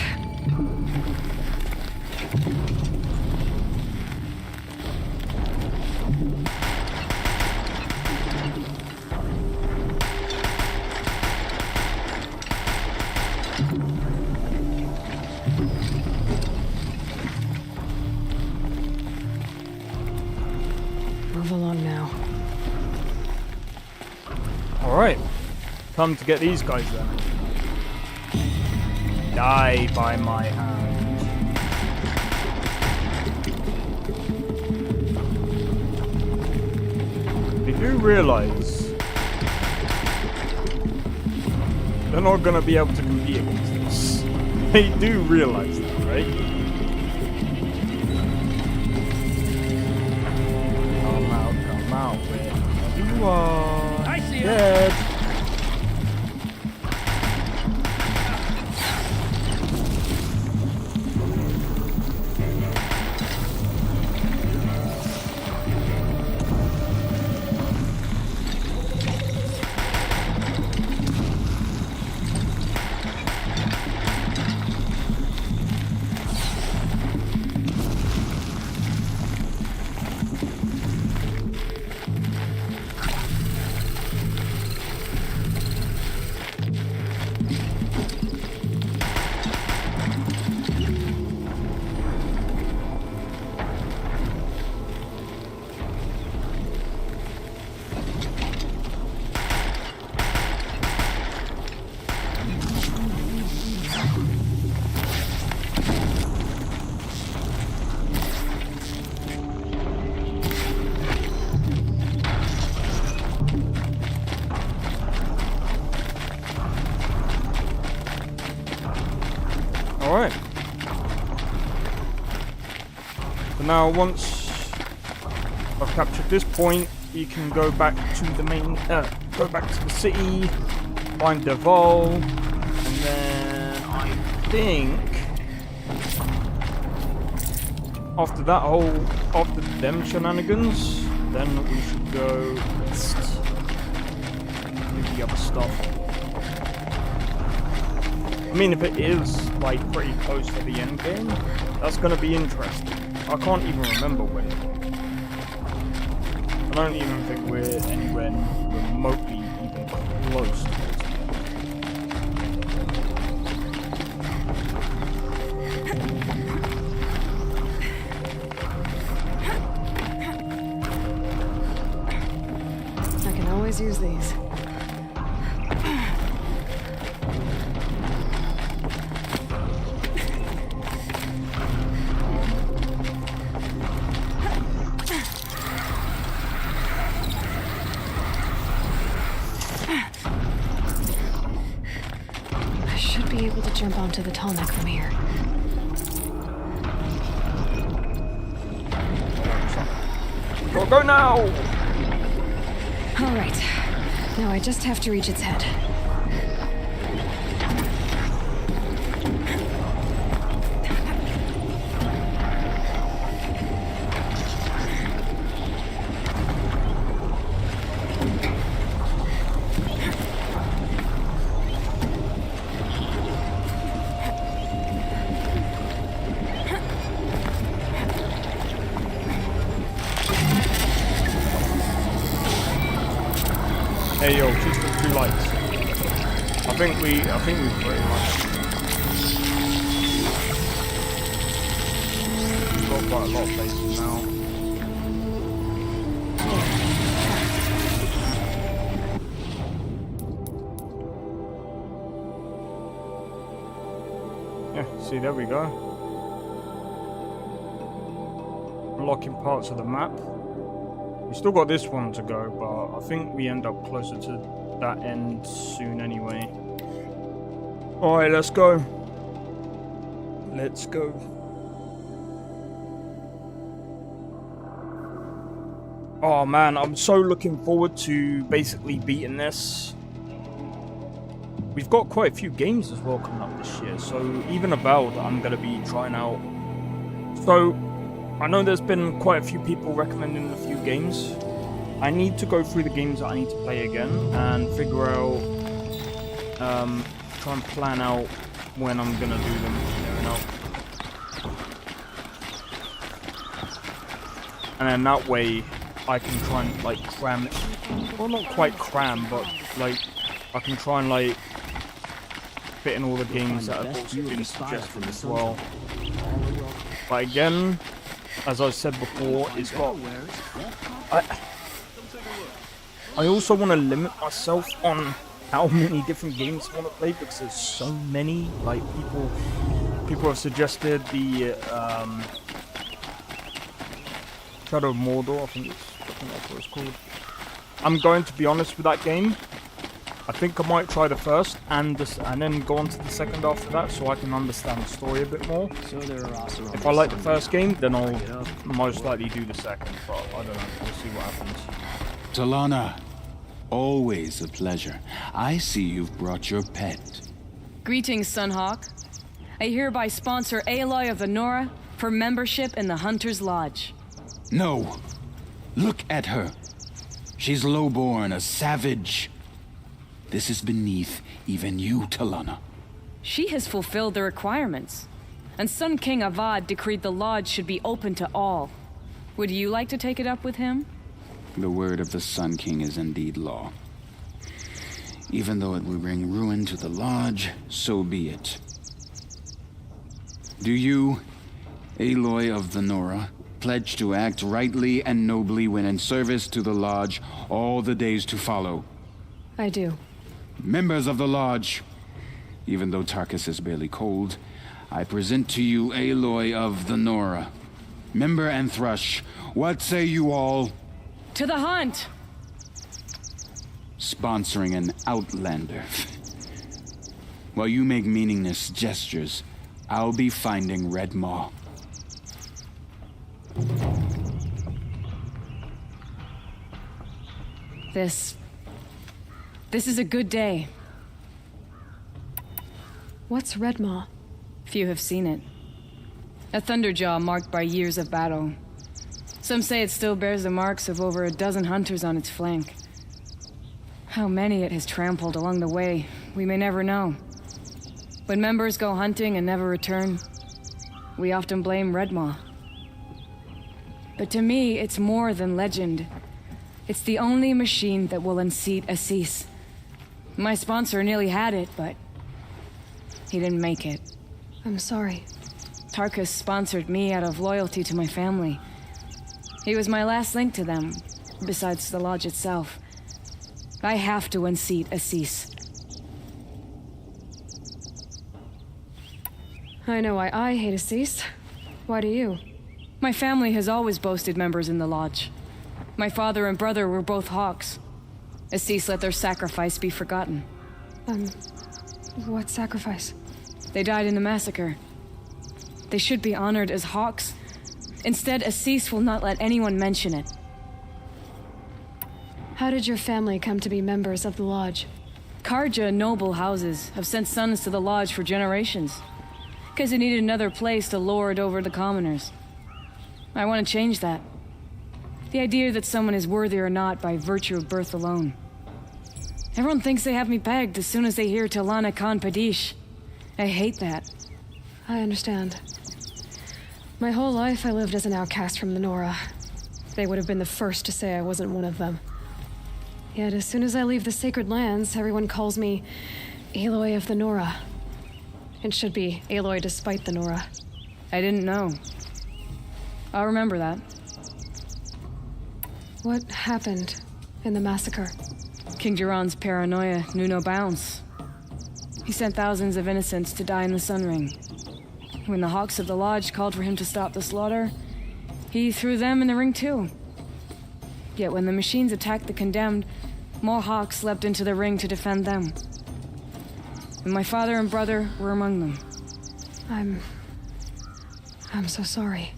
Move along now. Alright. Time to get these guys then. Die by my hand. They do realize they're not gonna be able to compete against this. They do realize that, right? Come out, where you are. I see dead. Alright. So now once I've captured this point, we can go back to the main, go back to the city, find Dervahl, and then I think after that after them shenanigans, then we should go west. Do the other stuff. I mean, if it is, like, pretty close to the end game, that's gonna be interesting. I can't even remember when. I don't even think we're anywhere remotely even close to it. I can always use these. Jump onto the tall neck from here. Go now! Alright. Now I just have to reach its head. Hey yo, just the 2 lights. I think we pretty much quite a lot of places now. Yeah, see, there we go. Unlocking parts of the map. We still got this one to go, but I think we end up closer to that end soon anyway. Alright, let's go. Let's go. Oh man, I'm so looking forward to basically beating this. We've got quite a few games as well coming up this year, so even Avowed I'm going to be trying out. So, I know there's been quite a few people recommending a few games. I need to go through the games that I need to play again and figure out, try and plan out when I'm going to do them. You know? And then that way I can try and like cram it. Well, not quite cram, but like I can try and like fit in all the games that have also been suggested as well. But again, as I said before, it's got... I also want to limit myself on how many different games I want to play because there's so many. Like people have suggested the Shadow of Mordor. I think that's what it's called. I'm going to be honest with that game. I think I might try the first and then go on to the second after that, so I can understand the story a bit more. So there are also if I like the first game, then I'll most likely do the second. But I don't know. We'll see what happens. Talana, always a pleasure. I see you've brought your pet. Greetings, Sunhawk. I hereby sponsor Aloy of the Nora for membership in the Hunter's Lodge. No. Look at her. She's lowborn, a savage. This is beneath even you, Talana. She has fulfilled the requirements. And Sun King Avad decreed the Lodge should be open to all. Would you like to take it up with him? The word of the Sun King is indeed law. Even though it will bring ruin to the Lodge, so be it. Do you, Aloy of the Nora, pledge to act rightly and nobly when in service to the Lodge all the days to follow? I do. Members of the Lodge, even though Tarkus is barely cold, I present to you Aloy of the Nora. Member and Thrush, what say you all? To the hunt! Sponsoring an outlander. While you make meaningless gestures, I'll be finding Red Maw. This is a good day. What's Redmaw? Few have seen it. A thunderjaw marked by years of battle. Some say it still bears the marks of over a dozen hunters on its flank. How many it has trampled along the way, we may never know. When members go hunting and never return, we often blame Redmaw. But to me, it's more than legend. It's the only machine that will unseat Assis. My sponsor nearly had it, but he didn't make it. I'm sorry. Tarkus sponsored me out of loyalty to my family. He was my last link to them, besides the Lodge itself. I have to unseat Assis. I know why I hate Assis. Why do you? My family has always boasted members in the Lodge. My father and brother were both Hawks. Assis let their sacrifice be forgotten. What sacrifice? They died in the massacre. They should be honored as Hawks. Instead, Assis will not let anyone mention it. How did your family come to be members of the Lodge? Karja noble houses have sent sons to the Lodge for generations. Because they needed another place to lord over the commoners. I want to change that. The idea that someone is worthy or not by virtue of birth alone. Everyone thinks they have me pegged as soon as they hear Talana Khan Padish. I hate that. I understand. My whole life I lived as an outcast from the Nora. They would have been the first to say I wasn't one of them. Yet as soon as I leave the Sacred Lands, everyone calls me Aloy of the Nora. It should be Aloy despite the Nora. I didn't know. I'll remember that. What happened in the massacre? King Jiran's paranoia knew no bounds. He sent thousands of innocents to die in the Sun Ring. When the Hawks of the Lodge called for him to stop the slaughter, he threw them in the ring too. Yet when the machines attacked the condemned, more Hawks leapt into the ring to defend them. And my father and brother were among them. I'm so sorry.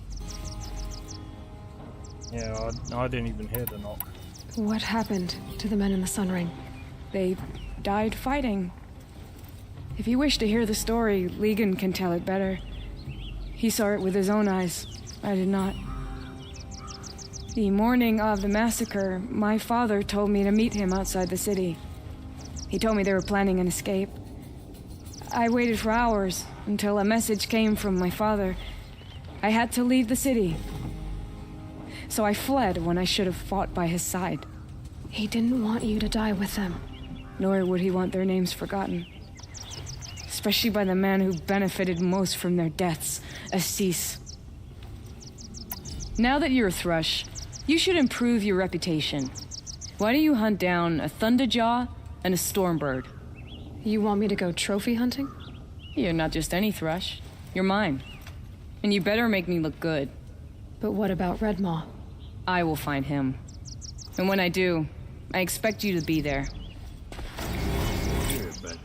Yeah, I didn't even hear the knock. What happened to the men in the Sun Ring? They died fighting. If you wish to hear the story, Legan can tell it better. He saw it with his own eyes. I did not. The morning of the massacre, my father told me to meet him outside the city. He told me they were planning an escape. I waited for hours until a message came from my father. I had to leave the city. So I fled when I should have fought by his side. He didn't want you to die with them. Nor would he want their names forgotten. Especially by the man who benefited most from their deaths, Assis. Now that you're a Thrush, you should improve your reputation. Why don't you hunt down a Thunderjaw and a Stormbird? You want me to go trophy hunting? You're not just any Thrush. You're mine. And you better make me look good. But what about Redmaw? I will find him. And when I do, I expect you to be there.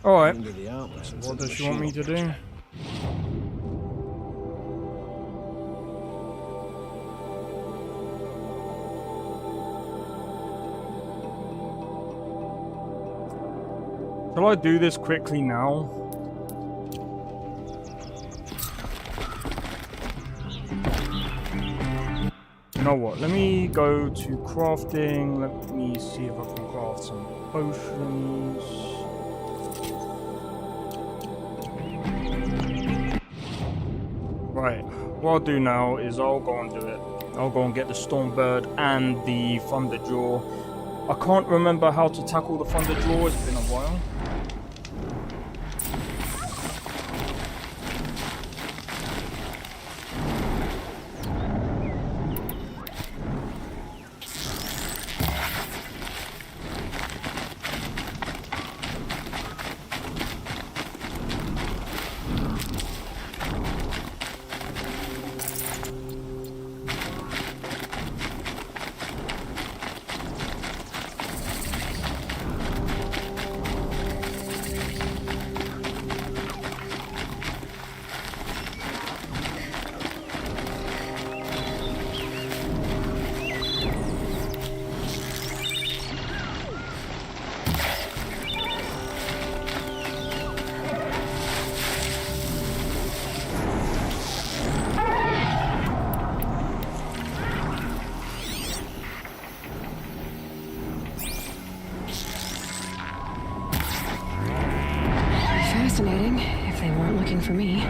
Alright. What does she want me to do? Shall I do this quickly now? You know what? Let me go to crafting. Let me see if I can craft some potions. Right. What I'll do now is I'll go and do it. I'll go and get the Stormbird and the Thunderjaw. I can't remember how to tackle the Thunderjaw. It's been a while. Fascinating, if they weren't looking for me.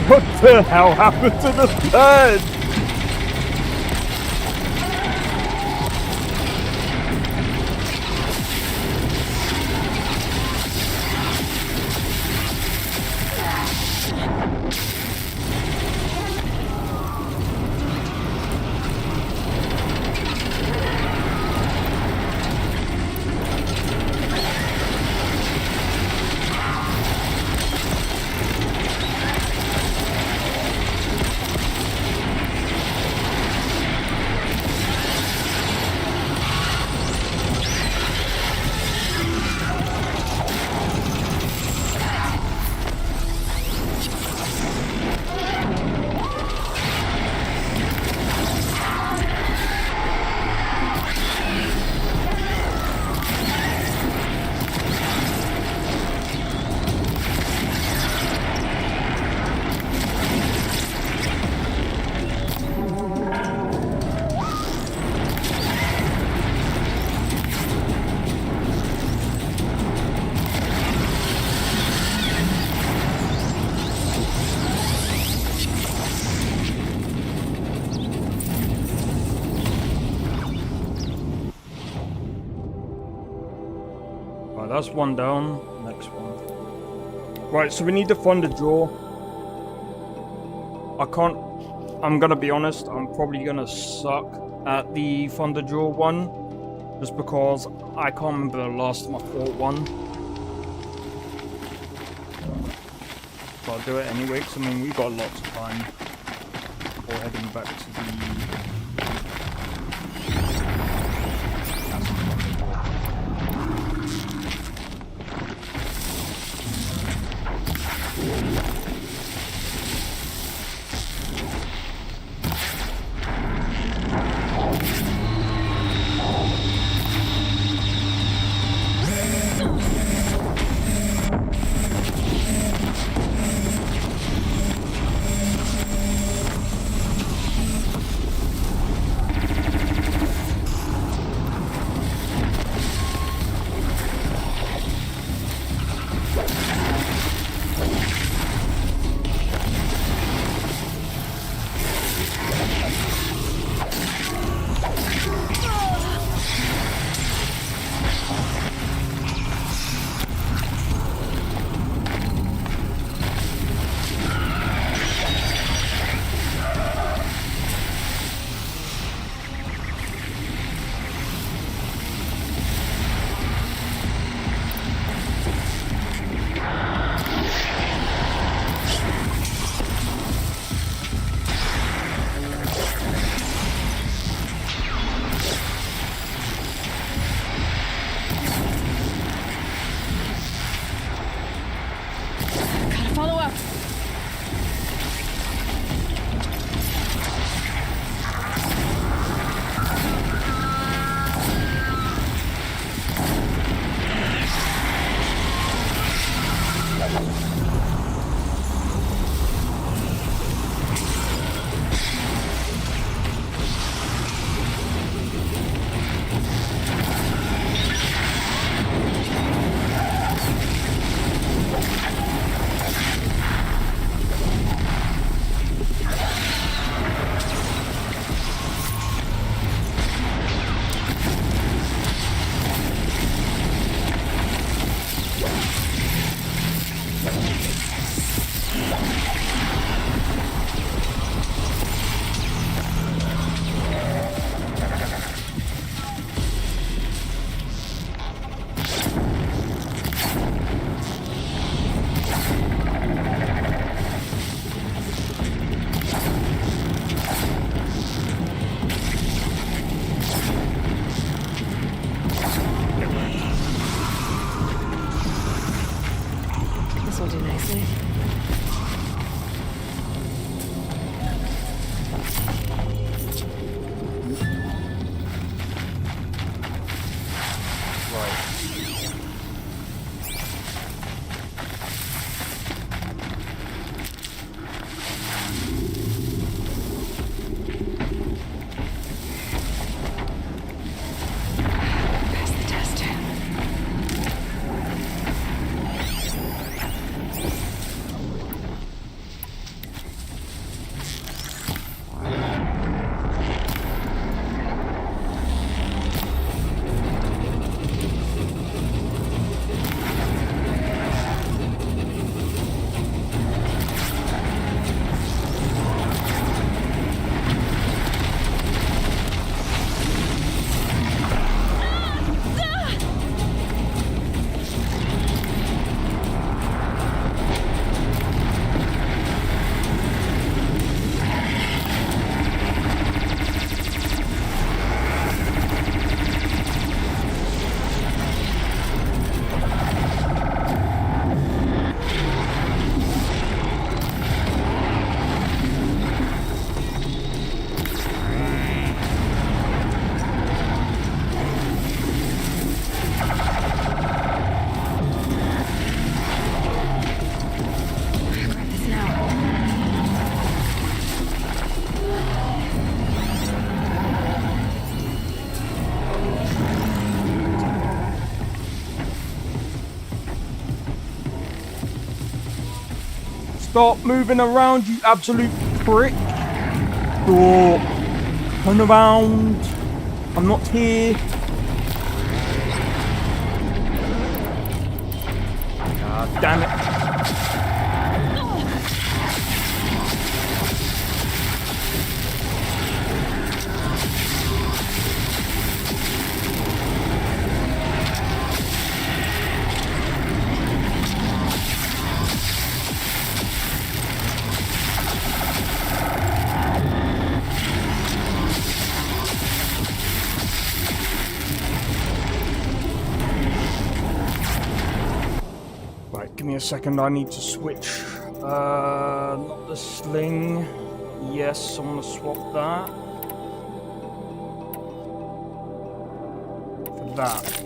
What the hell happened to the bird? Right, that's one down. Next one. Right, so we need the Thunder Jaw. I'm gonna be honest, I'm probably gonna suck at the Thunder Jaw one. Just because I can't remember the last time I fought one. But I'll do it anyway, because I mean, we've got lots of time before heading back to the... Stop moving around, you absolute prick. Stop. Turn around. I'm not here. Ah, damn it. Give me a second, I need to switch. Not the sling. Yes, I'm gonna swap that. For that.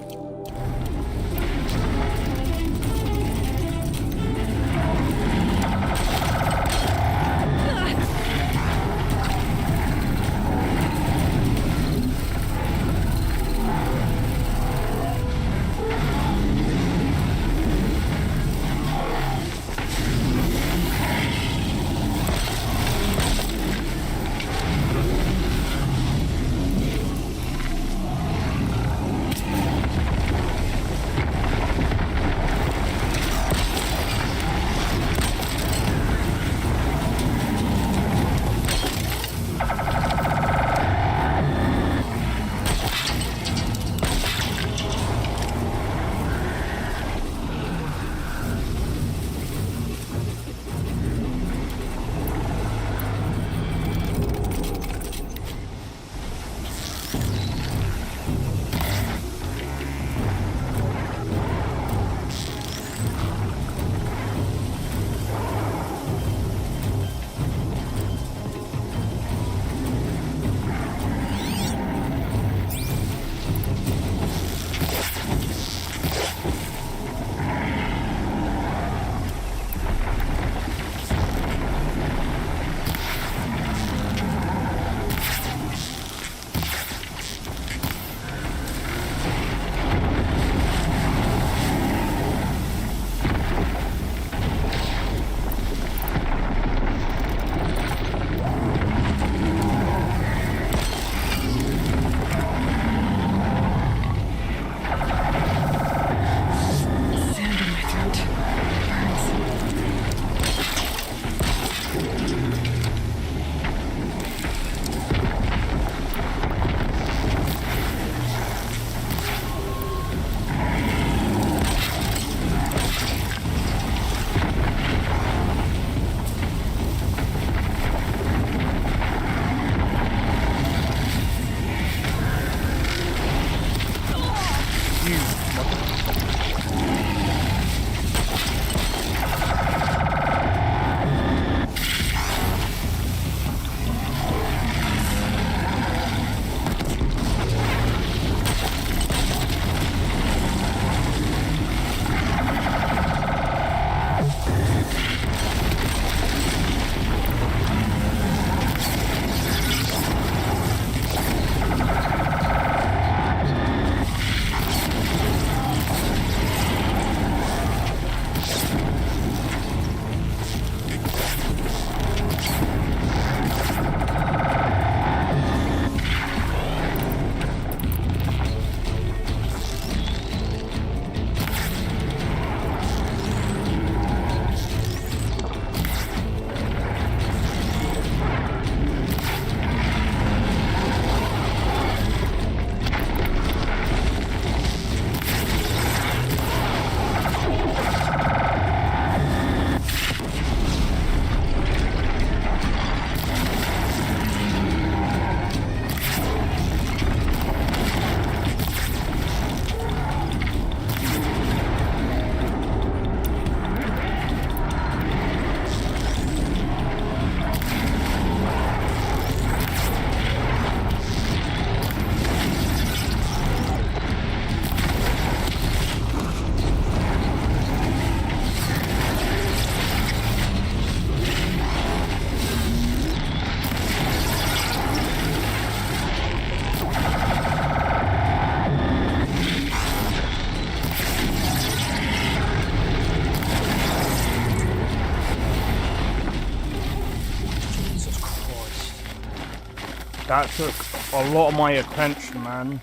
That took a lot of my attention, man.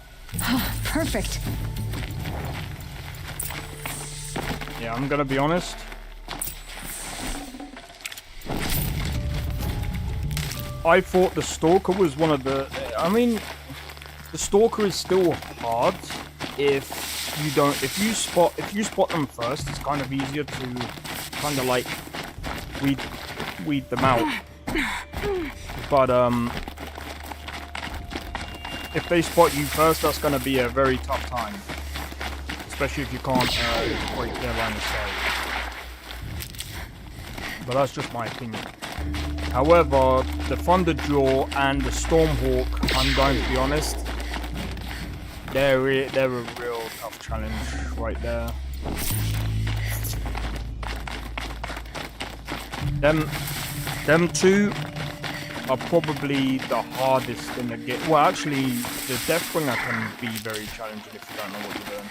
Perfect. Yeah, I'm gonna be honest. I thought the Stalker was one of the... I mean, the Stalker is still hard if you spot them first. It's kind of easier to kind of like weed them out. But if they spot you first, that's gonna be a very tough time, especially if you can't break their line of sight. But that's just my opinion. However, the Thunderjaw and the Stormhawk, I'm going to be honest, they're a real tough challenge right there. Them two are probably the hardest in the game. Well, actually, the Deathbringer can be very challenging if you don't know what you're doing.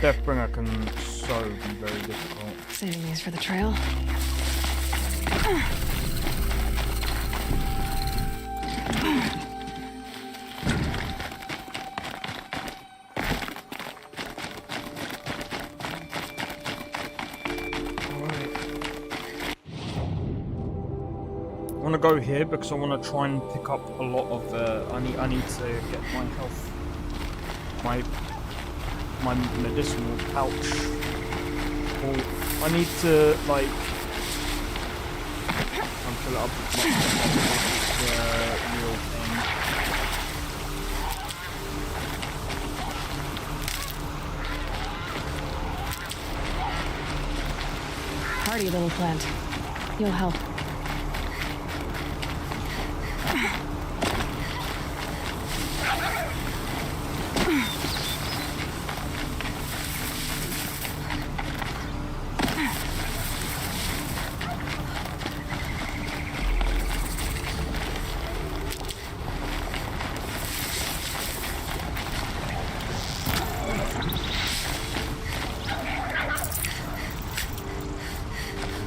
Deathbringer can so be very difficult. Saving these for the trail. I want to go here because I want to try and pick up a lot of I need to get my health, my medicinal pouch. Or I need to like fill it up with real thing. Hardy little plant. You'll help.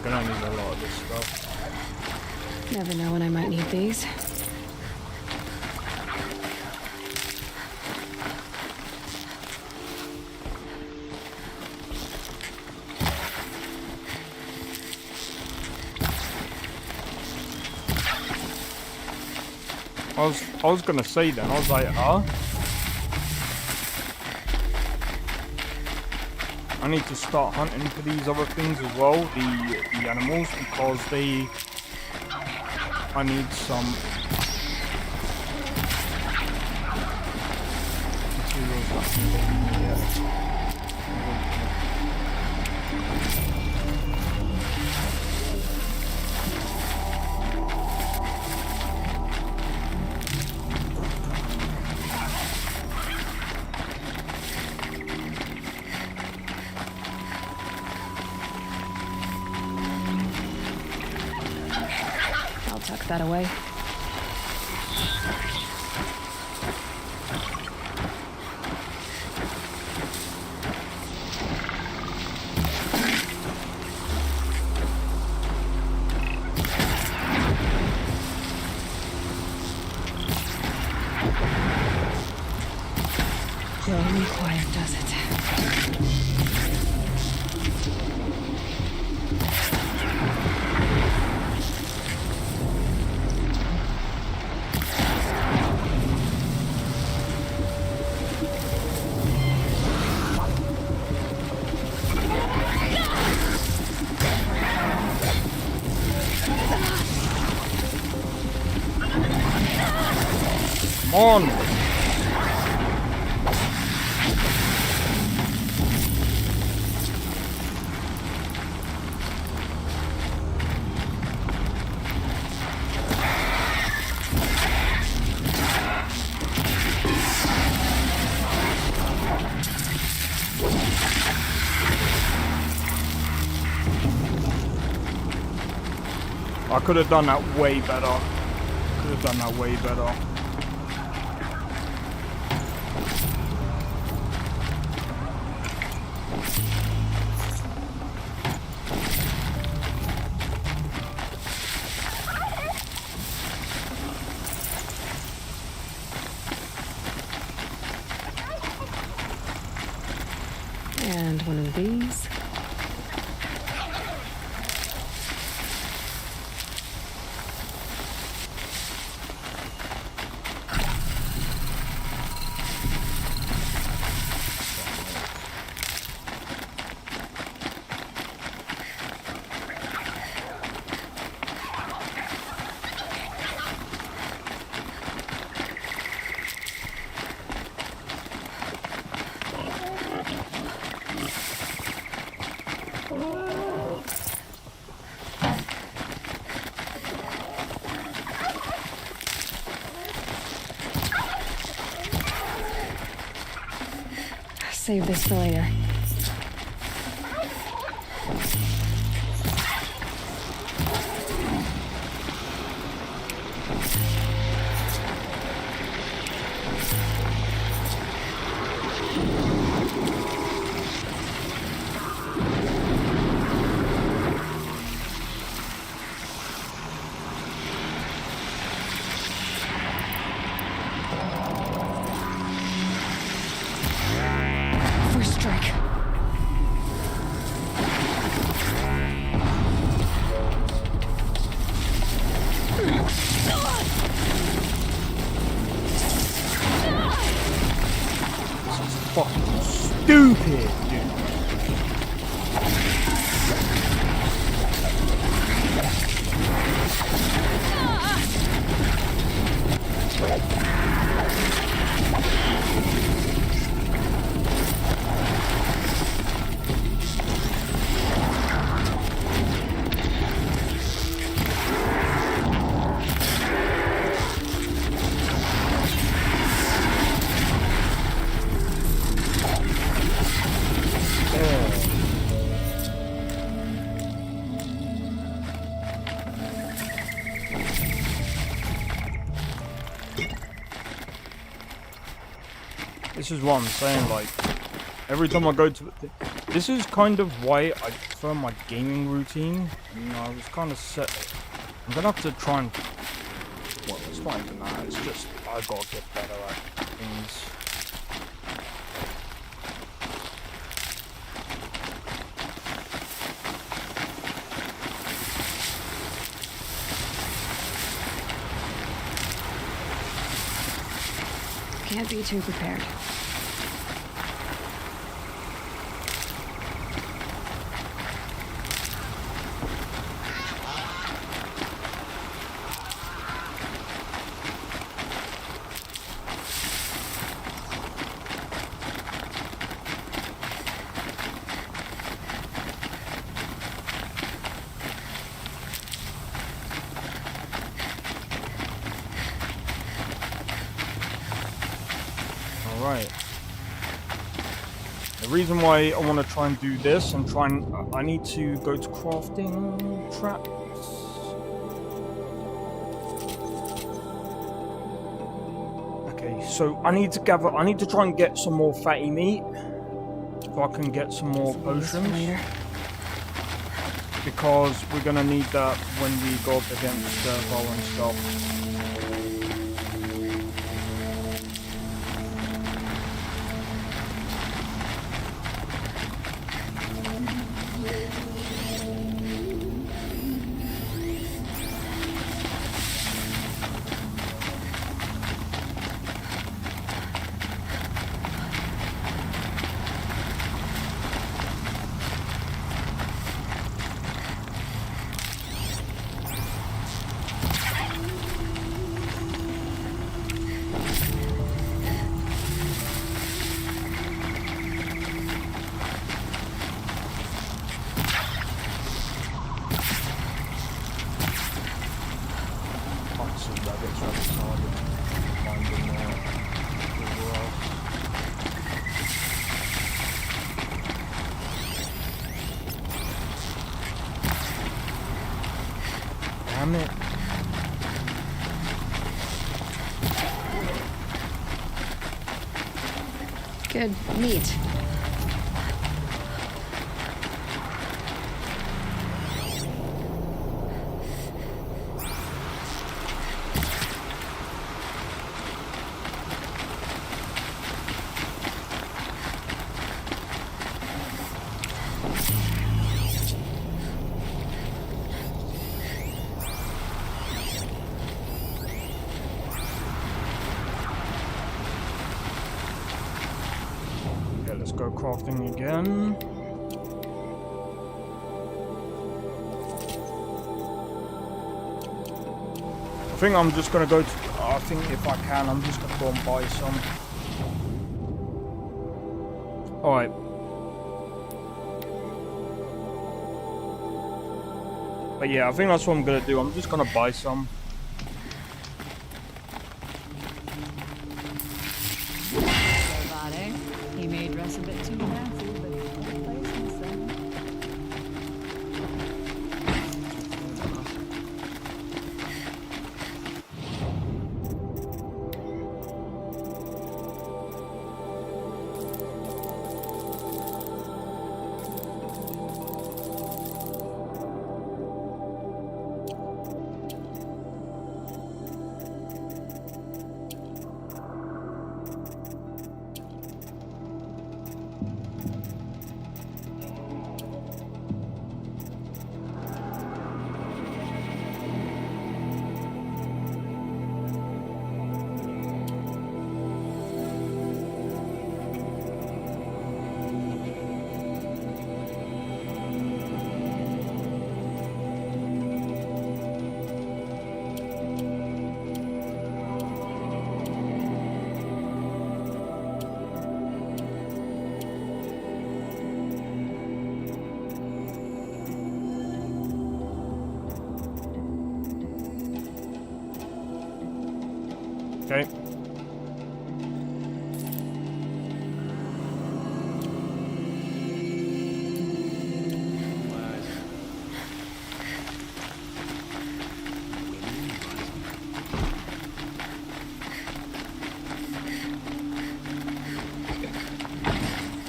Gonna need a lot of this stuff. Never know when I might need these. I was gonna say then, I was like, I need to start hunting for these other things as well, the animals, because I need some materials. Tuck that away. Slowly quiet does it. On! I could have done that way better. Could have done that way better. And one of these. Save this for later. First strike. Fucking stupid, dude. This is what I'm saying, like, every time I go to... This is kind of why I prefer my gaming routine. You know, I was kind of set... I'm gonna have to try and... Well, it's not even that, it's just... I've got to get better at things. Can't be too prepared. Right. The reason why I want to try and do this and try and... I need to go to crafting traps. Okay, so I need to gather... I need to try and get some more fatty meat. So I can get some more potions. Because we're going to need that when we go up against Dervahl and stuff. Damn it. Good meat. go crafting again. I think I'm just gonna go to, I think if I can, I'm just gonna go and buy some. Alright. But yeah, I think that's what I'm gonna do. I'm just gonna buy some. He may dress a bit too fancy, but he's no place in the sun. Okay.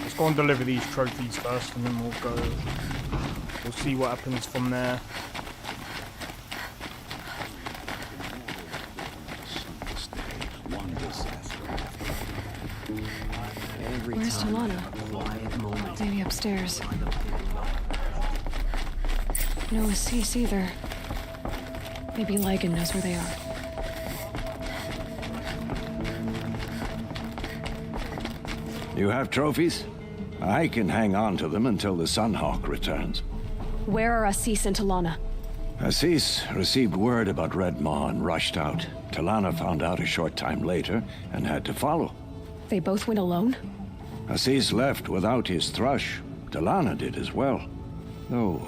Let's go and deliver these trophies first, and then we'll see what happens from there. Where's Talana? Maybe upstairs. No Assis either. Maybe Lygan knows where they are. You have trophies? I can hang on to them until the Sunhawk returns. Where are Assis and Talana? Assis received word about Red Maw and rushed out. Talana found out a short time later and had to follow. They both went alone? Assis left without his thrush. Talana did as well. Though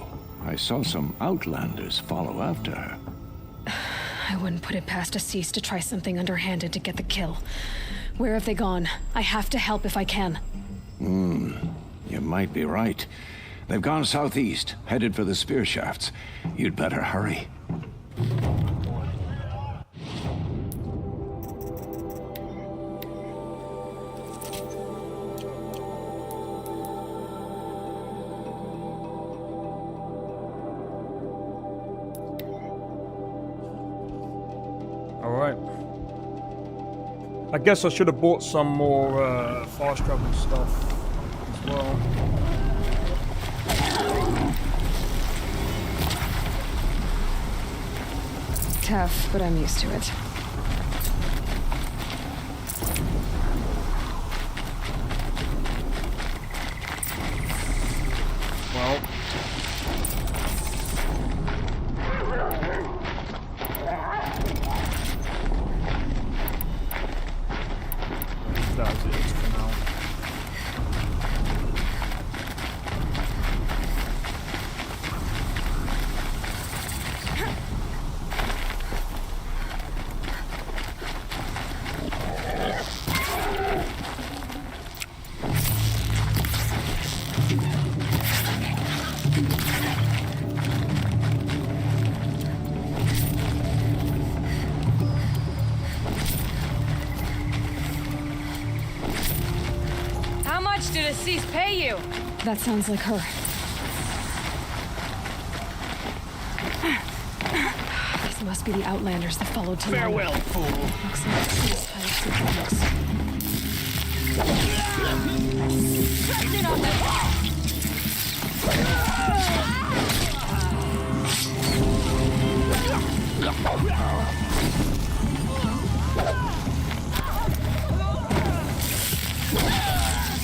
I saw some outlanders follow after her. I wouldn't put it past Assis to try something underhanded to get the kill. Where have they gone? I have to help if I can. You might be right. They've gone southeast, headed for the spear shafts. You'd better hurry. Alright. I guess I should have bought some more fast travel stuff as well. Tough, but I'm used to it. Well. That's it for now. How much did Assis pay you? That sounds like her. These must be the Outlanders that followed Talana. Farewell, fool. Looks like Assis hired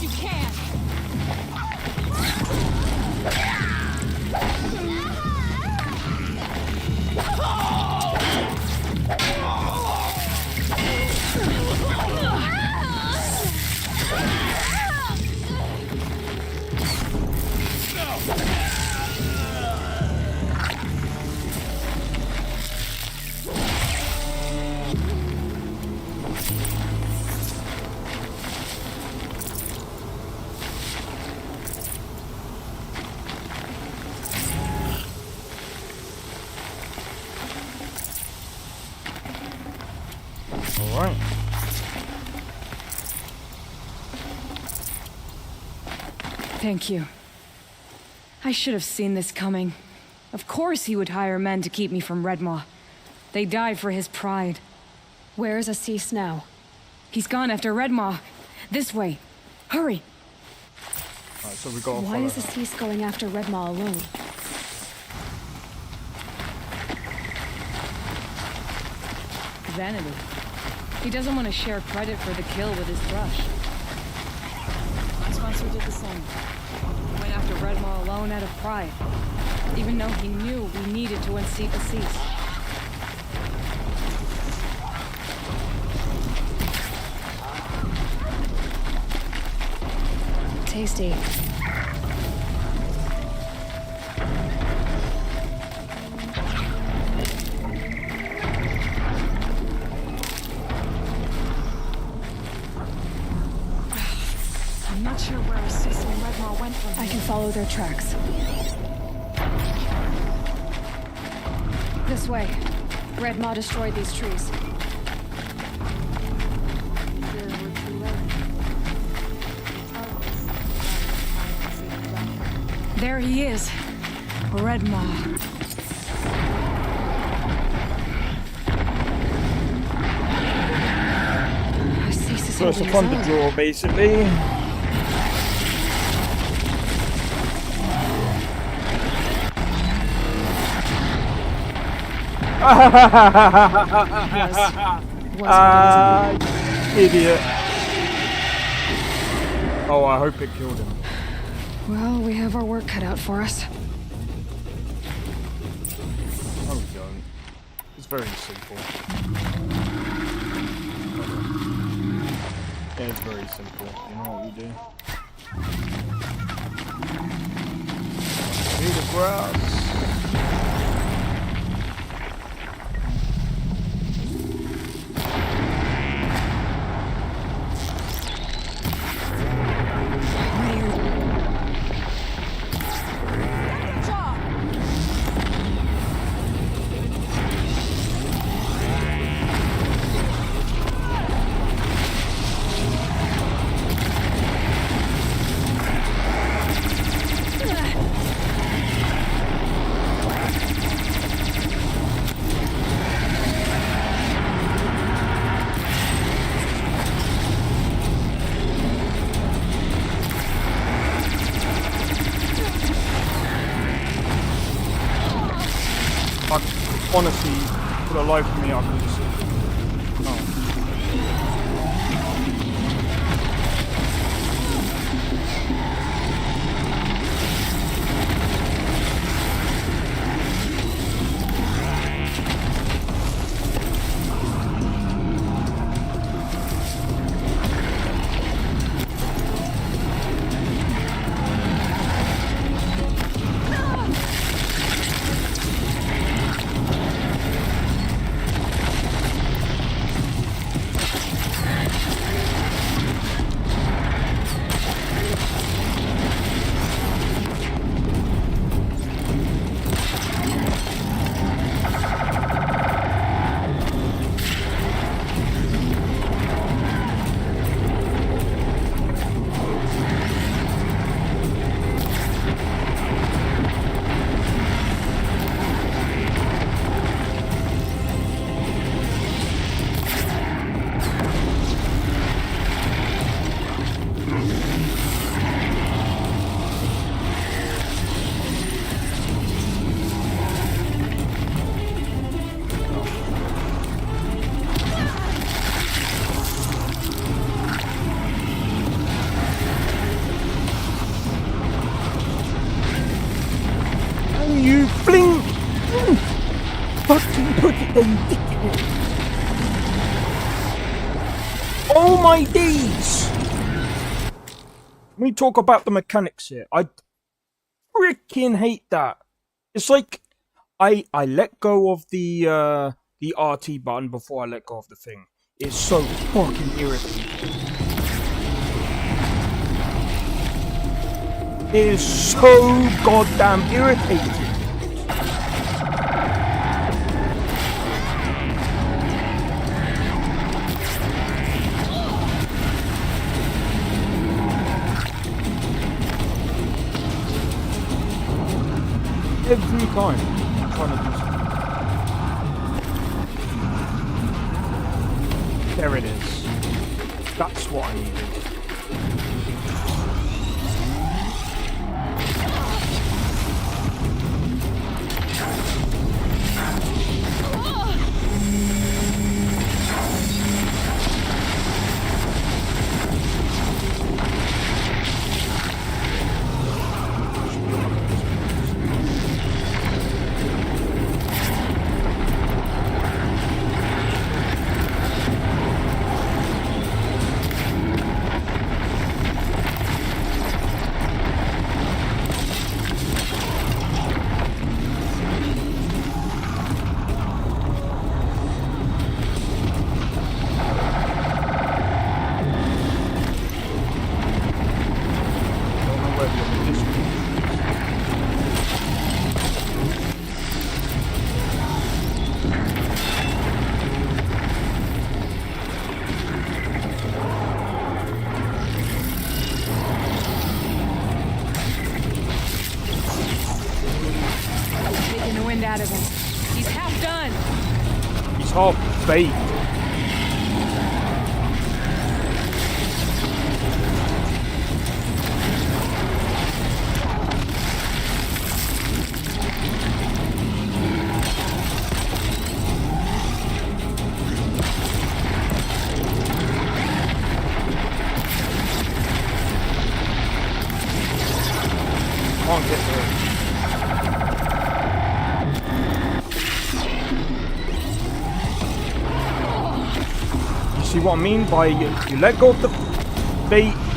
You can't. Thank you. I should have seen this coming. Of course he would hire men to keep me from Redmaw. They died for his pride. Where's Assis now? He's gone after Redmaw. This way. Hurry! Alright, so we got Why is Assis going after Redmaw alone? Vanity. He doesn't want to share credit for the kill with his thrush. My sponsor did the same. Went after Redmaw alone out of pride. Even though he knew we needed to unseat Assis. Tasty. I'm not sure where Assis and Redmaw went from I can follow their tracks. This way. Redmaw destroyed these trees. There he is. Redmaw. So it's a thunder draw, basically. Idiot. Oh, I hope it killed him. Well, we have our work cut out for us. No, we don't. It's very simple. Yeah, it's very simple. You know what we do? See the grass. Honestly, for the life of me, I can just... You fling! Fucking put it in, dickhead! Oh my days! Let me talk about the mechanics here. I freaking hate that. It's like I let go of the RT button before I let go of the thing. It's so fucking irritating. It is so goddamn irritating. Every time I'm trying to do something. There it is. That's what I needed. Taking the wind out of him. He's half done. He's half baked. Can't get there. See what I mean by you let go of the...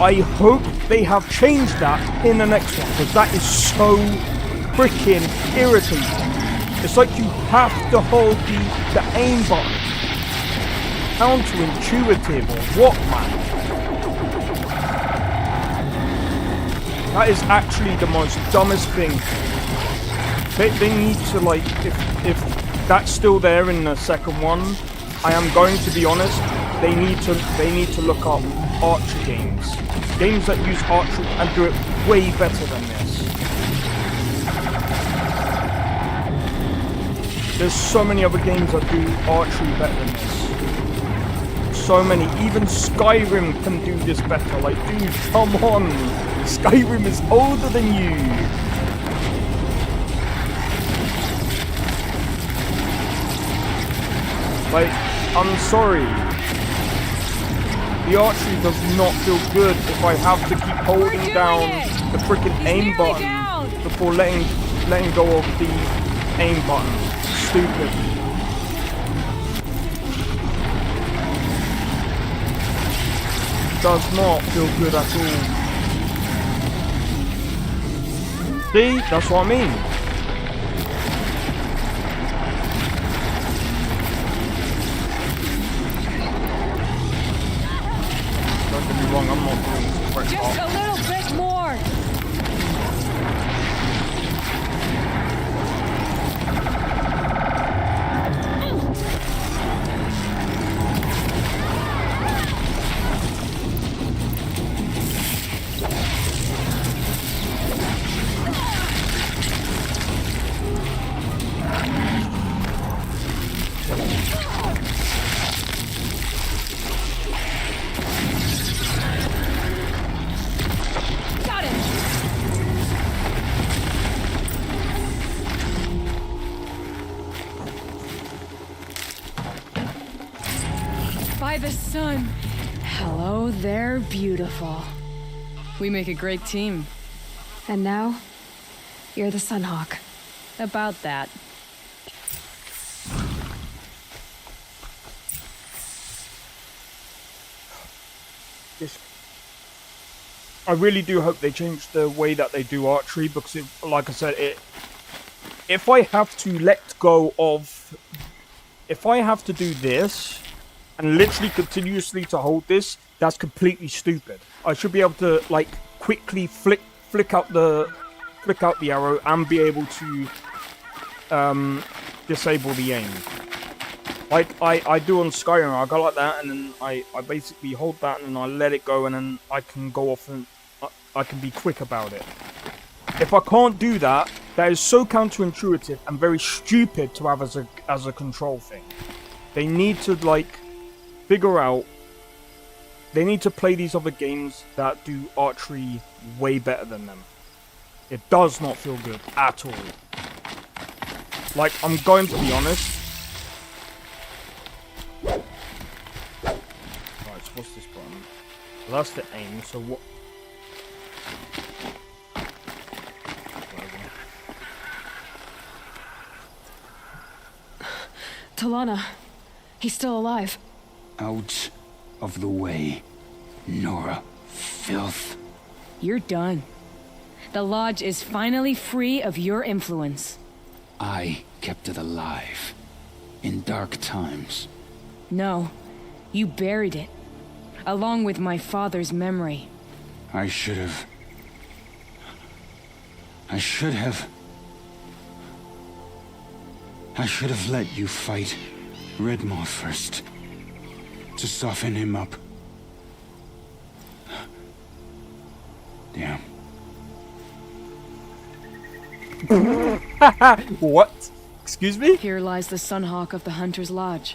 I hope they have changed that in the next one, because that is so freaking irritating. It's like you have to hold the aim button. Counterintuitive or what, man? That is actually the most dumbest thing. They need to, like, if that's still there in the second one, I am going to be honest, they need to look up archer games that use archery and do it way better than this. There's so many other games that do archery better than this. So many. Even Skyrim can do this better. Like, dude, come on. Skyrim is older than you. Like, I'm sorry. The archery does not feel good if I have to keep holding down the freaking aim button before letting go of the aim button. Stupid. Does not feel good at all. See? That's what I mean. I'm not doing this. Just a little bit more. By the sun. Hello there, beautiful. We make a great team. And now, you're the Sunhawk. About that. I really do hope they change the way that they do archery, because like I said, if I have to let go of... If I have to do this, and literally continuously to hold this, that's completely stupid. I should be able to, like, quickly flick out the arrow and be able to disable the aim. Like I do on Skyrim. I go like that, and then I basically hold that and I let it go, and then I can go off and I can be quick about it. If I can't do that, That is so counterintuitive and very stupid to have as a control thing. They need to like figure out. They need to play these other games that do archery way better than them. It does not feel good at all. Like, I'm going to be honest. Right, so what's this button? Well, that's the aim, so what? Talana, he's still alive. Out of the way, Nora. Filth. You're done. The Lodge is finally free of your influence. I kept it alive. In dark times. No, you buried it. Along with my father's memory. I should have let you fight Redmaw first. To soften him up. Damn. What? Excuse me? Here lies the Sunhawk of the Hunter's Lodge.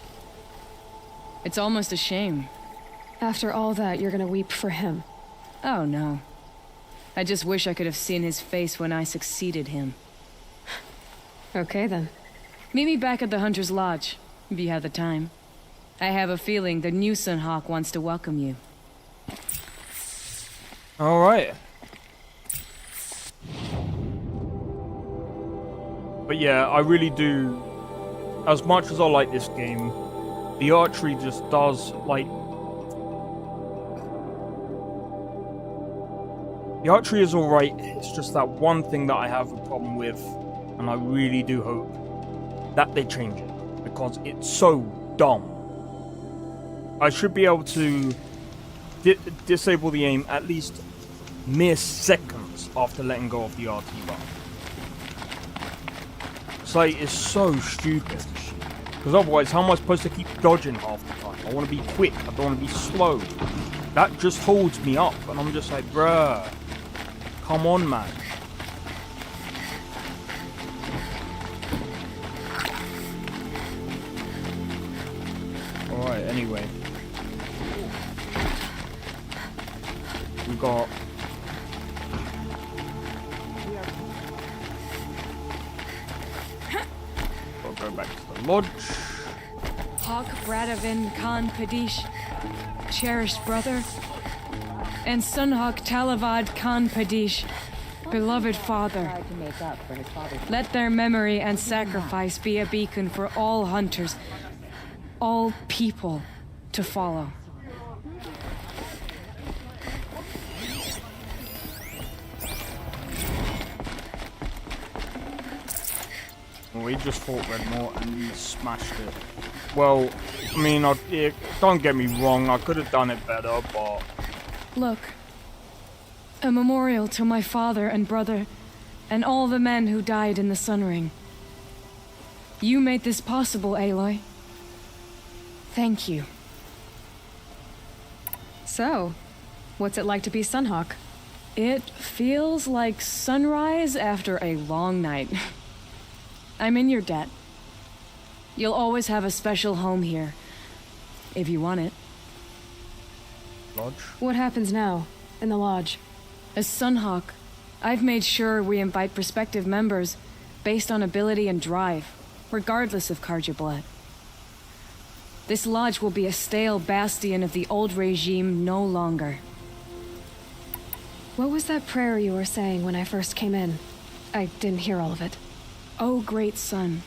It's almost a shame. After all that, you're gonna weep for him. Oh no. I just wish I could have seen his face when I succeeded him. Okay then. Meet me back at the Hunter's Lodge, if you have the time. I have a feeling the new Sunhawk wants to welcome you. Alright. But yeah, I really do. As much as I like this game, the archery just does, like... The archery is alright, it's just that one thing that I have a problem with, and I really do hope that they change it, because it's so dumb. I should be able to disable the aim at least mere seconds after letting go of the RT button. It's like, it's so stupid. Because otherwise, how am I supposed to keep dodging half the time? I want to be quick, I don't want to be slow. That just holds me up, and I'm just like, bruh. Come on, man. Alright, anyway. We got... We'll go back to the lodge. Hawk Bradavin Khan Padish, cherished brother, and Sunhawk Talavad Khan Padish, beloved father. Let their memory and sacrifice be a beacon for all hunters, all people to follow. We just fought Redmaw and we smashed it. Well, I mean, don't get me wrong, I could have done it better, but... Look. A memorial to my father and brother, and all the men who died in the Sun Ring. You made this possible, Aloy. Thank you. So, what's it like to be Sunhawk? It feels like sunrise after a long night. I'm in your debt. You'll always have a special home here, if you want it. Lodge? What happens now, in the lodge? As Sunhawk, I've made sure we invite prospective members based on ability and drive, regardless of Carja blood. This lodge will be a stale bastion of the old regime no longer. What was that prayer you were saying when I first came in? I didn't hear all of it. O great sun,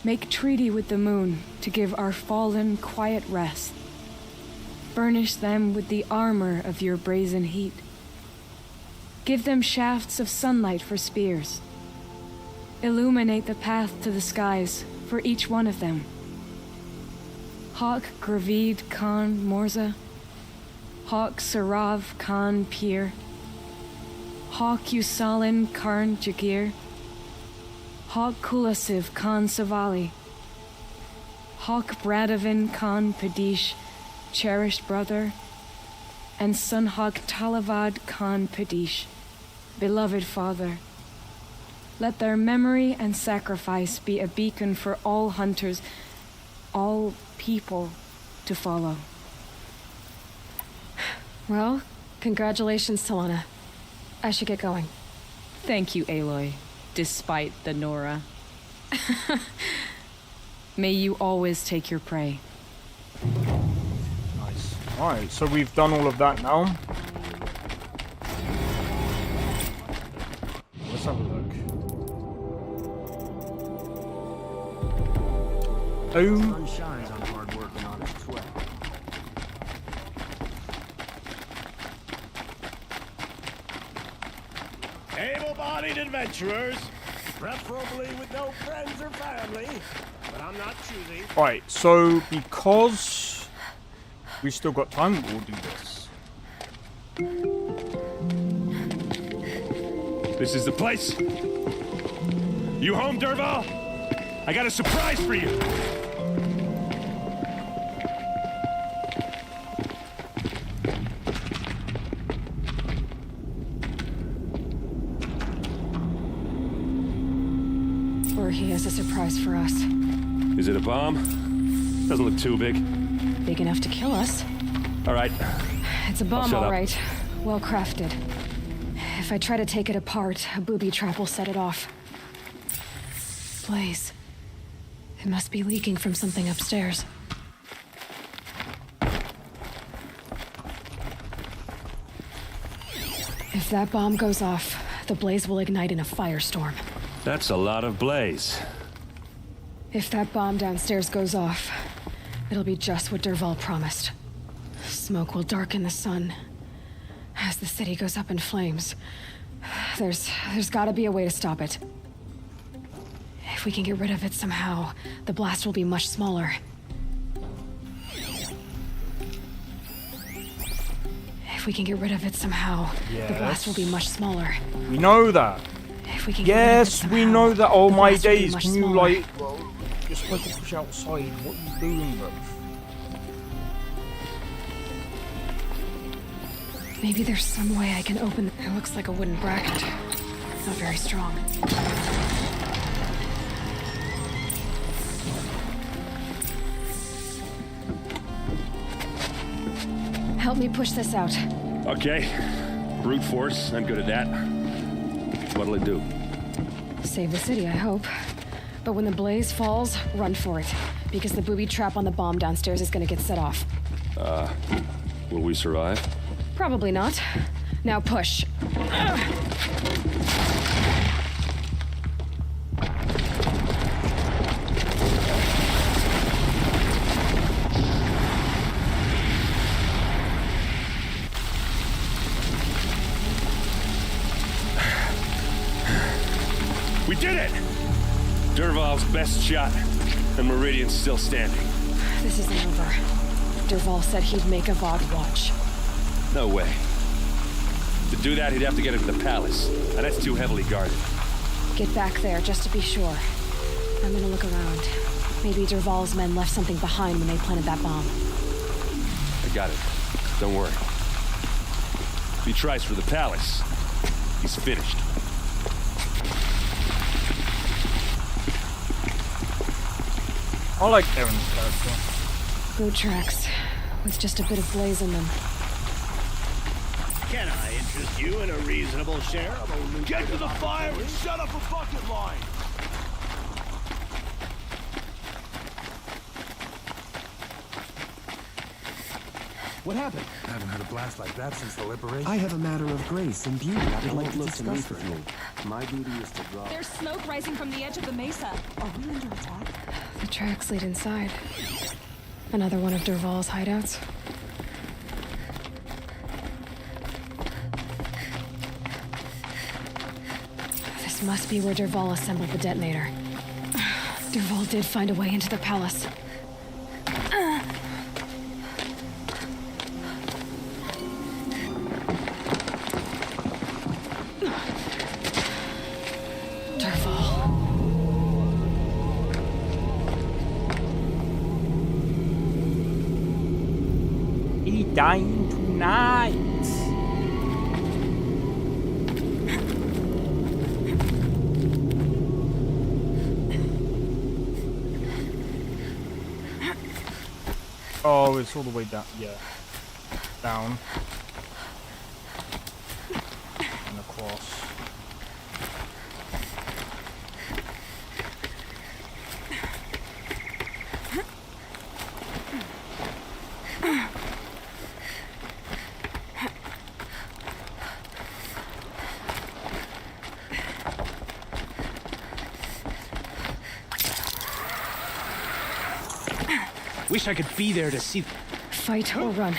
make treaty with the moon to give our fallen quiet rest. Burnish them with the armor of your brazen heat. Give them shafts of sunlight for spears. Illuminate the path to the skies for each one of them. Hawk Gravid Khan Morza, Hawk Sarav Khan Pir, Hawk Usalin Karn Jagir, Hawk Kulasiv Khan Savali, Hawk Bradavin Khan Padish, cherished brother, and Sunhawk Talavad Khan Padish, beloved father. Let their memory and sacrifice be a beacon for all hunters, all people to follow. Well, congratulations, Talana. I should get going. Thank you, Aloy, despite the Nora. May you always take your prey. Nice. Alright, so we've done all of that now. Let's have a look. Sun shines on hard work and honest sweat. Able-bodied adventurers, preferably with no friends or family, but I'm not choosing. Alright, so because we still got time, we'll do this. This is the place. You home, Dervahl? I got a surprise for you. Or he has a surprise for us. Is it a bomb? Doesn't look too big. Big enough to kill us. All right. It's a bomb, shut all up. right. Well crafted. If I try to take it apart, a booby trap will set it off. Blaze. It must be leaking from something upstairs. If that bomb goes off, the blaze will ignite in a firestorm. That's a lot of blaze. If that bomb downstairs goes off, it'll be just what Dervahl promised. Smoke will darken the sun. As the city goes up in flames, there's gotta be a way to stop it. If we can get rid of it somehow, the blast will be much smaller. If we can get rid of it somehow, the blast will be much smaller. We know that. If we can Yes, we know that. Oh the my blast will be days, much can you smaller. like... Well, you're supposed to push outside. What are you doing, bro? Maybe there's some way I can open... It looks like a wooden bracket. Not very strong. Help me push this out. Okay. Brute force. I'm good at that. What'll it do? Save the city, I hope. But when the blaze falls, run for it. Because the booby trap on the bomb downstairs is gonna get set off. Will we survive? Probably not. Now push. We did it! Dervahl's best shot, and Meridian's still standing. This isn't over. Dervahl said he'd make a VOD watch. No way. To do that, he'd have to get into the palace, and that's too heavily guarded. Get back there, just to be sure. I'm gonna look around. Maybe Dervahl's men left something behind when they planted that bomb. I got it. Don't worry. If he tries for the palace, he's finished. I like Aaron's character. Boot tracks, with just a bit of blaze in them. Can I interest you in a reasonable share of a loot? Get to the fire and shut up a bucket line! What happened? I haven't had a blast like that since the liberation. I have a matter of grace and beauty I would like to look to me discuss for with you. help. My duty is to draw. There's smoke rising from the edge of the mesa. Are we under attack? The tracks lead inside. Another one of Dervahl's hideouts. This must be where Dervahl assembled the detonator. Dervahl did find a way into the palace. He dying tonight. Oh, it's all the way down. Yeah. Down. And across. Wish I could be there to see. Fight or run.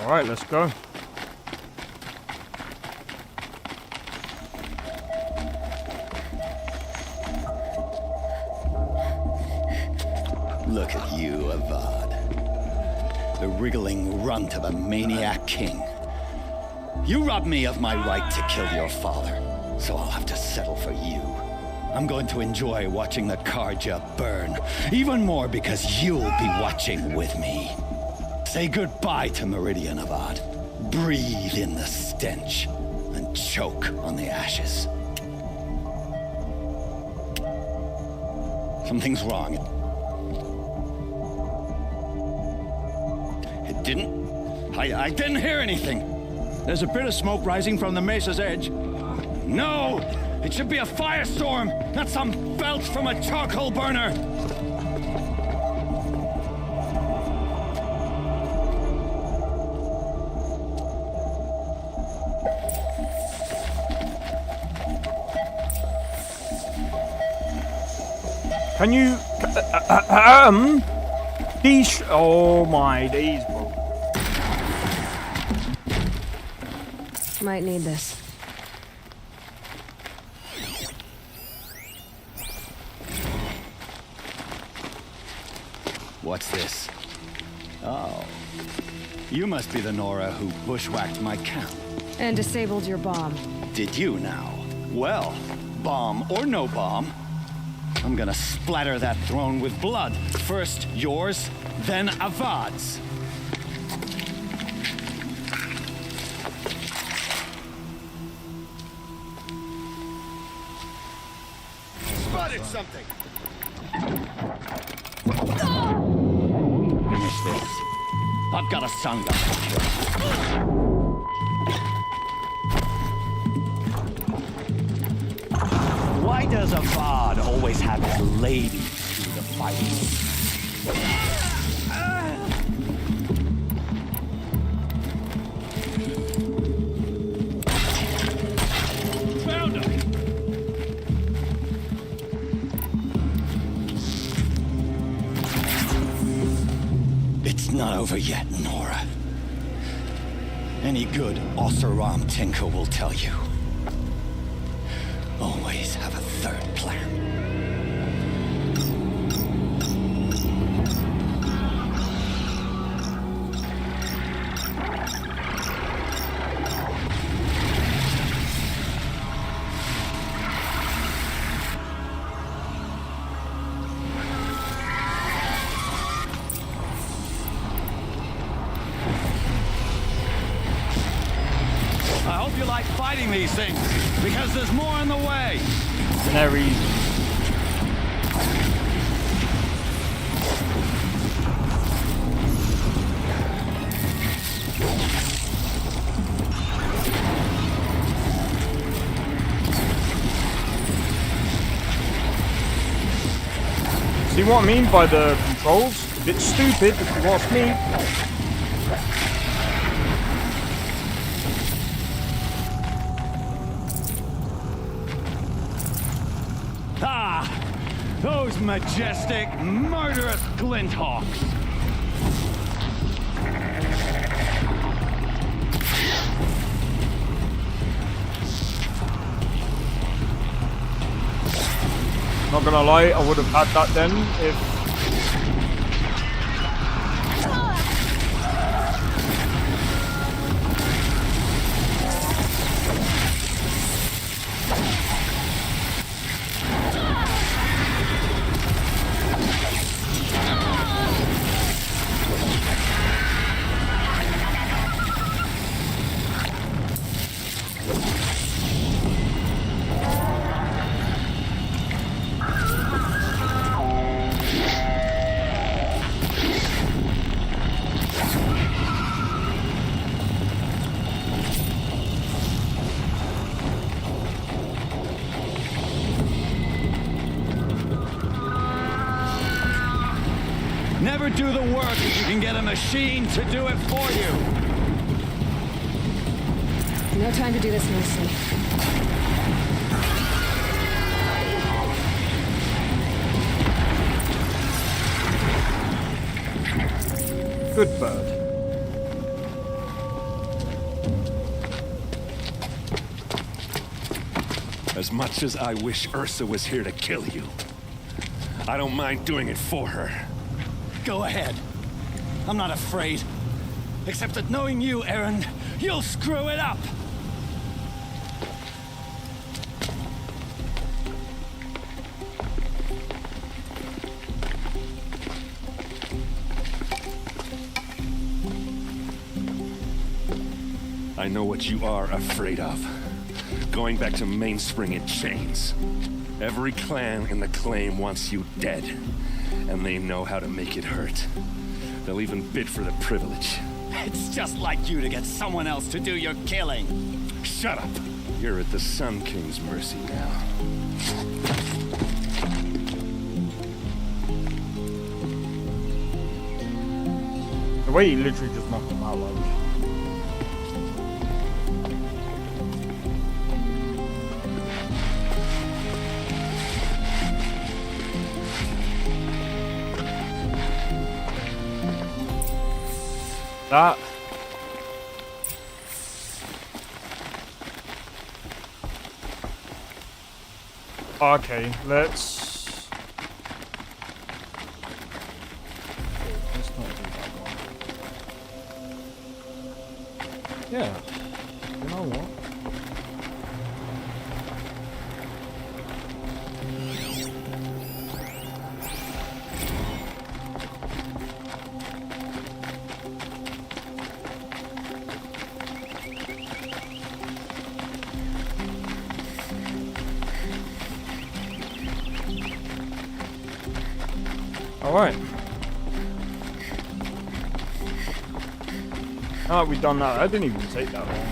Alright, let's go. Look at you, Avad. The wriggling runt of a maniac king. You robbed me of my right to kill your father, so I'll have to settle for you. I'm going to enjoy watching the Carja burn, even more because you'll be watching with me. Say goodbye to Meridian, Avad. Breathe in the stench and choke on the ashes. Something's wrong. It didn't? I didn't hear anything. There's a bit of smoke rising from the mesa's edge. No! It should be a firestorm, not some belch from a charcoal burner! Can you... oh my days, bro. Might need this. What's this? Oh. You must be the Nora who bushwhacked my camp. And disabled your bomb. Did you now? Well, bomb or no bomb, I'm gonna splatter that throne with blood. First yours, then Avad's. Spotted something! Finish this. I've got a Sangha to kill. Why does Avad always have his lady do the fighting? Found him! It's not over yet, Nora. Any good Oseram tinker will tell you. Always have a third plan. I hope you like fighting these things, because there's more in the way. Very easy. See what I mean by the controls? A bit stupid if you ask me. Those majestic, murderous Glinthawks! Not gonna lie, I would have had that then if never do the work if you can get a machine to do it for you. No time to do this nicely. Good bird. As much as I wish Ursa was here to kill you, I don't mind doing it for her. Go ahead. I'm not afraid. Except that knowing you, Erend, you'll screw it up. I know what you are afraid of. Going back to Mainspring in chains. Every clan in the Claim wants you dead. And they know how to make it hurt. They'll even bid for the privilege. It's just like you to get someone else to do your killing. Shut up! You're at the Sun King's mercy now. The way he literally just knocked him out, like. That. Okay, let's not do that one. Yeah, you know what? Alright. Now that we've done that, that didn't even take that long.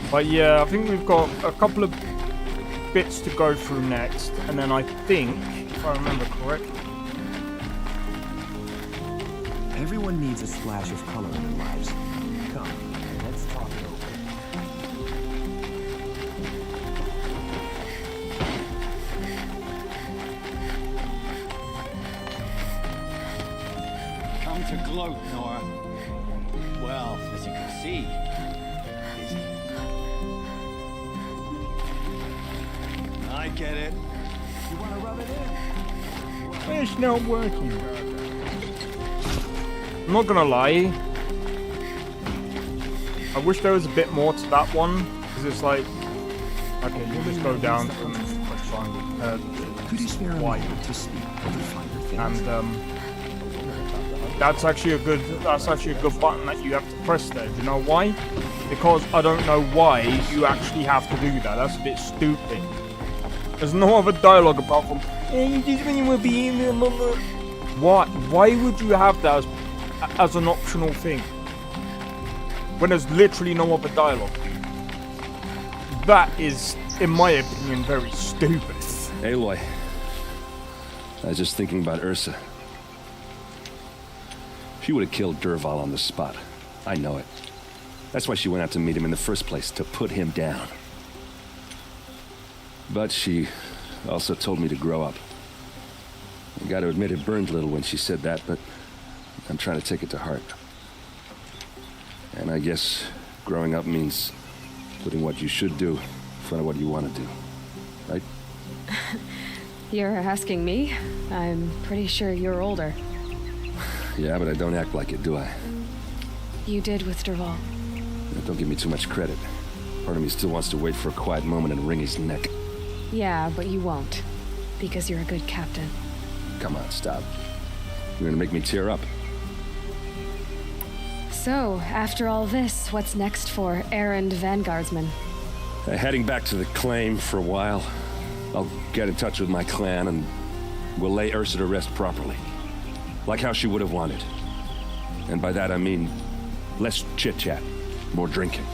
But yeah, I think we've got a couple of bits to go through next, and then I think, if I remember correctly... Everyone needs a splash of color in their lives. Come, let's talk it over. Come to gloat, Nora. Well, as you can see, busy. I get it. You want to rub it in? It's not working. I'm not gonna lie. I wish there was a bit more to that one, because it's like, okay, you just go down from white, and that's actually a good button that you have to press there. Do you know why? Because I don't know why you actually have to do that. That's a bit stupid. There's no other dialogue apart from, you just when you will be in there, mama. Why would you have that as an optional thing when there's literally no other dialogue? That is, in my opinion, very stupid. Aloy, I was just thinking about Ursa. She would have killed Dervahl on the spot. I know it. That's why she went out to meet him in the first place, to put him down. But she also told me to grow up. I gotta admit it burned a little when she said that, but I'm trying to take it to heart. And I guess growing up means putting what you should do in front of what you want to do. Right? You're asking me? I'm pretty sure you're older. Yeah, but I don't act like it, do I? You did with Dervahl. Don't give me too much credit. Part of me still wants to wait for a quiet moment and wring his neck. Yeah, but you won't. Because you're a good captain. Come on, stop. You're gonna make me tear up. So, after all this, what's next for Erend Vanguardsman? Heading back to the Claim for a while. I'll get in touch with my clan and we'll lay Ursa to rest properly. Like how she would have wanted. And by that I mean less chit-chat, more drinking.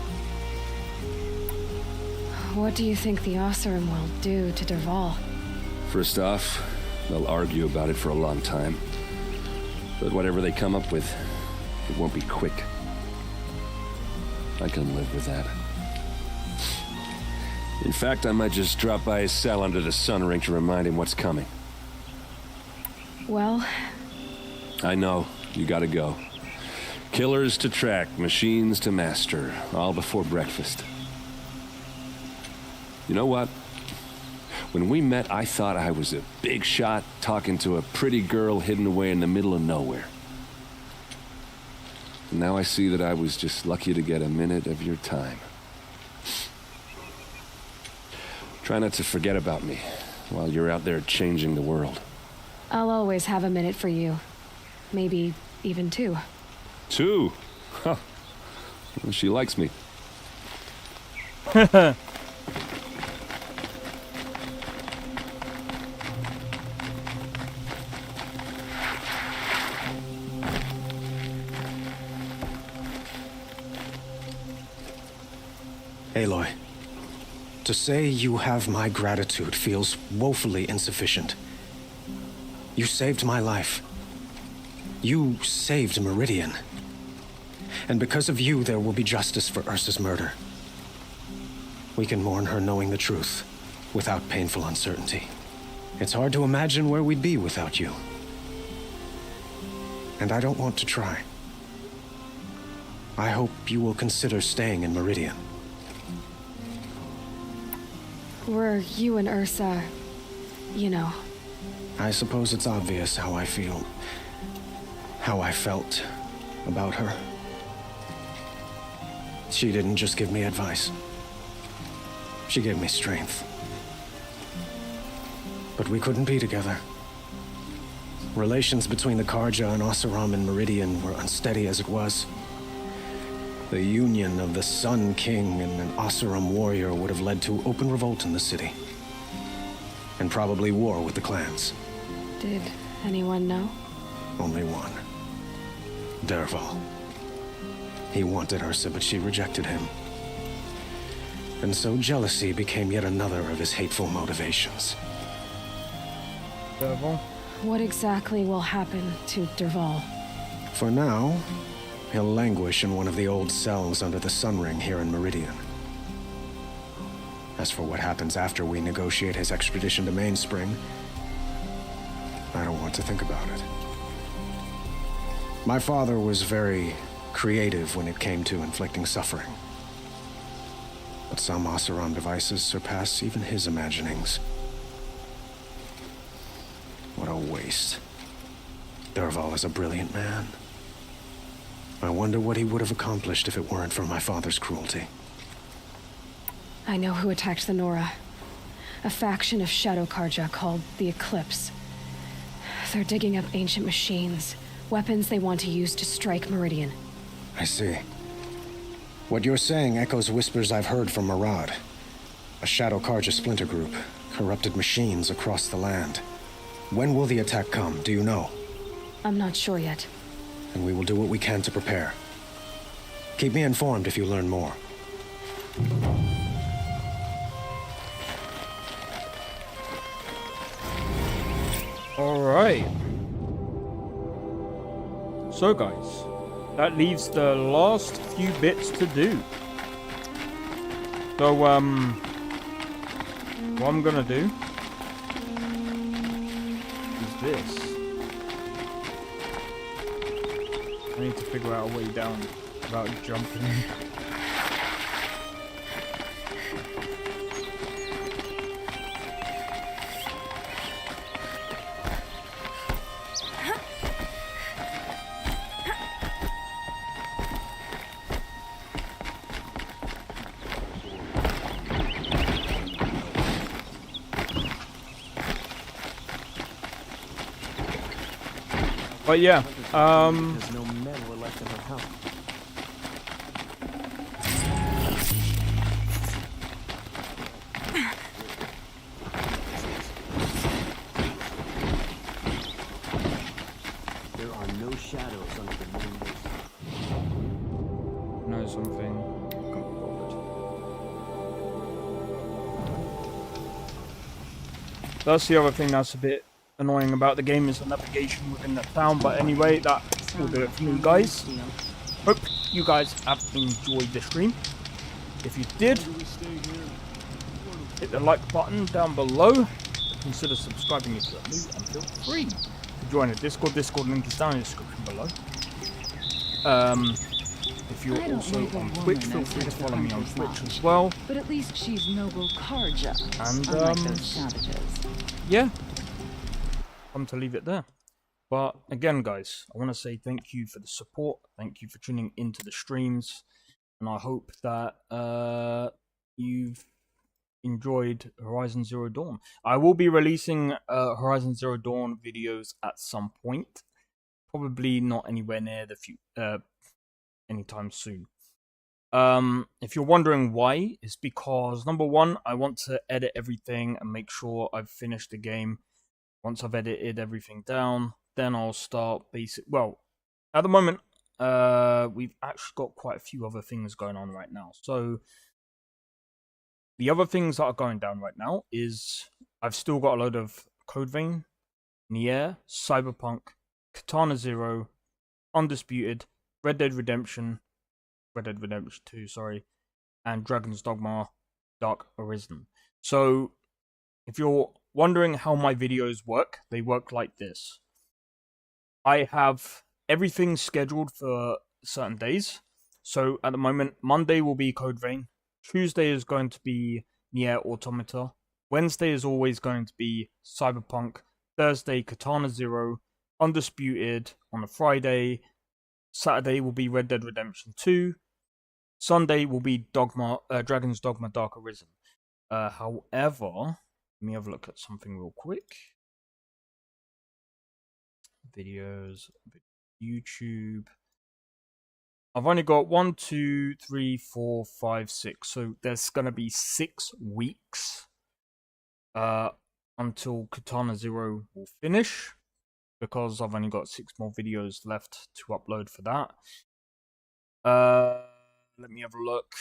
What do you think the Oseram will do to Dervahl? First off, they'll argue about it for a long time. But whatever they come up with, it won't be quick. I can live with that. In fact, I might just drop by his cell under the sun ring to remind him what's coming. Well, I know. You gotta go. Killers to track, machines to master, all before breakfast. You know what? When we met, I thought I was a big shot talking to a pretty girl hidden away in the middle of nowhere. And now I see that I was just lucky to get a minute of your time. Try not to forget about me while you're out there changing the world. I'll always have a minute for you. Maybe even 2. 2? Huh. Well, she likes me. Aloy, to say you have my gratitude feels woefully insufficient. You saved my life. You saved Meridian. And because of you, there will be justice for Ursa's murder. We can mourn her knowing the truth, without painful uncertainty. It's hard to imagine where we'd be without you. And I don't want to try. I hope you will consider staying in Meridian. Were you and Ursa, you know? I suppose it's obvious how I feel. How I felt about her. She didn't just give me advice. She gave me strength. But we couldn't be together. Relations between the Carja and Oseram and Meridian were unsteady as it was. The union of the Sun King and an Oseram warrior would have led to open revolt in the city. And probably war with the clans. Did anyone know? Only one. Dervahl. He wanted Ursa, but she rejected him. And so jealousy became yet another of his hateful motivations. Dervahl? What exactly will happen to Dervahl? For now, he'll languish in one of the old cells under the Sun Ring here in Meridian. As for what happens after we negotiate his extradition to Mainspring, I don't want to think about it. My father was very creative when it came to inflicting suffering. But some Oseram devices surpass even his imaginings. What a waste. Dervahl is a brilliant man. I wonder what he would have accomplished if it weren't for my father's cruelty. I know who attacked the Nora. A faction of Shadow Carja called the Eclipse. They're digging up ancient machines, weapons they want to use to strike Meridian. I see. What you're saying echoes whispers I've heard from Murad. A Shadow Carja splinter group, corrupted machines across the land. When will the attack come, do you know? I'm not sure yet. And we will do what we can to prepare. Keep me informed if you learn more. Alright. So guys, that leaves the last few bits to do. So what I'm gonna do is this. I need to figure out a way down without jumping. But yeah, There's no men were left in her house. There are no shadows under the moon. know something. That's the other thing that's a bit annoying about the game is the navigation within the town, but anyway, that will do it for me, guys. Hope you guys have enjoyed the stream. If you did, hit the like button down below. Consider subscribing if you're new, and feel free to join the Discord. Discord link is down in the description below. If you're also on Twitch, feel free to follow me on Twitch as well. But at least she's noble Karja, And unlike those savages. yeah, I'm to leave it there. But again, guys, I want to say thank you for the support. Thank you for tuning into the streams, and I hope that you've enjoyed Horizon Zero Dawn. I will be releasing Horizon Zero Dawn videos at some point. Probably not anywhere near the anytime soon. If you're wondering why, it's because number one, I want to edit everything and make sure I've finished the game. Once I've edited everything down, then I'll start well, at the moment, we've actually got quite a few other things going on right now. So the other things that are going down right now is I've still got a load of Code Vein, Nier, Cyberpunk, Katana Zero, Undisputed, Red Dead Redemption 2, sorry, and Dragon's Dogma Dark Arisen. So if you're wondering how my videos work, they work like this. I have everything scheduled for certain days. So at the moment, Monday will be Code Vein, Tuesday is going to be Nier Automata, Wednesday is always going to be Cyberpunk, Thursday Katana Zero, Undisputed on a Friday, Saturday will be Red Dead Redemption 2, Sunday will be Dragon's Dogma Dark Arisen. However, let me have a look at something real quick. Videos, YouTube. I've only got 1, 2, 3, 4, 5, 6. So there's going to be 6 weeks until Katana Zero will finish, because I've only got 6 more videos left to upload for that. Let me have a look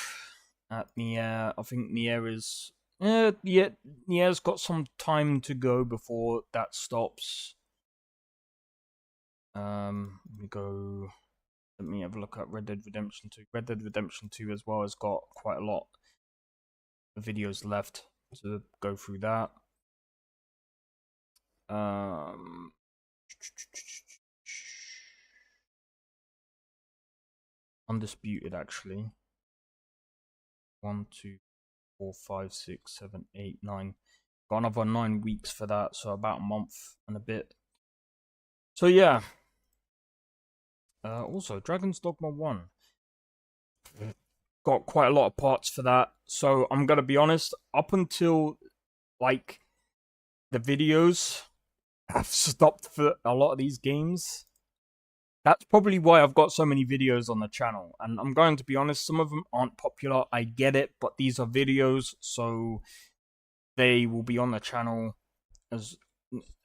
at Nier. I think Nier is... Nier's got some time to go before that stops. Let me have a look at Red Dead Redemption 2. Red Dead Redemption 2 as well has got quite a lot of videos left to go through that. Undisputed, actually. 1, 2, 4, 5, 6, 7, 8, 9. Got another 9 weeks for that, so about a month and a bit. So yeah. Also, Dragon's Dogma 1. Got quite a lot of parts for that. So I'm gonna be honest, up until like the videos have stopped for a lot of these games. That's probably why I've got so many videos on the channel. And I'm going to be honest, some of them aren't popular. I get it, but these are videos, so they will be on the channel as...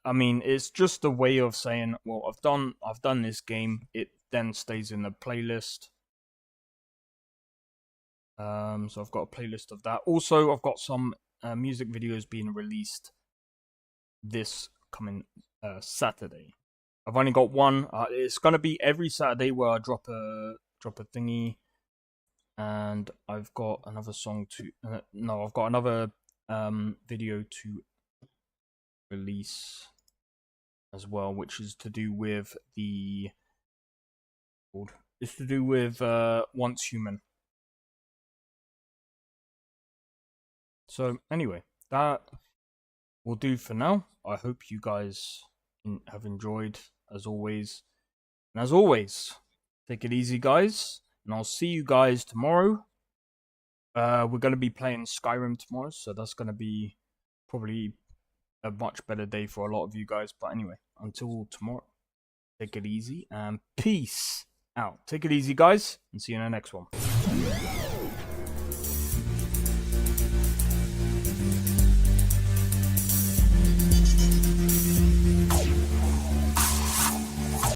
I mean, it's just a way of saying, well, I've done this game. It then stays in the playlist. So I've got a playlist of that. Also, I've got some music videos being released this coming Saturday. I've only got one. It's gonna be every Saturday where I drop a thingy, and I've got another song to. I've got another video to release as well, which is to do with the. It's to do with Once Human. So anyway, that will do for now. I hope you guys have enjoyed, as always. And as always, take it easy, guys. And I'll see you guys tomorrow. We're going to be playing Skyrim tomorrow, so that's going to be probably a much better day for a lot of you guys. But anyway, until tomorrow, take it easy and peace out. Take it easy, guys, and see you in the next one.